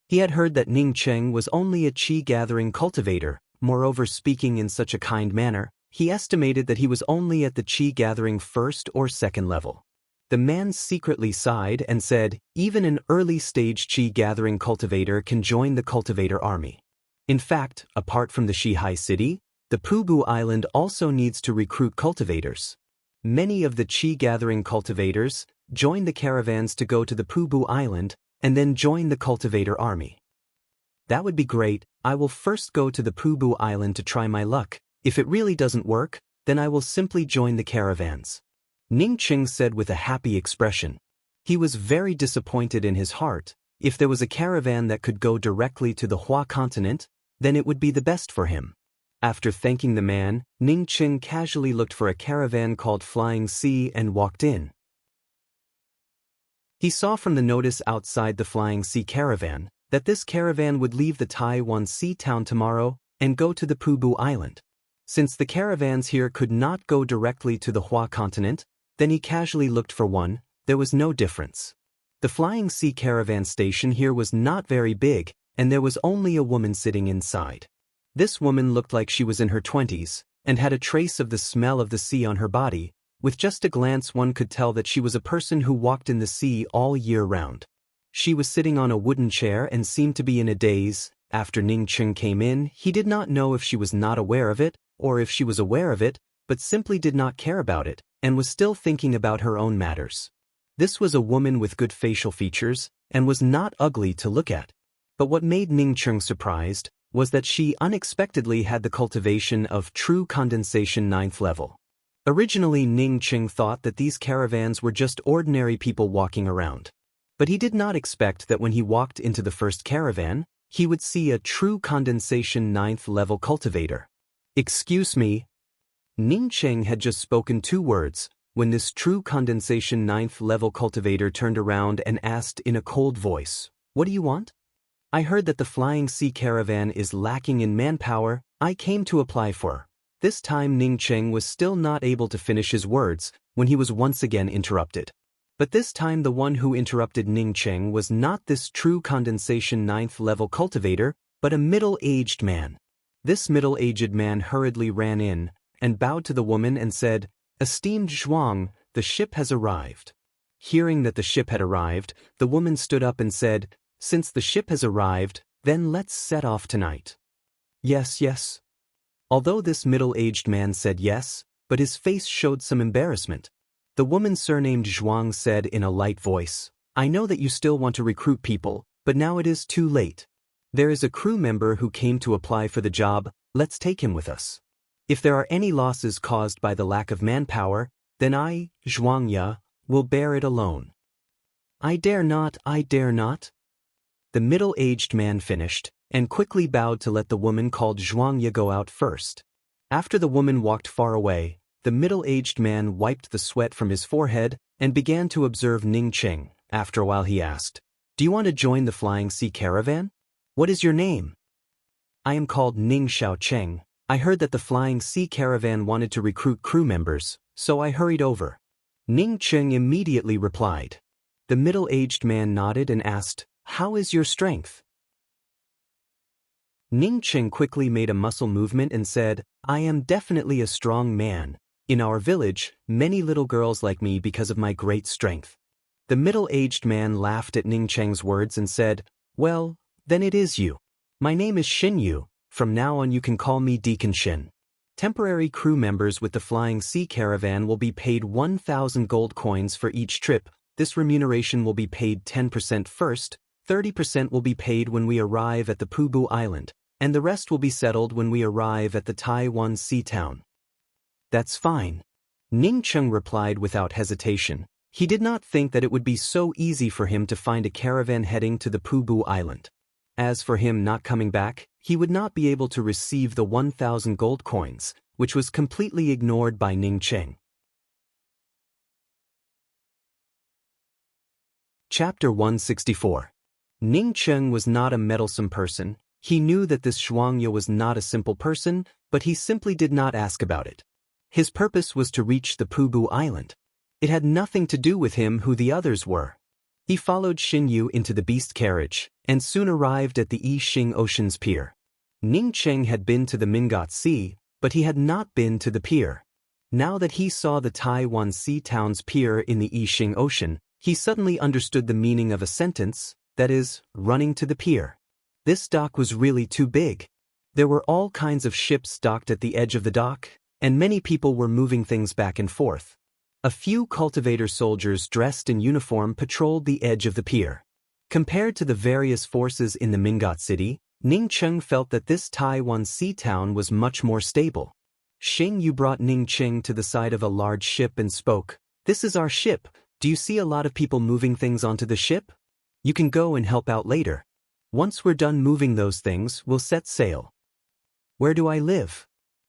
He had heard that Ning Cheng was only a qi-gathering cultivator. Moreover, speaking in such a kind manner, he estimated that he was only at the qi-gathering first or second level. The man secretly sighed and said, "Even an early-stage qi-gathering cultivator can join the cultivator army. In fact, apart from the Shihai city, the Pubu Island also needs to recruit cultivators. Many of the qi-gathering cultivators join the caravans to go to the Pubu Island, and then join the cultivator army." "That would be great. I will first go to the Pubu Island to try my luck. If it really doesn't work, then I will simply join the caravans," Ning Cheng said with a happy expression. He was very disappointed in his heart. If there was a caravan that could go directly to the Hua continent, then it would be the best for him. After thanking the man, Ning Cheng casually looked for a caravan called Flying Sea and walked in. He saw from the notice outside the Flying Sea caravan that this caravan would leave the Taiwan Sea town tomorrow and go to the Pubu Island. Since the caravans here could not go directly to the Hua continent, then he casually looked for one. There was no difference. The Flying Sea caravan station here was not very big, and there was only a woman sitting inside. This woman looked like she was in her 20s, and had a trace of the smell of the sea on her body. With just a glance one could tell that she was a person who walked in the sea all year round. She was sitting on a wooden chair and seemed to be in a daze. After Ning Cheng came in, he did not know if she was not aware of it, or if she was aware of it, but simply did not care about it, and was still thinking about her own matters. This was a woman with good facial features, and was not ugly to look at. But what made Ning Cheng surprised was that she unexpectedly had the cultivation of true condensation 9th level. Originally Ning Cheng thought that these caravans were just ordinary people walking around. But he did not expect that when he walked into the first caravan, he would see a true condensation 9th level cultivator. "Excuse me." Ning Cheng had just spoken 2 words, when this true condensation 9th level cultivator turned around and asked in a cold voice, "What do you want?" "I heard that the Flying Sea Caravan is lacking in manpower. I came to apply for." This time Ning Cheng was still not able to finish his words when he was once again interrupted. But this time the one who interrupted Ning Cheng was not this true condensation 9th level cultivator, but a middle-aged man. This middle-aged man hurriedly ran in, and bowed to the woman and said, "Esteemed Zhuang, the ship has arrived." Hearing that the ship had arrived, the woman stood up and said, "Since the ship has arrived, then let's set off tonight." "Yes, yes." Although this middle-aged man said yes, but his face showed some embarrassment. The woman surnamed Zhuang said in a light voice, "I know that you still want to recruit people, but now it is too late. There is a crew member who came to apply for the job. Let's take him with us. If there are any losses caused by the lack of manpower, then I, Zhuang Ya, will bear it alone." I dare not." The middle-aged man finished, and quickly bowed to let the woman called Zhuang Ya go out first. After the woman walked far away, the middle-aged man wiped the sweat from his forehead and began to observe Ning Cheng. After a while he asked, "Do you want to join the Flying Sea Caravan? What is your name?" "I am called Ning Xiao Cheng. I heard that the Flying Sea Caravan wanted to recruit crew members, so I hurried over." Ning Cheng immediately replied. The middle-aged man nodded and asked, "How is your strength?" Ning Cheng quickly made a muscle movement and said, "I am definitely a strong man. In our village, many little girls like me because of my great strength." The middle-aged man laughed at Ning Cheng's words and said, "Well, then it is you. My name is Xin Yu. From now on you can call me Deacon Xin." Temporary crew members with the Flying Sea Caravan will be paid 1,000 gold coins for each trip. This remuneration will be paid 10% first, 30% will be paid when we arrive at the Pubu Island, and the rest will be settled when we arrive at the Taiwan Sea Town. "That's fine." Ning Cheng replied without hesitation. He did not think that it would be so easy for him to find a caravan heading to the Pubu Island. As for him not coming back, he would not be able to receive the 1,000 gold coins, which was completely ignored by Ning Cheng. Chapter 164. Ning Cheng was not a meddlesome person. He knew that this Zhuang Ya was not a simple person, but he simply did not ask about it. His purpose was to reach the Pubu Island. It had nothing to do with him who the others were. He followed Xin Yu into the beast carriage, and soon arrived at the Yixing Ocean's pier. Ning Cheng had been to the Mingot Sea, but he had not been to the pier. Now that he saw the Taiwan Sea Town's pier in the Yixing Ocean, he suddenly understood the meaning of a sentence, that is, running to the pier. This dock was really too big. There were all kinds of ships docked at the edge of the dock, and many people were moving things back and forth. A few cultivator soldiers dressed in uniform patrolled the edge of the pier. Compared to the various forces in the Mingot City, Ning Cheng felt that this Taiwan Sea Town was much more stable. Xin Yu brought Ning Cheng to the side of a large ship and spoke, "This is our ship. Do you see a lot of people moving things onto the ship? You can go and help out later. Once we're done moving those things, we'll set sail." "Where do I live?"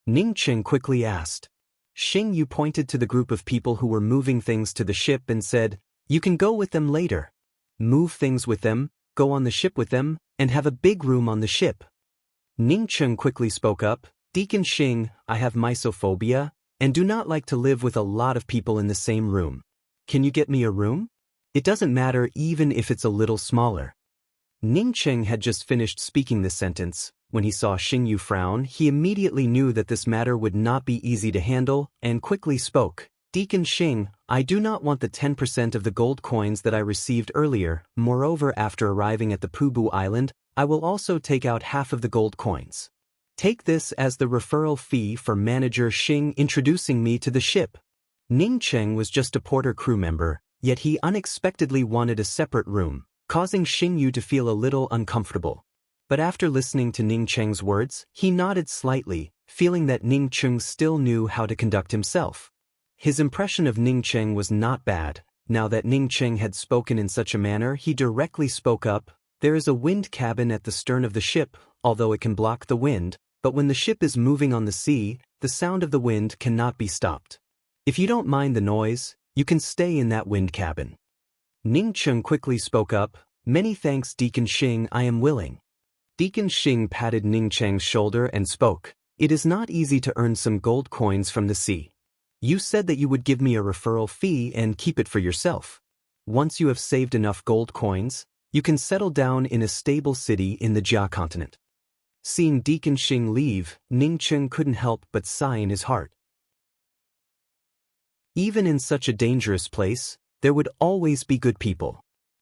Ning Cheng quickly asked. Xin Yu pointed to the group of people who were moving things to the ship and said, "You can go with them later. Move things with them, go on the ship with them, and have a big room on the ship." Ning Cheng quickly spoke up, "Deacon Xing, I have mysophobia, and do not like to live with a lot of people in the same room. Can you get me a room? It doesn't matter even if it's a little smaller." Ning Cheng had just finished speaking this sentence, When he saw Xingyu frown, he immediately knew that this matter would not be easy to handle, and quickly spoke. Deacon Xing, I do not want the 10% of the gold coins that I received earlier. Moreover, after arriving at the Pubu Island, I will also take out half of the gold coins. Take this as the referral fee for Manager Xing introducing me to the ship. Ning Cheng was just a porter crew member, yet he unexpectedly wanted a separate room, causing Xingyu to feel a little uncomfortable. But after listening to Ning Cheng's words, he nodded slightly, feeling that Ning Cheng still knew how to conduct himself. His impression of Ning Cheng was not bad. Now that Ning Cheng had spoken in such a manner, he directly spoke up. There is a wind cabin at the stern of the ship, although it can block the wind, but when the ship is moving on the sea, the sound of the wind cannot be stopped. If you don't mind the noise, you can stay in that wind cabin. Ning Cheng quickly spoke up, Many thanks Deacon Xing, I am willing. Deacon Xing patted Ning Cheng's shoulder and spoke, It is not easy to earn some gold coins from the sea. You said that you would give me a referral fee and keep it for yourself. Once you have saved enough gold coins, you can settle down in a stable city in the Jia continent. Seeing Deacon Xing leave, Ning Cheng couldn't help but sigh in his heart. Even in such a dangerous place, there would always be good people.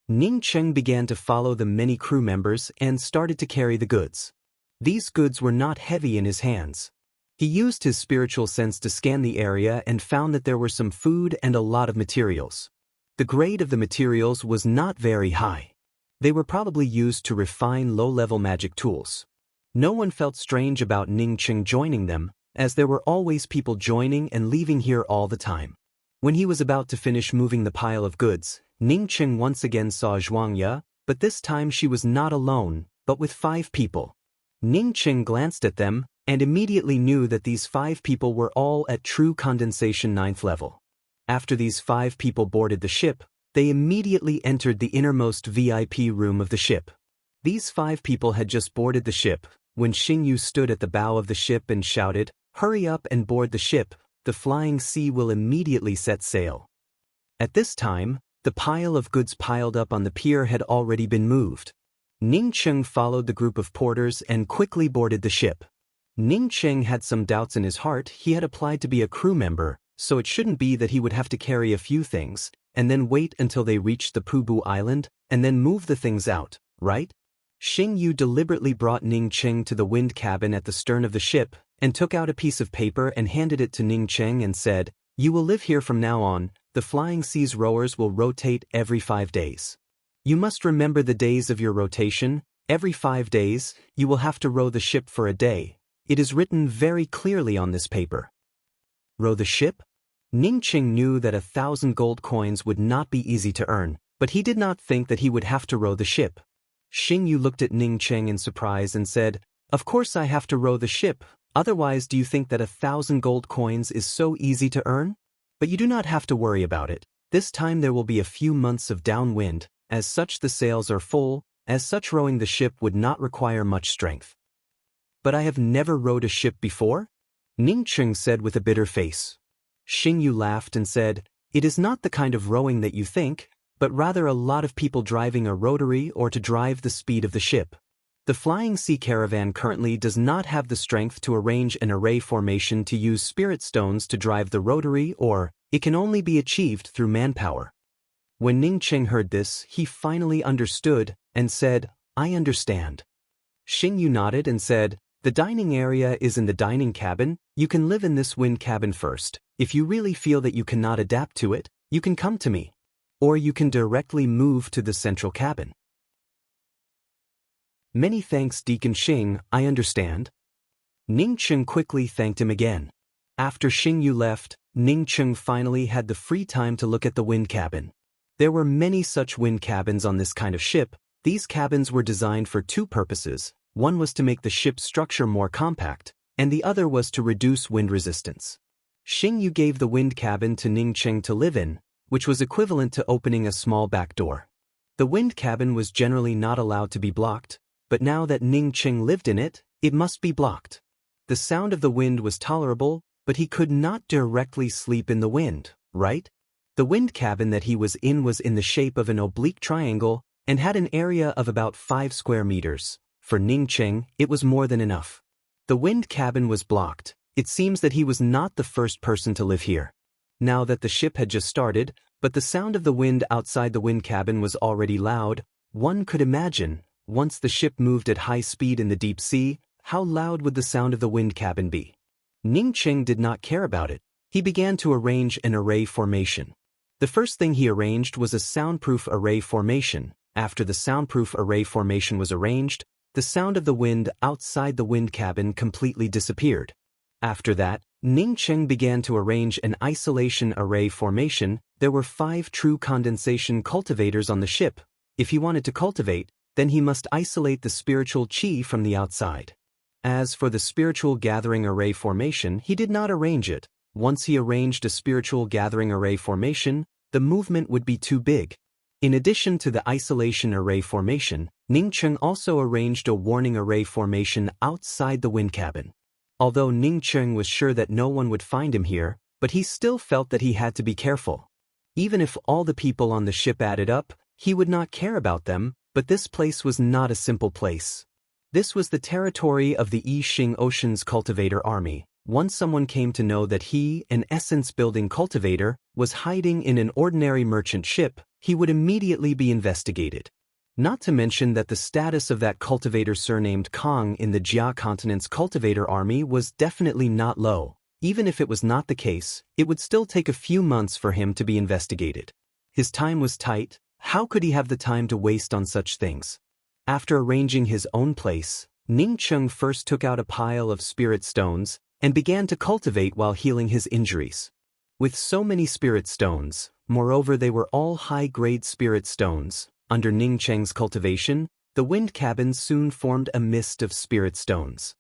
Ning Cheng began to follow the many crew members and started to carry the goods. These goods were not heavy in his hands. He used his spiritual sense to scan the area and found that there were some food and a lot of materials. The grade of the materials was not very high. They were probably used to refine low-level magic tools. No one felt strange about Ning Cheng joining them, as there were always people joining and leaving here all the time. When he was about to finish moving the pile of goods, Ning Cheng once again saw Zhuangya, but this time she was not alone, but with 5 people. Ning Cheng glanced at them, and immediately knew that these 5 people were all at true condensation 9th level. After these 5 people boarded the ship, they immediately entered the innermost VIP room of the ship. These 5 people had just boarded the ship, when Xingyu stood at the bow of the ship and shouted, Hurry up and board the ship, the flying sea will immediately set sail. At this time, the pile of goods piled up on the pier had already been moved. Ning Cheng followed the group of porters and quickly boarded the ship. Ning Cheng had some doubts in his heart. He had applied to be a crew member, so it shouldn't be that he would have to carry a few things, and then wait until they reached the Pubu Island, and then move the things out, right? Xingyu deliberately brought Ning Cheng to the wind cabin at the stern of the ship, and took out a piece of paper and handed it to Ning Cheng and said, You will live here from now on, the Flying Seas rowers will rotate every 5 days. You must remember the days of your rotation. Every 5 days, you will have to row the ship for a day. It is written very clearly on this paper. Row the ship? Ning Cheng knew that 1,000 gold coins would not be easy to earn, but he did not think that he would have to row the ship. Xingyu looked at Ning Cheng in surprise and said, Of course I have to row the ship, otherwise do you think that 1,000 gold coins is so easy to earn? But you do not have to worry about it. This time there will be a few months of downwind, as such the sails are full, as such rowing the ship would not require much strength. But I have never rowed a ship before? Ning Cheng said with a bitter face. Xingyu laughed and said, It is not the kind of rowing that you think, but rather a lot of people driving a rotary or to drive the speed of the ship. The Flying Sea Caravan currently does not have the strength to arrange an array formation to use spirit stones to drive the rotary, or it can only be achieved through manpower. When Ning Cheng heard this, he finally understood and said, I understand. Xingyu nodded and said, The dining area is in the dining cabin. You can live in this wind cabin first. If you really feel that you cannot adapt to it, you can come to me. Or you can directly move to the central cabin. Many thanks Deacon Xing, I understand. Ning Cheng quickly thanked him again. After Xingyu left, Ning Cheng finally had the free time to look at the wind cabin. There were many such wind cabins on this kind of ship. These cabins were designed for 2 purposes. One was to make the ship's structure more compact, and the other was to reduce wind resistance. Xingyu gave the wind cabin to Ning Cheng to live in, which was equivalent to opening a small back door. The wind cabin was generally not allowed to be blocked, but now that Ning Cheng lived in it, it must be blocked. The sound of the wind was tolerable, but he could not directly sleep in the wind, right? The wind cabin that he was in the shape of an oblique triangle and had an area of about 5 square meters. For Ning Cheng, it was more than enough. The wind cabin was blocked. It seems that he was not the first person to live here. Now that the ship had just started, but the sound of the wind outside the wind cabin was already loud, one could imagine, once the ship moved at high speed in the deep sea, how loud would the sound of the wind cabin be? Ning Cheng did not care about it. He began to arrange an array formation. The first thing he arranged was a soundproof array formation. After the soundproof array formation was arranged, the sound of the wind outside the wind cabin completely disappeared. After that, Ning Cheng began to arrange an isolation array formation. There were 5 true condensation cultivators on the ship. If he wanted to cultivate, then he must isolate the spiritual qi from the outside. As for the spiritual gathering array formation, he did not arrange it. Once he arranged a spiritual gathering array formation, the movement would be too big. In addition to the isolation array formation, Ning Cheng also arranged a warning array formation outside the wind cabin. Although Ning Cheng was sure that no one would find him here, but he still felt that he had to be careful. Even if all the people on the ship added up, he would not care about them, but this place was not a simple place. This was the territory of the Yi Xing Ocean's cultivator army. Once someone came to know that he, an essence-building cultivator, was hiding in an ordinary merchant ship, he would immediately be investigated. Not to mention that the status of that cultivator surnamed Kong in the Jia continent's cultivator army was definitely not low. Even if it was not the case, it would still take a few months for him to be investigated. His time was tight. How could he have the time to waste on such things? After arranging his own place, Ning Cheng first took out a pile of spirit stones and began to cultivate while healing his injuries. With so many spirit stones, moreover they were all high-grade spirit stones, under Ning Cheng's cultivation, the wind cabin soon formed a mist of spirit stones.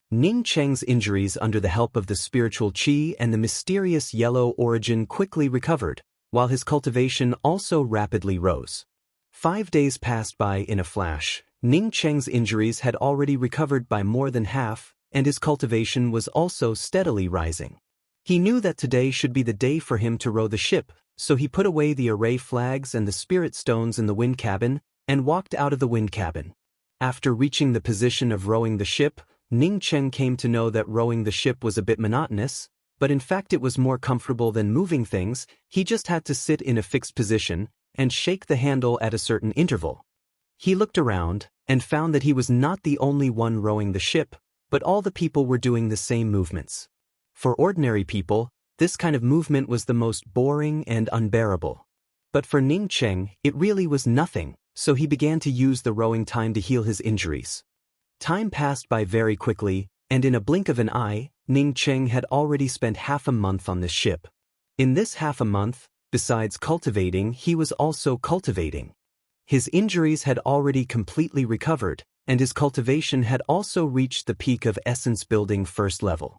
Ning Cheng's injuries under the help of the spiritual qi and the mysterious yellow origin quickly recovered, while his cultivation also rapidly rose. 5 days passed by in a flash. Ning Cheng's injuries had already recovered by more than half, and his cultivation was also steadily rising. He knew that today should be the day for him to row the ship, so he put away the array flags and the spirit stones in the wind cabin, and walked out of the wind cabin. After reaching the position of rowing the ship, Ning Cheng came to know that rowing the ship was a bit monotonous, but in fact it was more comfortable than moving things. He just had to sit in a fixed position and shake the handle at a certain interval. He looked around and found that he was not the only one rowing the ship, but all the people were doing the same movements. For ordinary people, this kind of movement was the most boring and unbearable. But for Ning Cheng, it really was nothing, so he began to use the rowing time to heal his injuries. Time passed by very quickly, and in a blink of an eye, Ning Cheng had already spent half a month on this ship. In this half a month, besides cultivating, he was also cultivating. His injuries had already completely recovered, and his cultivation had also reached the peak of essence building first level.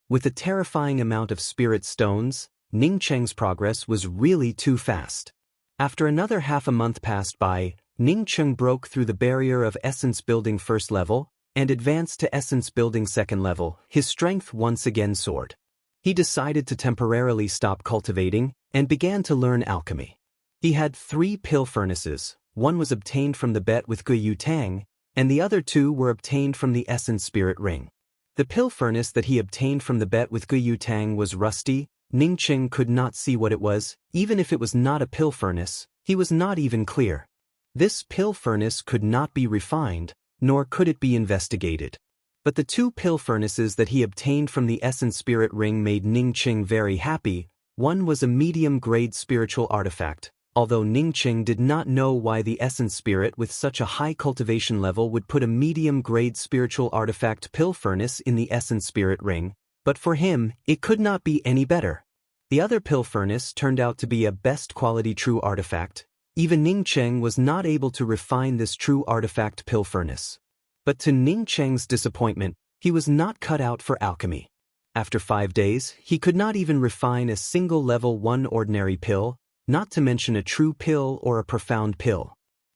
With a terrifying amount of spirit stones, Ning Cheng's progress was really too fast. After another half a month passed by, Ning Cheng broke through the barrier of essence building first level and advanced to essence building second level. His strength once again soared. He decided to temporarily stop cultivating and began to learn alchemy. He had 3 pill furnaces. One was obtained from the bet with Gu Yu Tang, and the other 2 were obtained from the essence spirit ring. The pill furnace that he obtained from the bet with Gu Yu Tang was rusty. Ning Cheng could not see what it was. Even if it was not a pill furnace, he was not even clear. This pill furnace could not be refined, nor could it be investigated. But the 2 pill furnaces that he obtained from the essence spirit ring made Ning Cheng very happy. One was a medium-grade spiritual artifact, although Ning Cheng did not know why the essence spirit with such a high cultivation level would put a medium-grade spiritual artifact pill furnace in the essence spirit ring, but for him, it could not be any better. The other pill furnace turned out to be a best quality true artifact. Even Ning Cheng was not able to refine this true artifact pill furnace. But to Ning Cheng's disappointment, he was not cut out for alchemy. After 5 days, he could not even refine a single level 1 ordinary pill, not to mention a true pill or a profound pill.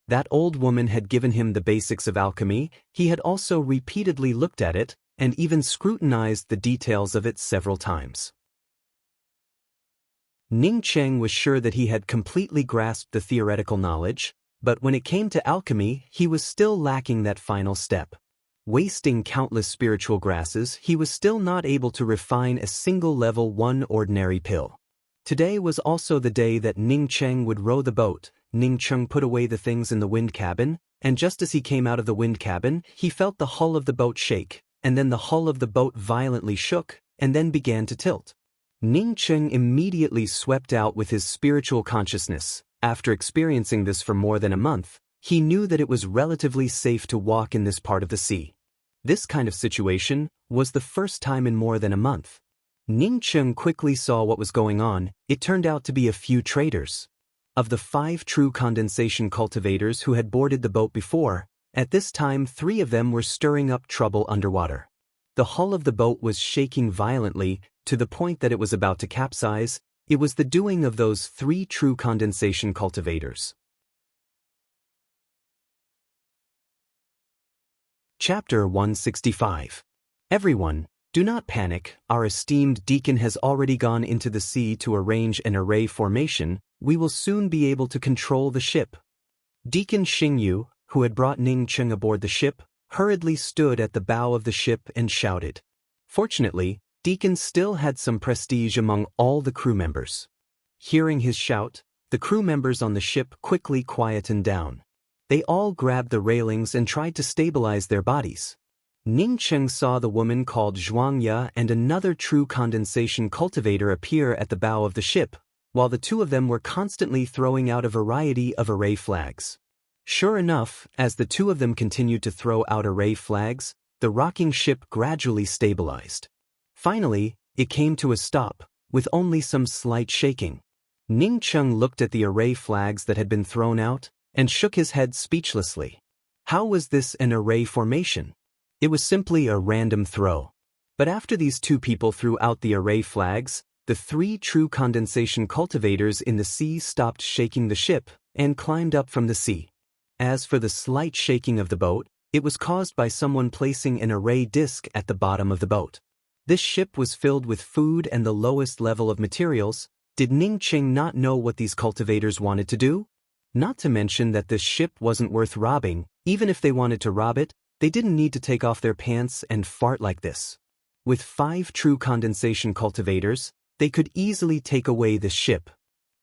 That old woman had given him the basics of alchemy. He had also repeatedly looked at it, and even scrutinized the details of it several times. Ning Cheng was sure that he had completely grasped the theoretical knowledge, But when it came to alchemy, he was still lacking that final step. Wasting countless spiritual grasses, he was still not able to refine a single level 1 ordinary pill. Today was also the day that Ning Cheng would row the boat. Ning Cheng put away the things in the wind cabin, and just as he came out of the wind cabin, he felt the hull of the boat shake, and then the hull of the boat violently shook, and then began to tilt. Ning Cheng immediately swept out with his spiritual consciousness. After experiencing this for more than a month, he knew that it was relatively safe to walk in this part of the sea. This kind of situation was the first time in more than a month. Ning Cheng quickly saw what was going on. It turned out to be a few traders. Of the 5 true condensation cultivators who had boarded the boat before, at this time 3 of them were stirring up trouble underwater. The hull of the boat was shaking violently, to the point that it was about to capsize. It was the doing of those 3 true condensation cultivators. Chapter 165. Everyone, do not panic. Our esteemed deacon has already gone into the sea to arrange an array formation. We will soon be able to control the ship. Deacon Xingyu, who had brought Ning Cheng aboard the ship, hurriedly stood at the bow of the ship and shouted. Fortunately, Deacon still had some prestige among all the crew members. Hearing his shout, the crew members on the ship quickly quietened down. They all grabbed the railings and tried to stabilize their bodies. Ning Cheng saw the woman called Zhuangya and another true condensation cultivator appear at the bow of the ship, while the 2 of them were constantly throwing out a variety of array flags. Sure enough, as the 2 of them continued to throw out array flags, the rocking ship gradually stabilized. Finally, it came to a stop, with only some slight shaking. Ning Cheng looked at the array flags that had been thrown out, and shook his head speechlessly. How was this an array formation? It was simply a random throw. But after these 2 people threw out the array flags, the 3 true condensation cultivators in the sea stopped shaking the ship, and climbed up from the sea. As for the slight shaking of the boat, it was caused by someone placing an array disc at the bottom of the boat. This ship was filled with food and the lowest level of materials. Did Ning Cheng not know what these cultivators wanted to do? Not to mention that this ship wasn't worth robbing. Even if they wanted to rob it, they didn't need to take off their pants and fart like this. With 5 true condensation cultivators, they could easily take away this ship.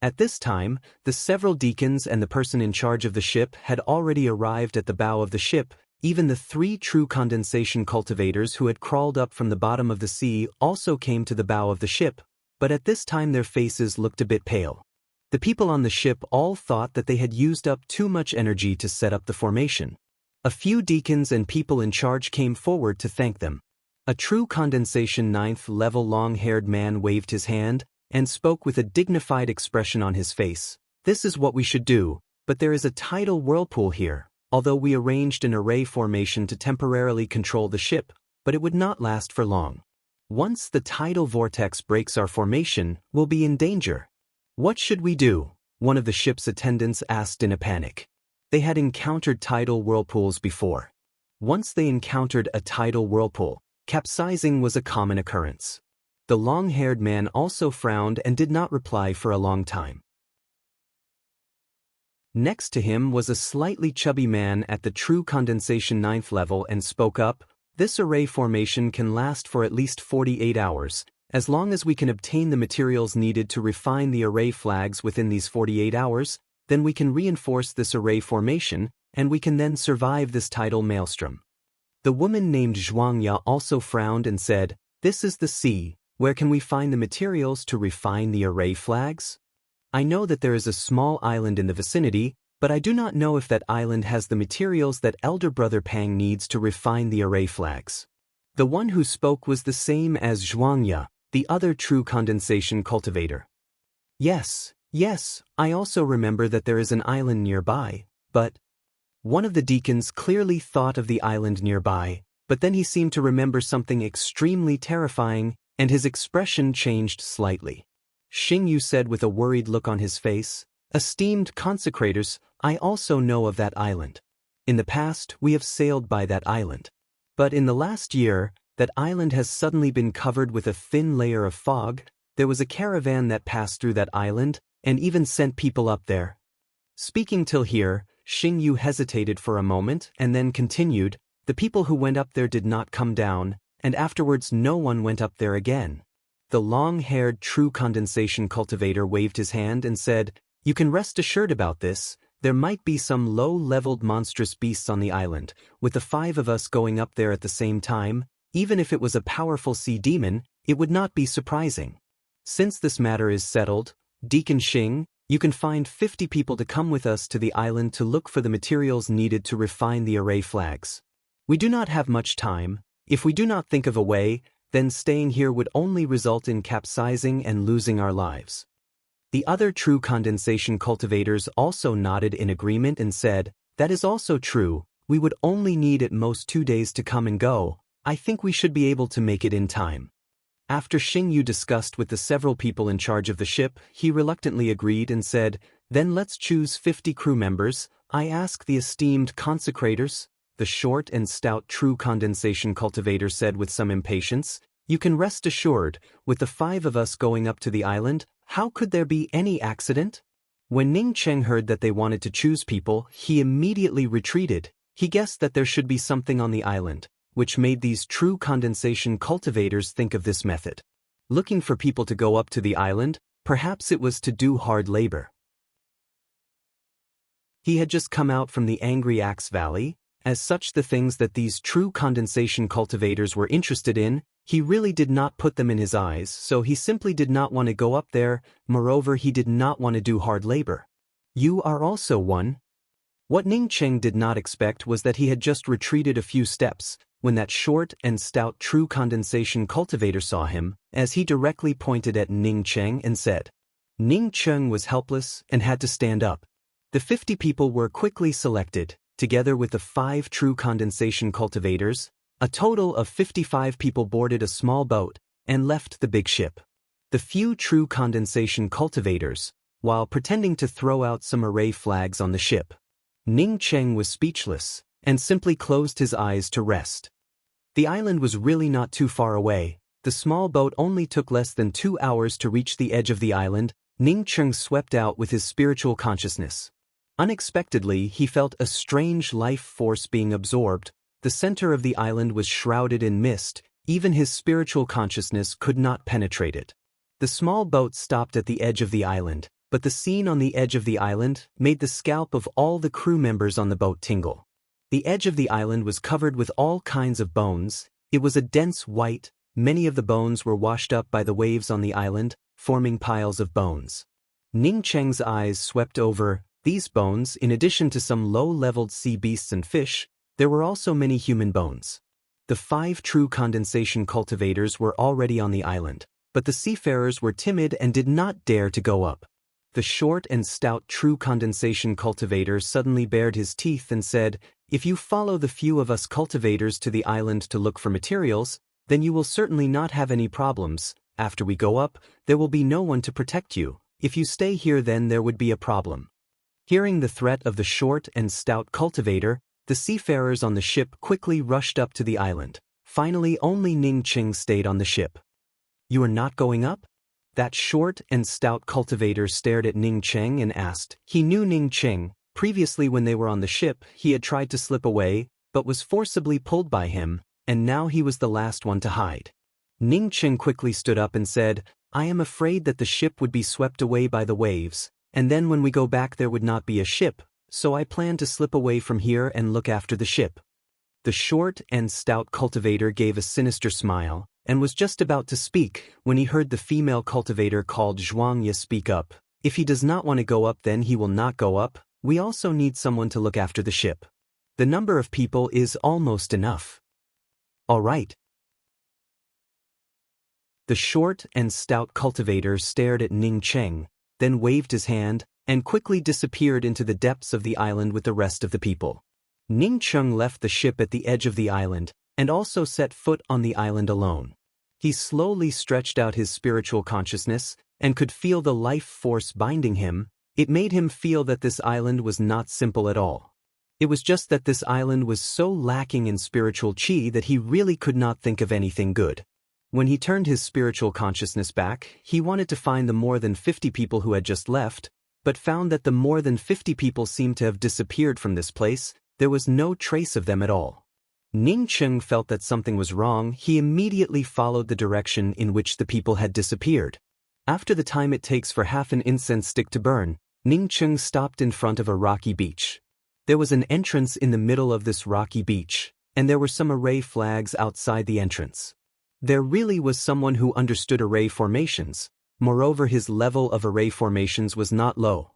At this time, the several deacons and the person in charge of the ship had already arrived at the bow of the ship. Even the 3 true condensation cultivators who had crawled up from the bottom of the sea also came to the bow of the ship, but at this time their faces looked a bit pale. The people on the ship all thought that they had used up too much energy to set up the formation. A few deacons and people in charge came forward to thank them. A true condensation 9th level long-haired man waved his hand and spoke with a dignified expression on his face. This is what we should do, but there is a tidal whirlpool here. Although we arranged an array formation to temporarily control the ship, but it would not last for long. Once the tidal vortex breaks our formation, we'll be in danger. What should we do? One of the ship's attendants asked in a panic. They had encountered tidal whirlpools before. Once they encountered a tidal whirlpool, capsizing was a common occurrence. The long-haired man also frowned and did not reply for a long time. Next to him was a slightly chubby man at the true condensation 9th level and spoke up. This array formation can last for at least 48 hours. As long as we can obtain the materials needed to refine the array flags within these 48 hours, then we can reinforce this array formation, and we can then survive this tidal maelstrom. The woman named Zhuangya also frowned and said, "This is the sea. Where can we find the materials to refine the array flags? I know that there is a small island in the vicinity, but I do not know if that island has the materials that Elder Brother Pang needs to refine the array flags." The one who spoke was the same as Zhuangya, the other true condensation cultivator. Yes, I also remember that there is an island nearby, but... One of the deacons clearly thought of the island nearby, but then he seemed to remember something extremely terrifying, and his expression changed slightly. Xingyu said with a worried look on his face, "Esteemed consecrators, I also know of that island. In the past, we have sailed by that island. But in the last year, that island has suddenly been covered with a thin layer of fog. There was a caravan that passed through that island, and even sent people up there." Speaking till here, Xing hesitated for a moment and then continued, "The people who went up there did not come down, and afterwards no one went up there again." The long-haired true condensation cultivator waved his hand and said, "You can rest assured about this. There might be some low-leveled monstrous beasts on the island, with the 5 of us going up there at the same time. Even if it was a powerful sea demon, it would not be surprising. Since this matter is settled, Deacon Xing, you can find 50 people to come with us to the island to look for the materials needed to refine the array flags. We do not have much time. If we do not think of a way, then staying here would only result in capsizing and losing our lives." The other true condensation cultivators also nodded in agreement and said, "That is also true. We would only need at most 2 days to come and go. I think we should be able to make it in time." After Xing discussed with the several people in charge of the ship, he reluctantly agreed and said, "Then let's choose 50 crew members. I ask the esteemed consecrators." The short and stout true condensation cultivator said with some impatience, "You can rest assured, with the 5 of us going up to the island, how could there be any accident?" When Ning Cheng heard that they wanted to choose people, he immediately retreated. He guessed that there should be something on the island, which made these true condensation cultivators think of this method. Looking for people to go up to the island, perhaps it was to do hard labor. He had just come out from the Angry Axe Valley. As such, the things that these true condensation cultivators were interested in, he really did not put them in his eyes, so he simply did not want to go up there. Moreover, he did not want to do hard labor. "You are also one?" What Ning Cheng did not expect was that he had just retreated a few steps, when that short and stout true condensation cultivator saw him, as he directly pointed at Ning Cheng and said. Ning Cheng was helpless and had to stand up. The 50 people were quickly selected, together with the 5 true condensation cultivators. A total of 55 people boarded a small boat and left the big ship. The few true condensation cultivators, while pretending to throw out some array flags on the ship. Ning Cheng was speechless and simply closed his eyes to rest. The island was really not too far away. The small boat only took less than 2 hours to reach the edge of the island. Ning Cheng swept out with his spiritual consciousness. Unexpectedly, he felt a strange life force being absorbed. The center of the island was shrouded in mist. Even his spiritual consciousness could not penetrate it. The small boat stopped at the edge of the island, but the scene on the edge of the island made the scalp of all the crew members on the boat tingle. The edge of the island was covered with all kinds of bones. It was a dense white. Many of the bones were washed up by the waves on the island, forming piles of bones. Ning Cheng's eyes swept over these bones. In addition to some low-leveled sea beasts and fish, there were also many human bones. The 5 true condensation cultivators were already on the island, but the seafarers were timid and did not dare to go up. The short and stout true condensation cultivator suddenly bared his teeth and said, "If you follow the few of us cultivators to the island to look for materials, then you will certainly not have any problems. After we go up, there will be no one to protect you. If you stay here, then there would be a problem." Hearing the threat of the short and stout cultivator, the seafarers on the ship quickly rushed up to the island. Finally, only Ning Cheng stayed on the ship. "You are not going up?" That short and stout cultivator stared at Ning Cheng and asked. He knew Ning Cheng. Previously, when they were on the ship, he had tried to slip away, but was forcibly pulled by him, and now he was the last one to hide. Ning Cheng quickly stood up and said, "I am afraid that the ship would be swept away by the waves, and then when we go back there would not be a ship, so I plan to slip away from here and look after the ship." The short and stout cultivator gave a sinister smile, and was just about to speak when he heard the female cultivator called Zhuangya speak up. "If he does not want to go up, then he will not go up. We also need someone to look after the ship. The number of people is almost enough." "All right." The short and stout cultivator stared at Ning Cheng, then waved his hand, and quickly disappeared into the depths of the island with the rest of the people. Ning Cheng left the ship at the edge of the island, and also set foot on the island alone. He slowly stretched out his spiritual consciousness, and could feel the life force binding him. It made him feel that this island was not simple at all. It was just that this island was so lacking in spiritual chi that he really could not think of anything good. When he turned his spiritual consciousness back, he wanted to find the more than 50 people who had just left. but found that the more than 50 people seemed to have disappeared from this place. There was no trace of them at all. Ning Cheng felt that something was wrong. He immediately followed the direction in which the people had disappeared. After the time it takes for half an incense stick to burn, Ning Cheng stopped in front of a rocky beach. There was an entrance in the middle of this rocky beach, and there were some array flags outside the entrance. There really was someone who understood array formations. Moreover, his level of array formations was not low.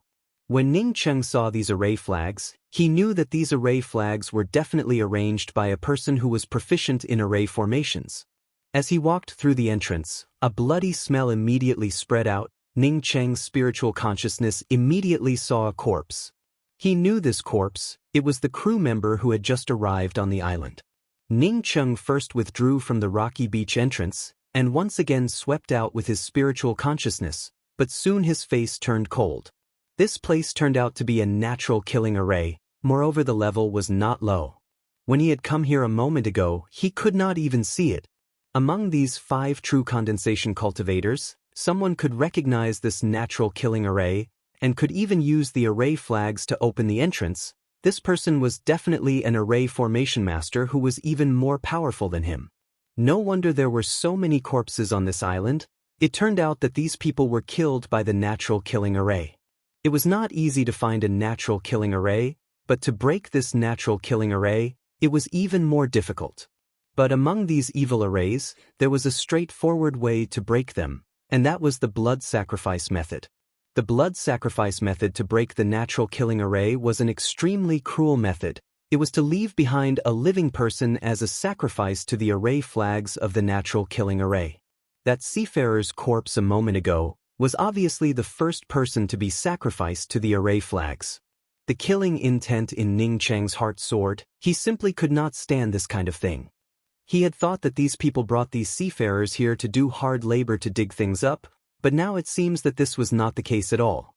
When Ning Cheng saw these array flags, he knew that these array flags were definitely arranged by a person who was proficient in array formations. As he walked through the entrance, a bloody smell immediately spread out. Ning Cheng's spiritual consciousness immediately saw a corpse. He knew this corpse. It was the crew member who had just arrived on the island. Ning Cheng first withdrew from the rocky beach entrance, and once again swept out with his spiritual consciousness, but soon his face turned cold. This place turned out to be a natural killing array. Moreover, the level was not low. When he had come here a moment ago, he could not even see it. Among these 5 true condensation cultivators, someone could recognize this natural killing array, and could even use the array flags to open the entrance. This person was definitely an array formation master who was even more powerful than him. No wonder there were so many corpses on this island. It turned out that these people were killed by the natural killing array. It was not easy to find a natural killing array, but to break this natural killing array, it was even more difficult. But among these evil arrays, there was a straightforward way to break them, and that was the blood sacrifice method. The blood sacrifice method to break the natural killing array was an extremely cruel method. It was to leave behind a living person as a sacrifice to the array flags of the natural killing array. That seafarer's corpse a moment ago was obviously the first person to be sacrificed to the array flags. The killing intent in Ning Cheng's heart soared. He simply could not stand this kind of thing. He had thought that these people brought these seafarers here to do hard labor to dig things up, but now it seems that this was not the case at all.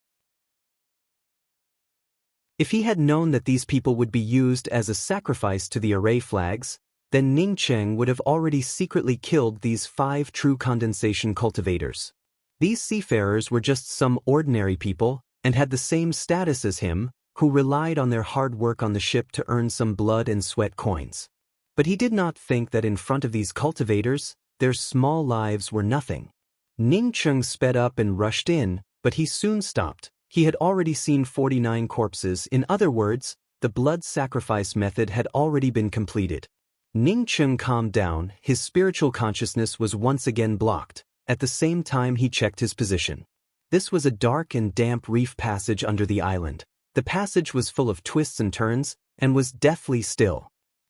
If he had known that these people would be used as a sacrifice to the array flags, then Ning Cheng would have already secretly killed these 5 true condensation cultivators. These seafarers were just some ordinary people, and had the same status as him, who relied on their hard work on the ship to earn some blood and sweat coins. But he did not think that in front of these cultivators, their small lives were nothing. Ning Cheng sped up and rushed in, but he soon stopped. He had already seen 49 corpses. In other words, the blood sacrifice method had already been completed. Ning Cheng calmed down. His spiritual consciousness was once again blocked. At the same time he checked his position. This was a dark and damp reef passage under the island. The passage was full of twists and turns, and was deathly still.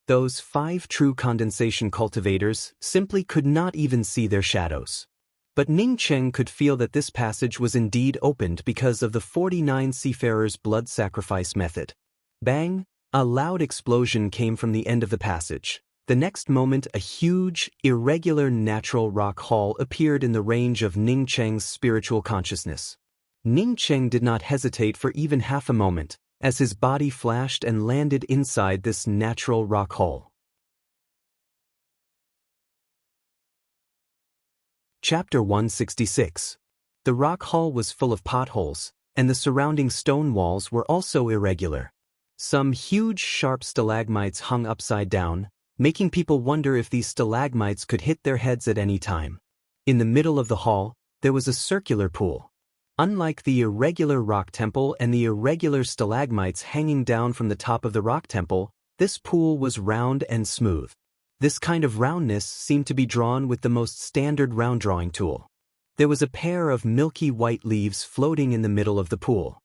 Those 5 true condensation cultivators simply could not even see their shadows. But Ning Cheng could feel that this passage was indeed opened because of the 49 seafarers' blood sacrifice method. Bang! A loud explosion came from the end of the passage. The next moment a huge, irregular natural rock hall appeared in the range of Ning Cheng's spiritual consciousness. Ning Cheng did not hesitate for even half a moment, as his body flashed and landed inside this natural rock hall. Chapter 166. The rock hall was full of potholes, and the surrounding stone walls were also irregular. Some huge sharp stalagmites hung upside down, making people wonder if these stalagmites could hit their heads at any time. In the middle of the hall, there was a circular pool. Unlike the irregular rock temple and the irregular stalagmites hanging down from the top of the rock temple, this pool was round and smooth. This kind of roundness seemed to be drawn with the most standard round drawing tool. There was a pair of milky white leaves floating in the middle of the pool.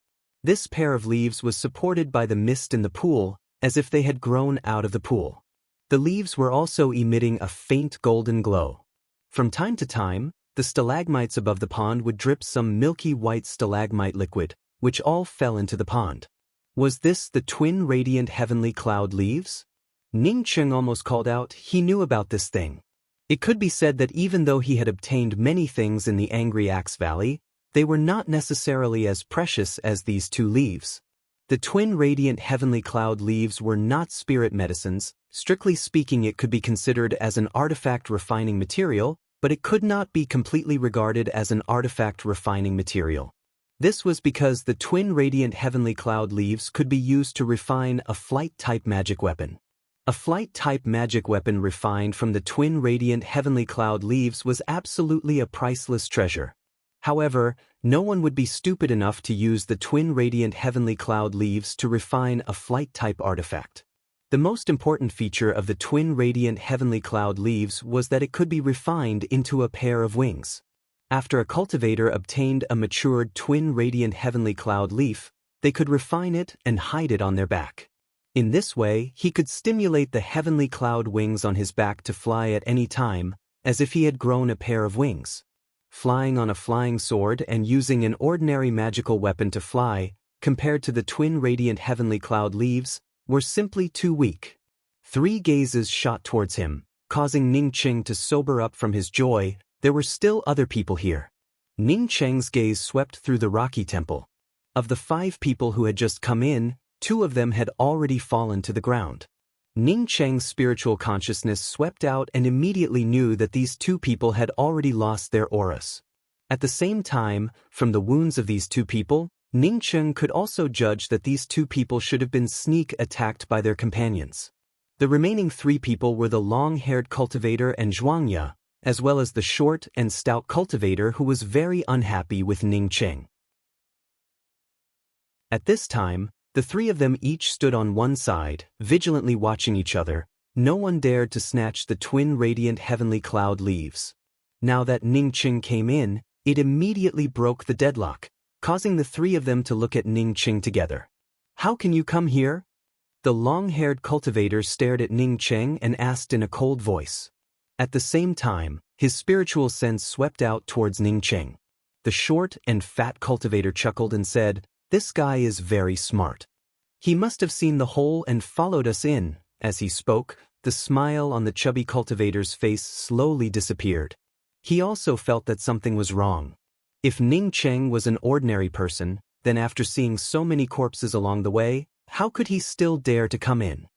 This pair of leaves was supported by the mist in the pool, as if they had grown out of the pool. The leaves were also emitting a faint golden glow. From time to time, the stalagmites above the pond would drip some milky white stalagmite liquid, which all fell into the pond. Was this the twin radiant heavenly cloud leaves? Ning Cheng almost called out. He knew about this thing. It could be said that even though he had obtained many things in the Angry Axe Valley, they were not necessarily as precious as these 2 leaves. The twin radiant heavenly cloud leaves were not spirit medicines. Strictly speaking, it could be considered as an artifact refining material, but it could not be completely regarded as an artifact refining material. This was because the twin radiant heavenly cloud leaves could be used to refine a flight-type magic weapon. A flight-type magic weapon refined from the twin radiant heavenly cloud leaves was absolutely a priceless treasure. However, no one would be stupid enough to use the twin radiant heavenly cloud leaves to refine a flight-type artifact. The most important feature of the twin radiant heavenly cloud leaves was that it could be refined into a pair of wings. After a cultivator obtained a matured twin radiant heavenly cloud leaf, they could refine it and hide it on their back. In this way, he could stimulate the heavenly cloud wings on his back to fly at any time, as if he had grown a pair of wings. Flying on a flying sword and using an ordinary magical weapon to fly, compared to the twin radiant heavenly cloud leaves, were simply too weak. 3 gazes shot towards him, causing Ning Qing to sober up from his joy. There were still other people here. Ning Cheng's gaze swept through the rocky temple. Of the 5 people who had just come in, 2 of them had already fallen to the ground. Ning Cheng's spiritual consciousness swept out and immediately knew that these 2 people had already lost their auras. At the same time, from the wounds of these 2 people, Ning Cheng could also judge that these 2 people should have been sneak attacked by their companions. The remaining 3 people were the long-haired cultivator and Zhuangya, as well as the short and stout cultivator who was very unhappy with Ning Cheng. At this time, the 3 of them each stood on one side, vigilantly watching each other. No one dared to snatch the twin radiant heavenly cloud leaves. Now that Ning Cheng came in, it immediately broke the deadlock, causing the 3 of them to look at Ning Cheng together. "How can you come here?" The long-haired cultivator stared at Ning Cheng and asked in a cold voice. At the same time, his spiritual sense swept out towards Ning Cheng. The short and fat cultivator chuckled and said, "This guy is very smart. He must have seen the hole and followed us in." As he spoke, the smile on the chubby cultivator's face slowly disappeared. He also felt that something was wrong. If Ning Cheng was an ordinary person, then after seeing so many corpses along the way, how could he still dare to come in?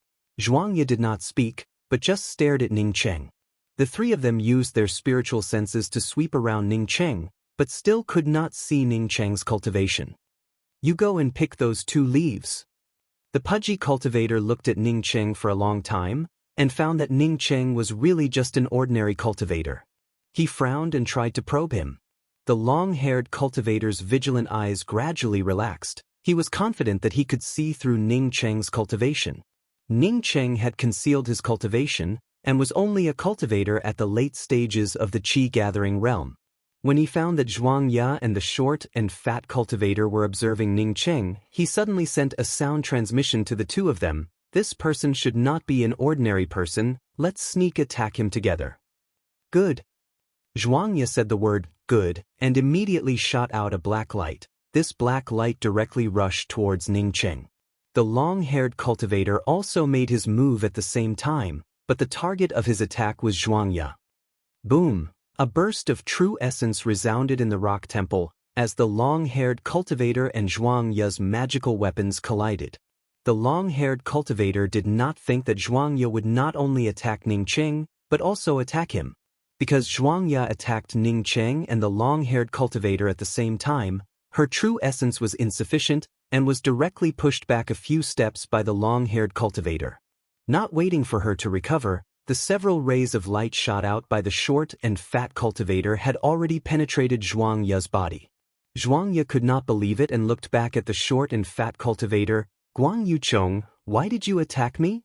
Zhuangya did not speak, but just stared at Ning Cheng. The 3 of them used their spiritual senses to sweep around Ning Cheng, but still could not see Ning Cheng's cultivation. "You go and pick those 2 leaves." The pudgy cultivator looked at Ning Cheng for a long time, and found that Ning Cheng was really just an ordinary cultivator. He frowned and tried to probe him. The long-haired cultivator's vigilant eyes gradually relaxed. He was confident that he could see through Ning Cheng's cultivation. Ning Cheng had concealed his cultivation, and was only a cultivator at the late stages of the qi-gathering realm. When he found that Zhuangya and the short and fat cultivator were observing Ning Cheng, he suddenly sent a sound transmission to the 2 of them. "This person should not be an ordinary person, let's sneak attack him together." "Good." Zhuangya said the word, "good," and immediately shot out a black light. This black light directly rushed towards Ning Cheng. The long-haired cultivator also made his move at the same time, but the target of his attack was Zhuangya. Boom! A burst of true essence resounded in the rock temple, as the long-haired cultivator and Zhuangya's magical weapons collided. The long-haired cultivator did not think that Zhuangya would not only attack Ning Cheng, but also attack him. Because Zhuangya attacked Ning Cheng and the long-haired cultivator at the same time, her true essence was insufficient and was directly pushed back a few steps by the long-haired cultivator. Not waiting for her to recover, the several rays of light shot out by the short and fat cultivator had already penetrated Zhuangya's body. Zhuangya could not believe it and looked back at the short and fat cultivator. "Guang Yuchong, why did you attack me?"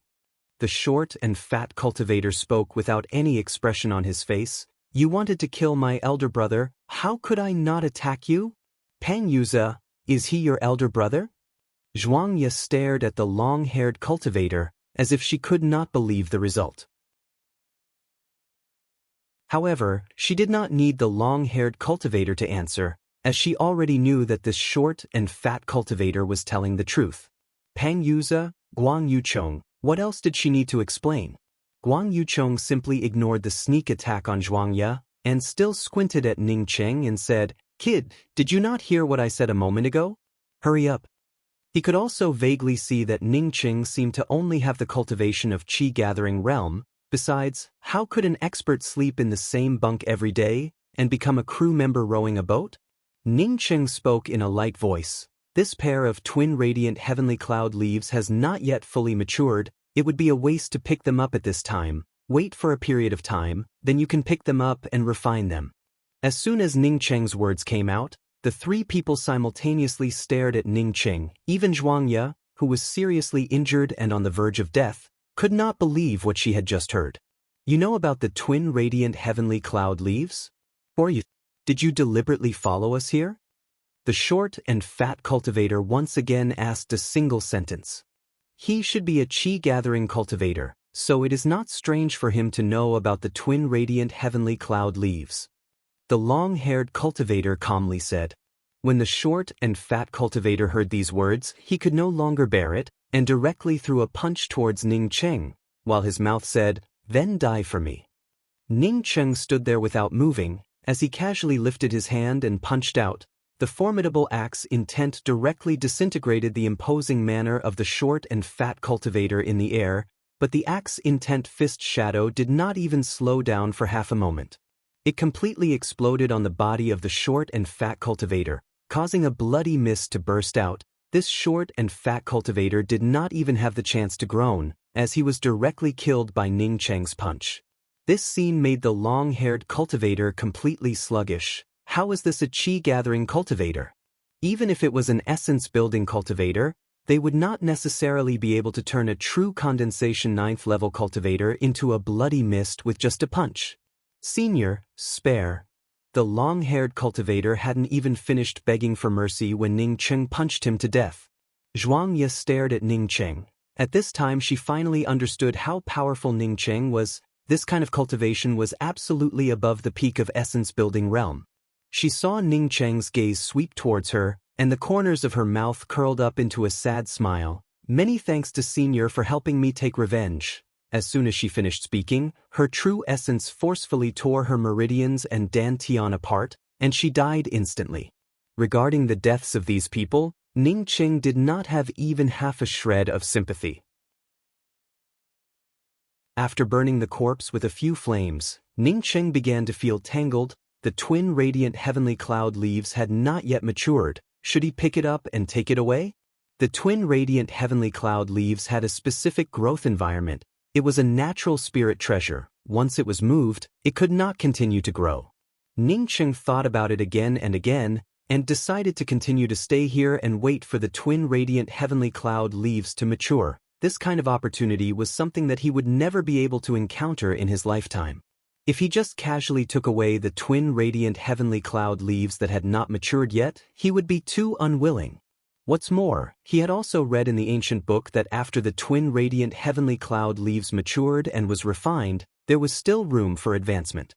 The short and fat cultivator spoke without any expression on his face. "You wanted to kill my elder brother, how could I not attack you?" "Pang Yuza, is he your elder brother?" Zhuangya stared at the long-haired cultivator, as if she could not believe the result. However, she did not need the long-haired cultivator to answer, as she already knew that this short and fat cultivator was telling the truth. Pang Yuza, Guang Yuchong, what else did she need to explain? Guang Yuchong simply ignored the sneak attack on Zhuangya, and still squinted at Ning Cheng and said, "Kid, did you not hear what I said a moment ago? Hurry up." He could also vaguely see that Ning Cheng seemed to only have the cultivation of qi-gathering realm. Besides, how could an expert sleep in the same bunk every day and become a crew member rowing a boat? Ning Cheng spoke in a light voice. This pair of twin radiant heavenly cloud leaves has not yet fully matured. It would be a waste to pick them up at this time. Wait for a period of time, then you can pick them up and refine them. As soon as Ning Cheng's words came out, the three people simultaneously stared at Ning Cheng. Even Zhuangye, who was seriously injured and on the verge of death, could not believe what she had just heard. You know about the twin radiant heavenly cloud leaves? Did you deliberately follow us here? The short and fat cultivator once again asked a single sentence. He should be a chi-gathering cultivator, so it is not strange for him to know about the twin radiant heavenly cloud leaves. The long-haired cultivator calmly said. When the short and fat cultivator heard these words, he could no longer bear it, and directly threw a punch towards Ning Cheng, while his mouth said, "Then die for me." Ning Cheng stood there without moving. As he casually lifted his hand and punched out, the formidable axe intent directly disintegrated the imposing manner of the short and fat cultivator in the air, but the axe intent fist shadow did not even slow down for half a moment. It completely exploded on the body of the short and fat cultivator, causing a bloody mist to burst out. This short and fat cultivator did not even have the chance to groan, as he was directly killed by Ning Cheng's punch. This scene made the long-haired cultivator completely sluggish. How is this a chi-gathering cultivator? Even if it was an essence-building cultivator, they would not necessarily be able to turn a true condensation 9th-level cultivator into a bloody mist with just a punch. Senior, spare. The long-haired cultivator hadn't even finished begging for mercy when Ning Cheng punched him to death. Zhuangye stared at Ning Cheng. At this time she finally understood how powerful Ning Cheng was. This kind of cultivation was absolutely above the peak of essence-building realm. She saw Ning Cheng's gaze sweep towards her, and the corners of her mouth curled up into a sad smile. Many thanks to Senior for helping me take revenge. As soon as she finished speaking, her true essence forcefully tore her meridians and dantian apart, and she died instantly. Regarding the deaths of these people, Ning Cheng did not have even half a shred of sympathy. After burning the corpse with a few flames, Ning Cheng began to feel tangled. The twin radiant heavenly cloud leaves had not yet matured. Should he pick it up and take it away? The twin radiant heavenly cloud leaves had a specific growth environment. It was a natural spirit treasure. Once it was moved, it could not continue to grow. Ning Cheng thought about it again and again, and decided to continue to stay here and wait for the twin radiant heavenly cloud leaves to mature. This kind of opportunity was something that he would never be able to encounter in his lifetime. If he just casually took away the twin radiant heavenly cloud leaves that had not matured yet, he would be too unwilling. What's more, he had also read in the ancient book that after the twin radiant heavenly cloud leaves matured and was refined, there was still room for advancement.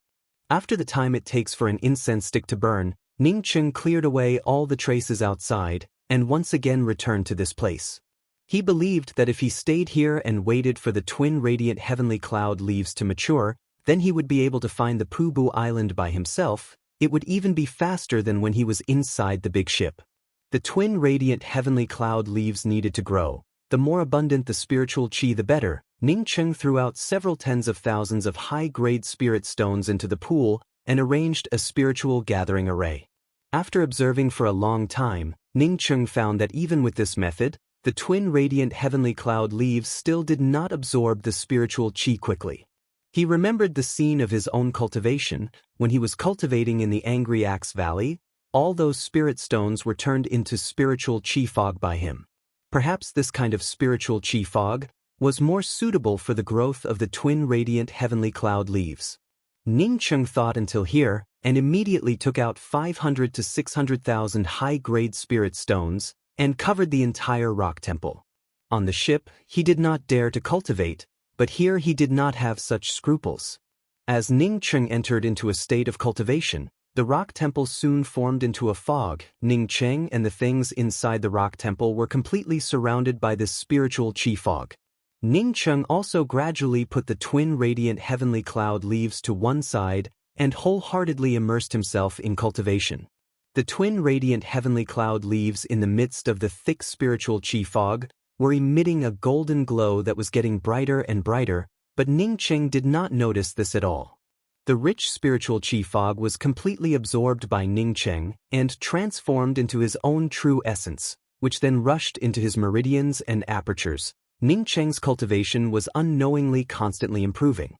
After the time it takes for an incense stick to burn, Ning Cheng cleared away all the traces outside, and once again returned to this place. He believed that if he stayed here and waited for the twin radiant heavenly cloud leaves to mature, then he would be able to find the Pubu Island by himself. It would even be faster than when he was inside the big ship. The twin radiant heavenly cloud leaves needed to grow. The more abundant the spiritual chi, the better. Ning Cheng threw out several tens of thousands of high-grade spirit stones into the pool and arranged a spiritual gathering array. After observing for a long time, Ning Cheng found that even with this method, the twin radiant heavenly cloud leaves still did not absorb the spiritual chi quickly. He remembered the scene of his own cultivation. When he was cultivating in the Angry Axe Valley, all those spirit stones were turned into spiritual chi fog by him. Perhaps this kind of spiritual chi fog was more suitable for the growth of the twin radiant heavenly cloud leaves. Ning Cheng thought until here, and immediately took out 500 to 600,000 high-grade spirit stones, and covered the entire rock temple. On the ship, he did not dare to cultivate, but here he did not have such scruples. As Ning Cheng entered into a state of cultivation, the rock temple soon formed into a fog. Ning Cheng and the things inside the rock temple were completely surrounded by this spiritual chi fog. Ning Cheng also gradually put the twin radiant heavenly cloud leaves to one side and wholeheartedly immersed himself in cultivation. The twin radiant heavenly cloud leaves in the midst of the thick spiritual chi fog were emitting a golden glow that was getting brighter and brighter, but Ning Cheng did not notice this at all. The rich spiritual qi fog was completely absorbed by Ning Cheng and transformed into his own true essence, which then rushed into his meridians and apertures. Ning Cheng's cultivation was unknowingly constantly improving.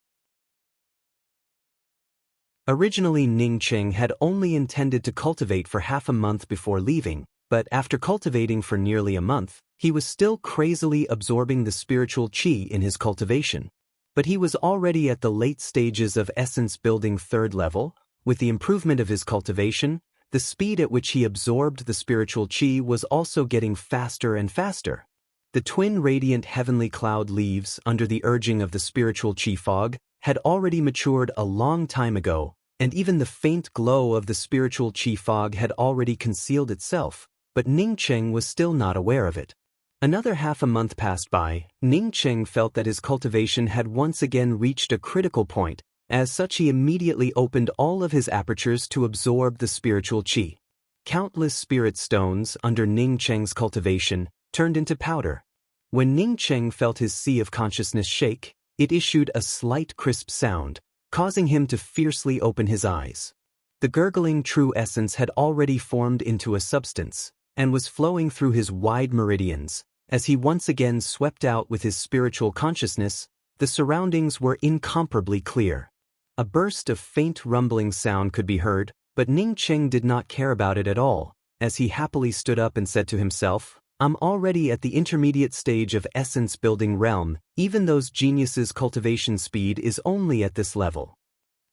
Originally, Ning Cheng had only intended to cultivate for half a month before leaving, but after cultivating for nearly a month, he was still crazily absorbing the spiritual qi in his cultivation. But he was already at the late stages of essence building third level. With the improvement of his cultivation, the speed at which he absorbed the spiritual qi was also getting faster and faster. The twin radiant heavenly cloud leaves, under the urging of the spiritual qi fog, had already matured a long time ago, and even the faint glow of the spiritual qi fog had already concealed itself, but Ning Cheng was still not aware of it. Another half a month passed by. Ning Cheng felt that his cultivation had once again reached a critical point. As such, he immediately opened all of his apertures to absorb the spiritual qi. Countless spirit stones under Ning Cheng's cultivation turned into powder. When Ning Cheng felt his sea of consciousness shake, it issued a slight crisp sound, causing him to fiercely open his eyes. The gurgling true essence had already formed into a substance, and was flowing through his wide meridians. As he once again swept out with his spiritual consciousness, the surroundings were incomparably clear. A burst of faint rumbling sound could be heard, but Ning Cheng did not care about it at all, as he happily stood up and said to himself, "I'm already at the intermediate stage of essence-building realm, even those geniuses' cultivation speed is only at this level."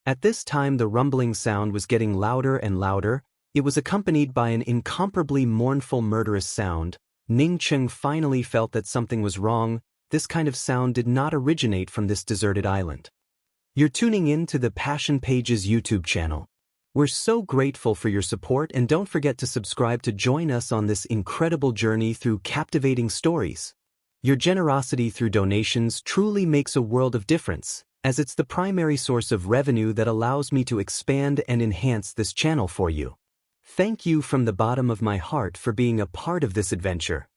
At this time the rumbling sound was getting louder and louder. It was accompanied by an incomparably mournful murderous sound. Ning Cheng finally felt that something was wrong. This kind of sound did not originate from this deserted island. You're tuning in to the Passion Pages YouTube channel. We're so grateful for your support, and don't forget to subscribe to join us on this incredible journey through captivating stories. Your generosity through donations truly makes a world of difference, as it's the primary source of revenue that allows me to expand and enhance this channel for you. Thank you from the bottom of my heart for being a part of this adventure.